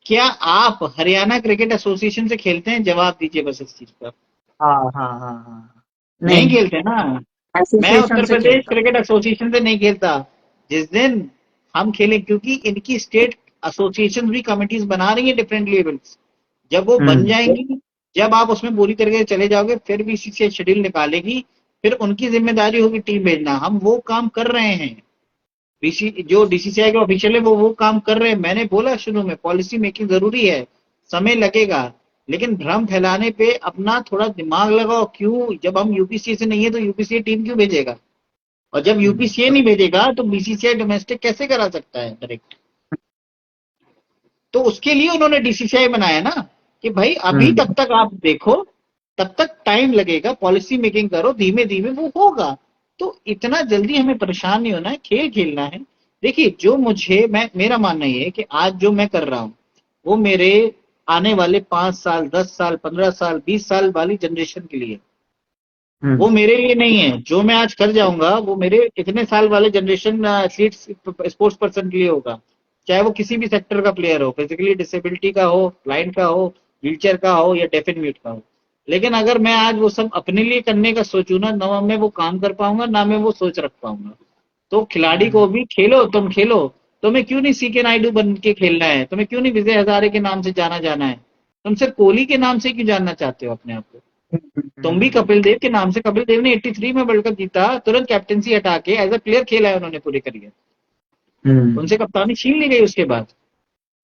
क्या आप हरियाणा क्रिकेट एसोसिएशन से खेलते हैं? जवाब दीजिए बस इस चीज पर। हाँ। हाँ। हाँ। हाँ। नहीं नहीं, खेलते ना। मैं एसोसिएशन उत्तर से प्रदेश खेलता हूँ। क्रिकेट एसोसिएशन से नहीं खेलता। जिस दिन हम खेलें, क्योंकि इनकी स्टेट एसोसिएशन भी कमिटीज बना रही है डिफरेंट लेवल्स, जब वो बन हम्म। जाएंगी, जब आप उसमें पूरी तरीके से चले जाओगे, फिर बीसीसीआई शेड्यूल निकालेगी, फिर उनकी जिम्मेदारी होगी टीम भेजना। हम वो काम कर रहे हैं। बीसी जो डीसीसीआई के ऑफिशियल है वो काम कर रहे हैं। मैंने बोला शुरू में पॉलिसी मेकिंग जरूरी है, समय लगेगा, लेकिन भ्रम फैलाने पे अपना थोड़ा दिमाग लगाओ। क्यों? जब हम यूपीसीए से नहीं है तो यूपीसीए टीम क्यों भेजेगा? और जब हम्म। यूपीसीए नहीं भेजेगा तो बीसीसीआई डोमेस्टिक कैसे करा सकता है डायरेक्ट? तो उसके लिए उन्होंने डीसीसीआई बनाया ना, कि भाई अभी हम्म। तब तक आप देखो, तब तक टाइम लगेगा, पॉलिसी मेकिंग करो, धीमे धीमे वो होगा। तो इतना जल्दी हमें परेशान नहीं होना है, खेल खेलना है। देखिए, जो मुझे मैं मेरा मानना ये है कि आज जो मैं कर रहा हूँ वो मेरे आने वाले 5 साल, 10 साल, 15 साल, 20 साल वाली जनरेशन के लिए, वो हम्म। मेरे लिए नहीं है। जो मैं आज कर जाऊंगा वो मेरे इतने साल वाले जनरेशन एथलीट्स, स्पोर्ट्स पर्सन के लिए होगा, चाहे वो किसी भी सेक्टर का प्लेयर हो, फिजिकली डिसेबिलिटी का हो, ब्लाइंड का हो, व्हीलचेयर का हो या डेफ एंड म्यूट का हो। लेकिन अगर मैं आज वो सब अपने लिए करने का सोचूं ना मैं वो काम कर पाऊंगा, ना मैं वो सोच रख पाऊंगा। तो खिलाड़ी हम्म। को भी खेलो, तुम खेलो। तुम्हें क्यों नहीं सीके नायडू बन के खेलना है? तुम्हें क्यों नहीं विजय हजारे के नाम से जाना जाना है? तुम सिर्फ कोहली के नाम से क्यों जानना चाहते हो अपने आप को? तुम भी हम्म। कपिल देव के नाम से, कपिल देव ने 83 में वर्ल्ड कप जीता, तुरंत कैप्टेंसी हटा के एज अ प्लेयर खेला है उन्होंने पूरे करियर। हम्म। उनसे कप्तानी छीन ली गई उसके बाद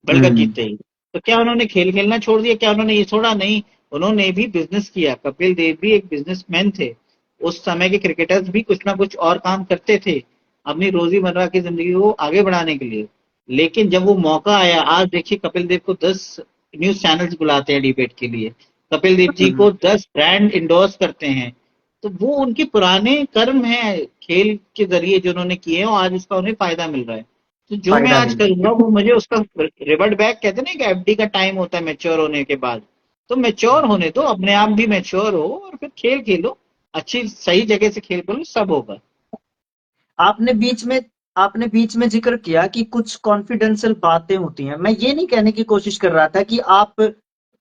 वर्ल्ड कप हम्म। जीतते ही। तो क्या उन्होंने खेल खेलना छोड़ दिया? क्या उन्होंने ये छोड़ा? नहीं, उन्होंने भी बिजनेस किया। कपिल देव भी एक बिजनेसमैन थे। उस समय के क्रिकेटर्स भी कुछ ना कुछ और काम करते थे अपनी रोजीमर्रा की जिंदगी को आगे बढ़ाने के लिए। लेकिन जब वो मौका आया, आज देखिए कपिल देव को 10 न्यूज चैनल्स बुलाते हैं डिबेट के लिए, कपिल देव जी हम्म। को 10 ब्रांड इंडोर्स करते हैं। तो वो उनके पुराने कर्म है खेल के जरिए जो उन्होंने किए हैं, और आज उसका उन्हें फायदा मिल रहा है। तो जो मैं फायदा आज मिल करूंगा रहा वो मुझे उसका रिवर्ट बैक, कहते हैं ना कि एफडी का टाइम होता है मैच्योर होने के बाद। तो मैच्योर है। होने दो, अपने आप भी मैच्योर हो और फिर खेल खेलो, अच्छी सही जगह से खेल खेलो, सब होगा। आपने बीच में आपने बीच में जिक्र किया कि कुछ कॉन्फिडेंशियल बातें होती हैं। मैं ये नहीं कहने की कोशिश कर रहा था कि आप,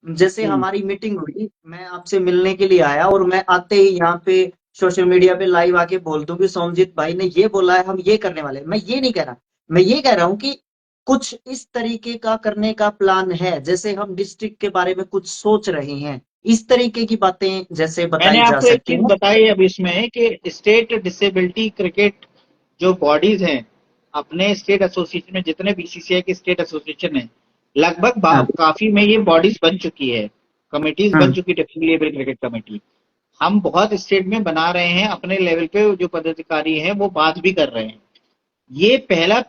जैसे हम्म। हमारी मीटिंग हुई, मैं आपसे मिलने के लिए आया और मैं आते ही यहाँ पे सोशल मीडिया पे लाइव आके बोल दूं कि सोमजीत भाई ने ये बोला है, हम ये करने वाले हैं। मैं ये नहीं कह रहा। मैं ये कह रहा हूँ कि कुछ इस तरीके का करने का प्लान है, जैसे हम डिस्ट्रिक्ट के बारे में कुछ सोच रहे हैं, इस तरीके की बातें जैसे मैंने बताई जा आपको एक सकती चीज हैं। बताई अब इसमें कि स्टेट डिसेबिलिटी क्रिकेट जो बॉडीज हैं, अपने स्टेट एसोसिएशन में जितने बीसीसीआई के स्टेट एसोसिएशन है, लगभग हाँ। काफी में ये बॉडीज बन चुकी है, कमिटीज बन हम्म। चुकी है, डिफरेंट क्रिकेट कमेटी। हम बहुत स्टेट में बना रहे हैं, अपने लेवल पे जो पदाधिकारी हैं वो बात भी कर रहे हैं। ये पहला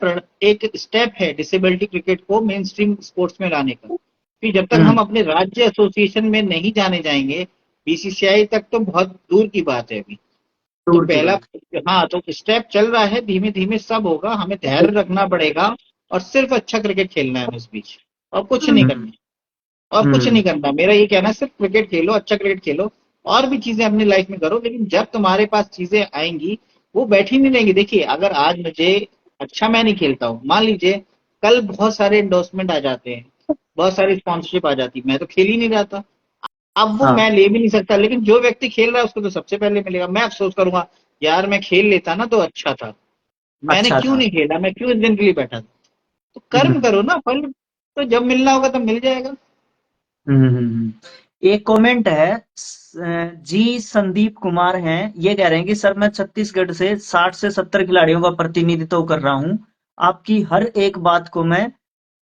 एक स्टेप है डिसेबिलिटी क्रिकेट को मेन स्ट्रीम स्पोर्ट्स में लाने का। कि जब तक हम हम्म। अपने राज्य एसोसिएशन में नहीं जाने जाएंगे बीसीसीआई तक, तो बहुत दूर की बात है अभी। तो दूर की पहला, बात। हाँ, तो स्टेप चल रहा है, धीमे धीमे सब होगा, हमें धैर्य रखना पड़ेगा और सिर्फ अच्छा क्रिकेट खेलना है इस बीच, और कुछ नहीं हम्म। करना। और कुछ हम्म। नहीं करना, मेरा ये कहना है सिर्फ क्रिकेट खेलो, अच्छा क्रिकेट खेलो, और भी चीजें अपनी लाइफ में करो, लेकिन जब तुम्हारे पास चीजें आएंगी वो बैठी नहीं रहेंगी। देखिए, अगर आज मुझे अच्छा, मैं नहीं खेलता हूँ, मान लीजिए कल बहुत सारे एंडोर्समेंट आ जाते हैं, बहुत सारी स्पॉन्सरशिप आ जाती, मैं तो खेल ही नहीं रहा था। अब वो हाँ। मैं ले भी नहीं सकता, लेकिन जो व्यक्ति खेल रहा है उसको तो सबसे पहले मिलेगा। मैं अफसोस करूंगा, यार मैं खेल लेता ना तो अच्छा था, मैंने अच्छा क्यों था। नहीं खेला, मैं क्यों इस दिन के लिए बैठा था। तो कर्म हम्म। करो ना, फल तो जब मिलना होगा तब मिल जाएगा। एक कमेंट है, जी संदीप कुमार हैं, ये कह रहे हैं कि सर मैं छत्तीसगढ़ से 60 से 70 खिलाड़ियों का प्रतिनिधित्व कर रहा हूं, आपकी हर एक बात को मैं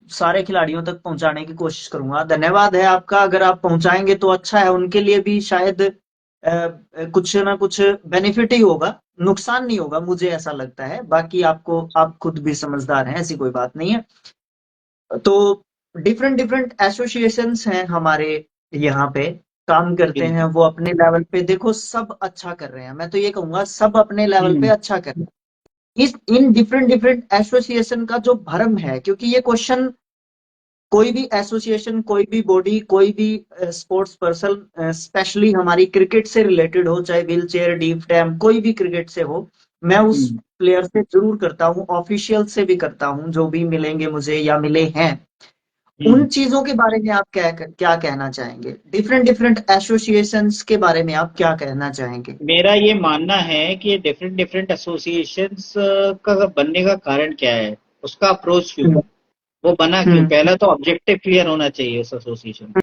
सारे खिलाड़ियों तक पहुंचाने की कोशिश करूंगा। धन्यवाद है आपका, अगर आप पहुंचाएंगे तो अच्छा है, उनके लिए भी शायद कुछ ना कुछ बेनिफिट ही होगा, नुकसान नहीं होगा, मुझे ऐसा लगता है। बाकी आपको, आप खुद भी समझदार हैं, ऐसी कोई बात नहीं है। तो डिफरेंट डिफरेंट एसोसिएशंस हैं हमारे यहाँ पे, काम करते हैं बिल्कुल। वो अपने लेवल पे। देखो सब अच्छा कर रहे हैं, मैं तो ये कहूंगा सब अपने लेवल पे हम्म। अच्छा कर रहे हैं। इस इन डिफरेंट डिफरेंट एसोसिएशन का जो भरम है, क्योंकि ये क्वेश्चन कोई भी एसोसिएशन, कोई भी बॉडी, कोई भी स्पोर्ट्स पर्सन, स्पेशली हमारी क्रिकेट से रिलेटेड हो, चाहे व्हील चेयर, डीप टैम, कोई भी क्रिकेट से हो, मैं उस हम्म। प्लेयर से जरूर करता हूँ, ऑफिशियल से भी करता हूँ, जो भी मिलेंगे मुझे या मिले हैं। उन हम्म। चीजों के बारे में आप क्या क्या कहना चाहेंगे? डिफरेंट डिफरेंट एसोसिएशंस के बारे में आप क्या कहना चाहेंगे? मेरा ये मानना है कि डिफरेंट डिफरेंट एसोसिएशंस का बनने का कारण क्या है, उसका अप्रोच क्यों हम्म। है, वो बना क्यों। हम्म। पहला तो ऑब्जेक्टिव क्लियर होना चाहिए उस एसोसिएशन का,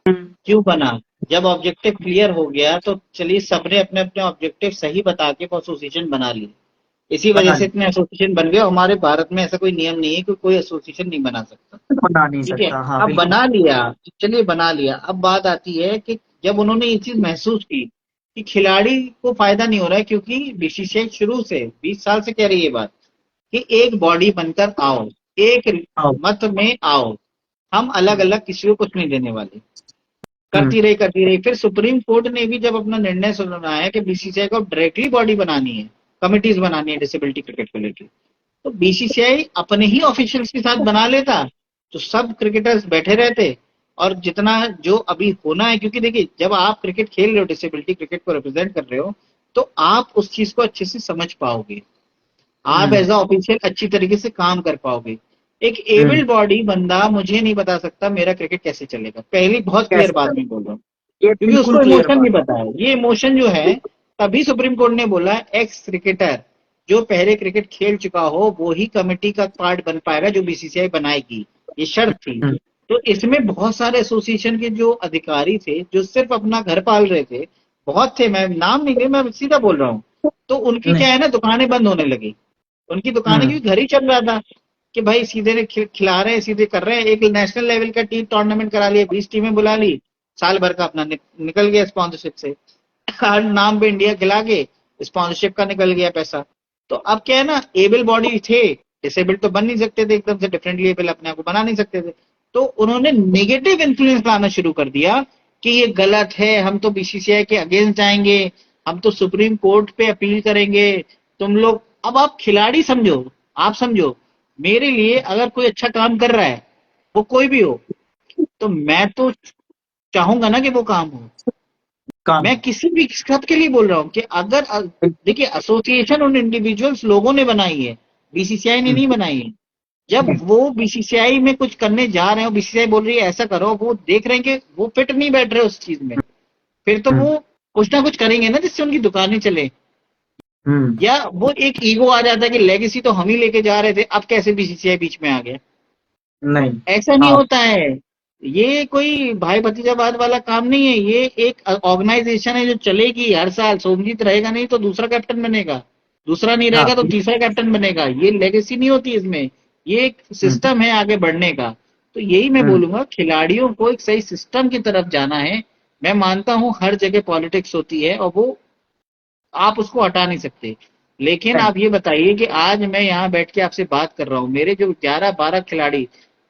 हम्म। क्यों बना। जब ऑब्जेक्टिव क्लियर हो गया तो चलिए, सबने अपने अपने ऑब्जेक्टिव सही बता के एसोसिएशन बना ली, इसी वजह बना से ली। इतने एसोसिएशन बन गए। हमारे भारत में ऐसा कोई नियम नहीं है कि कोई एसोसिएशन नहीं बना सकता। बना नहीं ठीक है, सकता, हाँ अब बिल्कुल। बना लिया, चलिए बना लिया। अब बात आती है कि जब उन्होंने ये चीज महसूस की कि खिलाड़ी को फायदा नहीं हो रहा है, क्योंकि बीसीसीआई शुरू से 20 साल से कह रही है ये बात कि एक बॉडी बनकर आओ, एक आओ। मत में आओ, हम अलग हम्म। अलग किसी को कुछ नहीं देने वाले। हम्म। करती रही, फिर सुप्रीम कोर्ट ने भी जब अपना निर्णय सुनाया कि बीसीसीआई को डायरेक्टली बॉडी बनानी है, कमिटीज बनानी है डिसेबिलिटी क्रिकेट को लेकर, तो बीसीसीआई अपने ही ऑफिशियल्स के साथ बना लेता तो सब क्रिकेटर्स बैठे रहते। और जितना जो अभी होना है, क्योंकि देखिए जब आप क्रिकेट खेल रहे हो, डिसेबिलिटी क्रिकेट को रिप्रेजेंट कर रहे हो, तो आप उस चीज को अच्छे से समझ पाओगे, आप हम्म। एज अ ऑफिशियल अच्छी तरीके से काम कर पाओगे। एक हम्म। एबल्ड बॉडी बंदा मुझे नहीं बता सकता मेरा क्रिकेट कैसे चलेगा, पहली बहुत क्लियर कैसे बात चले? मैं बोल रहा हूँ, ये क्योंकि बिल्कुल उसको क्लियर इमोशन बात। नहीं पता है। ये इमोशन जो है, तभी सुप्रीम कोर्ट ने बोला एक्स क्रिकेटर जो पहले क्रिकेट खेल चुका हो वो ही कमेटी का पार्ट बन पाएगा जो बीसीसीआई बनाएगी, ये शर्त थी। हम्म। तो इसमें बहुत सारे एसोसिएशन के जो अधिकारी थे जो सिर्फ अपना घर पाल रहे थे, बहुत थे, मैं नाम नहीं ले, मैं सीधा बोल रहा हूँ, तो उनकी नहीं। क्या है ना, दुकानें बंद होने लगी। उनकी दुकानें, हम्म। क्योंकि घर ही चल रहा था कि भाई सीधे खिला रहे हैं, सीधे कर रहे हैं। एक नेशनल लेवल का टीम टूर्नामेंट करा लिया, 20 टीमें बुला ली, साल भर का अपना निकल गया स्पॉन्सरशिप से। हर नाम पे इंडिया खिला के स्पॉन्सरशिप का निकल गया पैसा। तो अब क्या है ना, एबल बॉडी थे, डिसेबल्ड तो बन नहीं सकते थे, एकदम से डिफरेंटली एबल अपने आप को बना नहीं सकते थे, तो उन्होंने नेगेटिव इन्फ्लुएंस लाना शुरू कर दिया कि ये गलत है, हम तो बीसीसीआई के अगेंस्ट जाएंगे, हम तो सुप्रीम कोर्ट पे अपील करेंगे, तुम लोग। अब आप खिलाड़ी समझो, आप समझो, मेरे लिए अगर कोई अच्छा काम कर रहा है, वो कोई भी हो, तो मैं तो चाहूंगा ना कि वो काम हो। काम मैं हो। किसी भी सब के लिए बोल रहा हूँ कि अगर देखिए, एसोसिएशन उन इंडिविजुअल्स लोगों ने बनाई है, बीसीसीआई ने हम्म। नहीं बनाई है। जब वो बीसीसीआई में कुछ करने जा रहे हो, बीसीसीआई बोल रही है ऐसा करो, वो देख रहे हैं कि वो फिट नहीं बैठ रहे उस चीज में, फिर तो हम्म। वो कुछ ना कुछ करेंगे ना जिससे उनकी दुकानें चले। हम्म। या वो एक ईगो आ जाता है कि लेगेसी तो हम ही लेके जा रहे थे, अब कैसे बीसीसीआई बीच में आ गया। नहीं। ऐसा नहीं हाँ। होता है। ये कोई भाई भतीजावाद वाला काम नहीं है। ये एक ऑर्गेनाइजेशन है जो चलेगी हर साल। सोमजीत रहेगा नहीं तो दूसरा कैप्टन बनेगा, दूसरा नहीं हाँ। रहेगा तो तीसरा कैप्टन बनेगा। ये लेगेसी नहीं होती इसमें, ये एक हम्म। सिस्टम है आगे बढ़ने का। तो यही मैं हम्म। बोलूंगा, खिलाड़ियों को एक सही सिस्टम की तरफ जाना है। मैं मानता हूं हर जगह पॉलिटिक्स होती है और वो आप उसको हटा नहीं सकते। लेकिन नहीं। आप ये बताइए कि आज मैं यहाँ बैठ के आपसे बात कर रहा हूँ, मेरे जो 11-12 खिलाड़ी,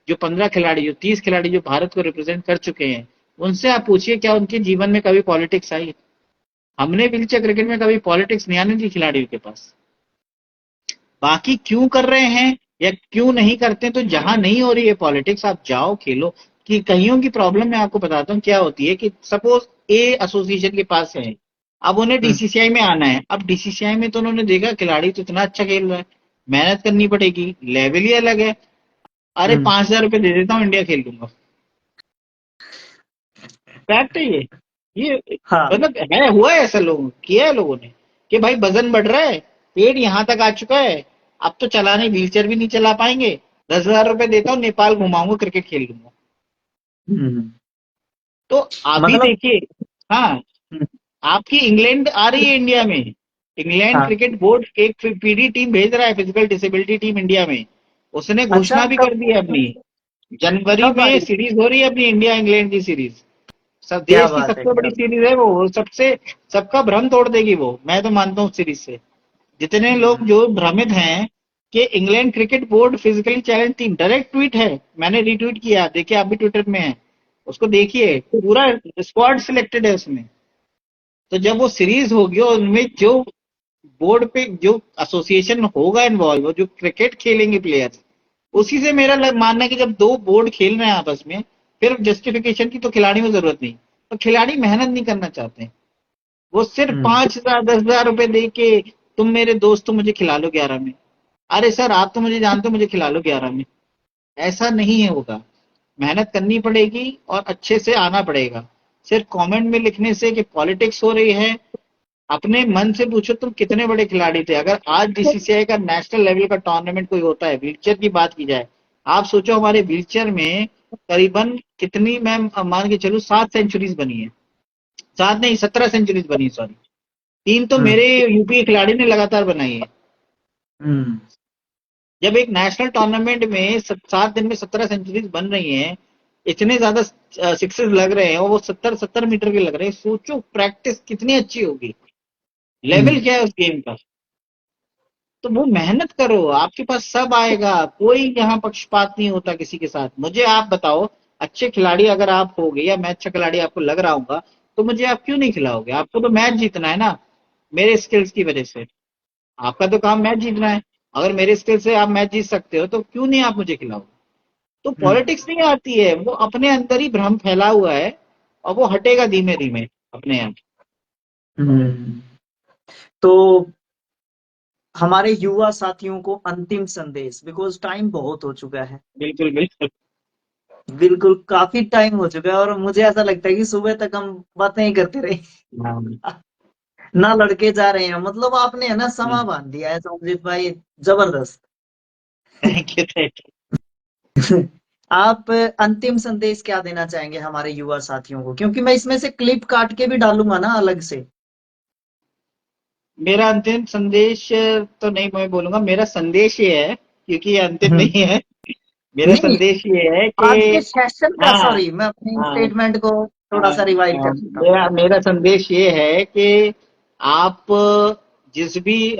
जो 15 खिलाड़ी, जो 30 खिलाड़ी जो भारत को रिप्रेजेंट कर चुके हैं, उनसे आप पूछिए क्या उनके जीवन में कभी पॉलिटिक्स आई। हमने व्हीलचेयर क्रिकेट में कभी पॉलिटिक्स नहीं आने दी खिलाड़ियों के पास। बाकी क्यों कर रहे हैं या क्यों नहीं करते, तो जहां नहीं हो रही है पॉलिटिक्स, आप जाओ खेलो। कि कईयों की प्रॉब्लम मैं आपको बताता हूँ क्या होती है, कि सपोज ए एसोसिएशन के पास है, अब उन्हें हम्म। डीसीसीआई में आना है। अब डीसीसीआई में तो उन्होंने देखा खिलाड़ी तो इतना अच्छा खेल रहा है, मेहनत करनी पड़ेगी, लेवल ही अलग है। अरे हम्म। 5,000 रुपये दे देता हूँ, इंडिया खेल लूंगा। फैक्ट है ये हाँ। मतलब है, हुआ है ऐसा, लोगों किया है लोगों ने, कि भाई वजन बढ़ रहा है, पेट यहाँ तक आ चुका है, अब तो चलाने व्हीलचेयर भी नहीं चला पाएंगे, 10,000 रुपये देता हूँ, नेपाल घुमाऊंगा, क्रिकेट खेल लूंगा। हम्म। तो अभी मतलब। देखिए, हाँ, हम्म। आपकी इंग्लैंड आ रही है इंडिया में। इंग्लैंड हाँ। क्रिकेट बोर्ड एक पीडी टीम भेज रहा है, फिजिकल डिसेबिलिटी टीम इंडिया में। उसने अच्छा, घोषणा भी कर कब? दी है अपनी। जनवरी कब आ में रही? सीरीज हो रही है अपनी, इंडिया इंग्लैंड की सीरीज। सब क्या देश की बात है, सबसे क्या बड़ी बात। सीरीज है वो, सबसे सबका भ्रम तोड़ देगी वो, मैं तो मानता हूँ सीरीज से। जितने लोग हम्म। जो भ्रमित हैं कि England cricket board physically challenge team, direct tweet है, मैंने रीट्वीट किया, देखिए आप भी ट्विटर में है, उसको देखिए, पूरा स्क्वाड सिलेक्टेड है उसमें। तो जब वो सीरीज होगी और उनमें जो बोर्ड पे जो एसोसिएशन होगा इन्वॉल्व, जो क्रिकेट खेलेंगे प्लेयर्स, उसी से मेरा मानना है कि जब दो बोर्ड खेल रहे हैं आपस में, फिर जस्टिफिकेशन की तो खिलाड़ी में जरूरत नहीं। तो खिलाड़ी मेहनत नहीं करना चाहते, वो सिर्फ हम्म। 5,000 10,000 रुपए दे के, तुम मेरे दोस्त हो, मुझे खिला लो 11 में। अरे सर, आप तो मुझे जानते हो, मुझे खिला लो 11 में। ऐसा नहीं है होगा। मेहनत करनी पड़ेगी और अच्छे से आना पड़ेगा। सिर्फ कमेंट में लिखने से कि पॉलिटिक्स हो रही है, अपने मन से पूछो तुम कितने बड़े खिलाड़ी थे। अगर आज बीसीसीआई का नेशनल लेवल का टूर्नामेंट कोई होता है, व्हीलचेयर की बात की जाए, आप सोचो हमारे व्हीलचेयर में करीबन कितनी, मैं मान के चलूं 7 सेंचुरीज बनी है। 7 नहीं, 17 सेंचुरीज बनी, सॉरी। 3 तो हम्म। मेरे यूपी के खिलाड़ी ने लगातार बनाई है। हम्म। जब एक नेशनल टूर्नामेंट में 7 दिन में 17 सेंचुरीज बन रही हैं, इतने ज्यादा सिक्सेस लग रहे हैं, और वो 70-70 मीटर के लग रहे हैं, सोचो प्रैक्टिस कितनी अच्छी होगी, लेवल हम्म। क्या है उस गेम का। तो वो मेहनत करो, आपके पास सब आएगा। कोई यहाँ पक्षपात नहीं होता किसी के साथ। मुझे आप बताओ, अच्छे खिलाड़ी अगर आप होगे या मैं अच्छा खिलाड़ी आपको लग रहा हूँ, तो मुझे आप क्यों नहीं खिलाओगे? आपको तो मैच जीतना है ना, मेरे स्किल्स की वजह से। आपका तो काम मैच जीतना है। अगर मेरे स्किल से आप मैच जीत सकते हो, तो क्यों नहीं आप मुझे खिलाओगे? तो हम्म। पॉलिटिक्स नहीं आती है, वो अपने अंदर ही भ्रम फैला हुआ है, और वो हटेगा धीमे धीमे अपने आप। हम्म। तो हमारे युवा साथियों को अंतिम संदेश, बिकॉज टाइम बहुत हो चुका है। बिल्कुल बिल्कुल। बिल्कुल, काफी टाइम हो चुका है और मुझे ऐसा लगता है कि सुबह तक हम बातें ही करते रहे। हाँ। ना लड़के जा रहे हैं, मतलब आपने है ना समा थैंक बांध दिया है समझित भाई। जबरदस्त। You, thank you. आप अंतिम संदेश क्या देना चाहेंगे हमारे युवा साथियों को, क्योंकि मैं इसमें से क्लिप काट के भी डालूंगा ना अलग से। मेरा अंतिम संदेश तो नहीं मैं बोलूंगा, मेरा संदेश ये है, क्योंकि ये अंतिम हम्म। नहीं है। मेरा नहीं, संदेश ये है कि, आज के सेशन का, हाँ, सॉरी, मैं अपनी हाँ, स्टेटमेंट को थोड़ा हाँ, सा रिवाइज कर हाँ, देता हूँ। मेरा मेरा संदेश ये है कि आप जिस भी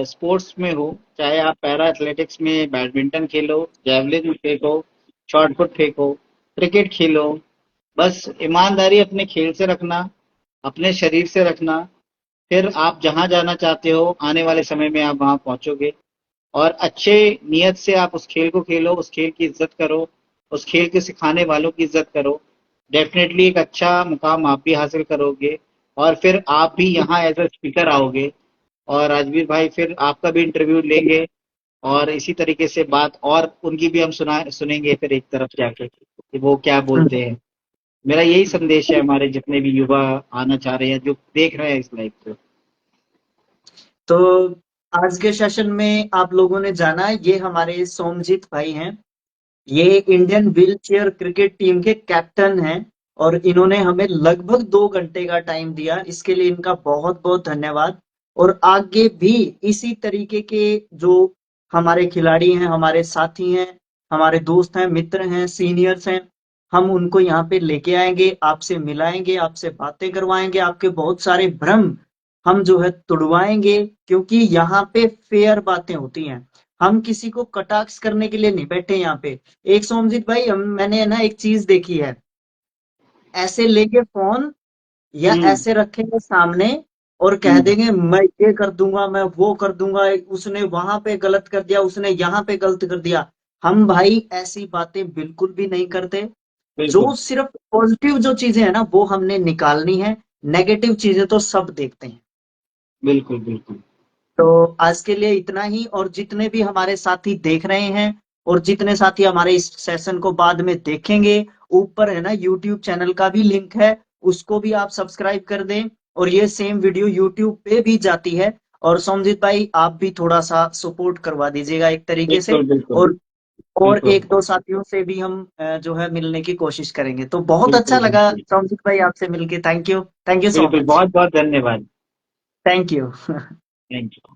स्पोर्ट्स में हो, चाहे आप पैरा एथलेटिक्स में बैडमिंटन खेलो, जेवलिन फेंको, शॉट पुट फेंको, क्रिकेट खेलो, बस ईमानदारी अपने खेल से रखना, अपने शरीर से रखना। फिर आप जहां जाना चाहते हो, आने वाले समय में आप वहां पहुंचोगे। और अच्छे नियत से आप उस खेल को खेलो, उस खेल की इज्जत करो, उस खेल के सिखाने वालों की इज्जत करो। डेफिनेटली एक अच्छा मुकाम आप भी हासिल करोगे, और फिर आप भी यहाँ एज अ स्पीकर आओगे, और राजवीर भाई फिर आपका भी इंटरव्यू लेंगे, और इसी तरीके से बात और उनकी भी हम सुनेंगे फिर एक तरफ जाके कि वो क्या हम्म। बोलते हैं। मेरा यही संदेश है हमारे जितने भी युवा आना चाह रहे हैं, जो देख रहे हैं इस लाइफ को। तो आज के सेशन में आप लोगों ने जाना, ये हमारे सोमजीत भाई हैं। ये Indian wheel chair cricket team के कैप्टन हैं और इन्होंने हमें लगभग 2 घंटे का टाइम दिया, इसके लिए इनका बहुत बहुत धन्यवाद। और आगे भी इसी तरीके के जो हमारे खिलाड़ी हैं, हमारे साथी हैं, हमारे दोस्त हैं, मित्र हैं, सीनियर्स हैं, हम उनको यहाँ पे लेके आएंगे, आपसे मिलाएंगे, आपसे बातें करवाएंगे, आपके बहुत सारे भ्रम हम जो है तुड़वाएंगे, क्योंकि यहाँ पे फेयर बातें होती हैं। हम किसी को कटाक्ष करने के लिए नहीं बैठे यहाँ पे। एक सोमजीत भाई, मैंने ना एक चीज देखी है, ऐसे लेके फोन या हम्म। ऐसे रखेंगे सामने और कह हम्म। देंगे मैं ये कर दूंगा, मैं वो कर दूंगा, उसने वहां पे गलत कर दिया, उसने यहाँ पे गलत कर दिया। हम भाई ऐसी बातें बिल्कुल भी नहीं करते। जो बिल्कुल सिर्फ पॉजिटिव जो चीजें हैं ना वो हमने निकालनी है, नेगेटिव चीजें तो सब देखते हैं। बिल्कुल बिल्कुल। तो आज के लिए इतना ही। और जितने भी हमारे साथी देख रहे हैं और जितने साथी हमारे इस सेशन को बाद में देखेंगे, ऊपर है ना यूट्यूब चैनल का भी लिंक है, उसको भी आप सब्सक्राइब कर दें। और ये सेम वीडियो यूट्यूब पे भी जाती है। और सोमजीत भाई, आप भी थोड़ा सा सपोर्ट करवा दीजिएगा एक तरीके से। बिल्कुल बिल्कुल। और बिल्कुल एक दो साथियों से भी हम जो है मिलने की कोशिश करेंगे। तो बहुत अच्छा बिल्कुल। लगा बिल्कुल सोमजीत भाई आपसे मिलके। Thank you, thank you so बिल्कुल, मच। बहुत बहुत धन्यवाद। Thank you. Thank you.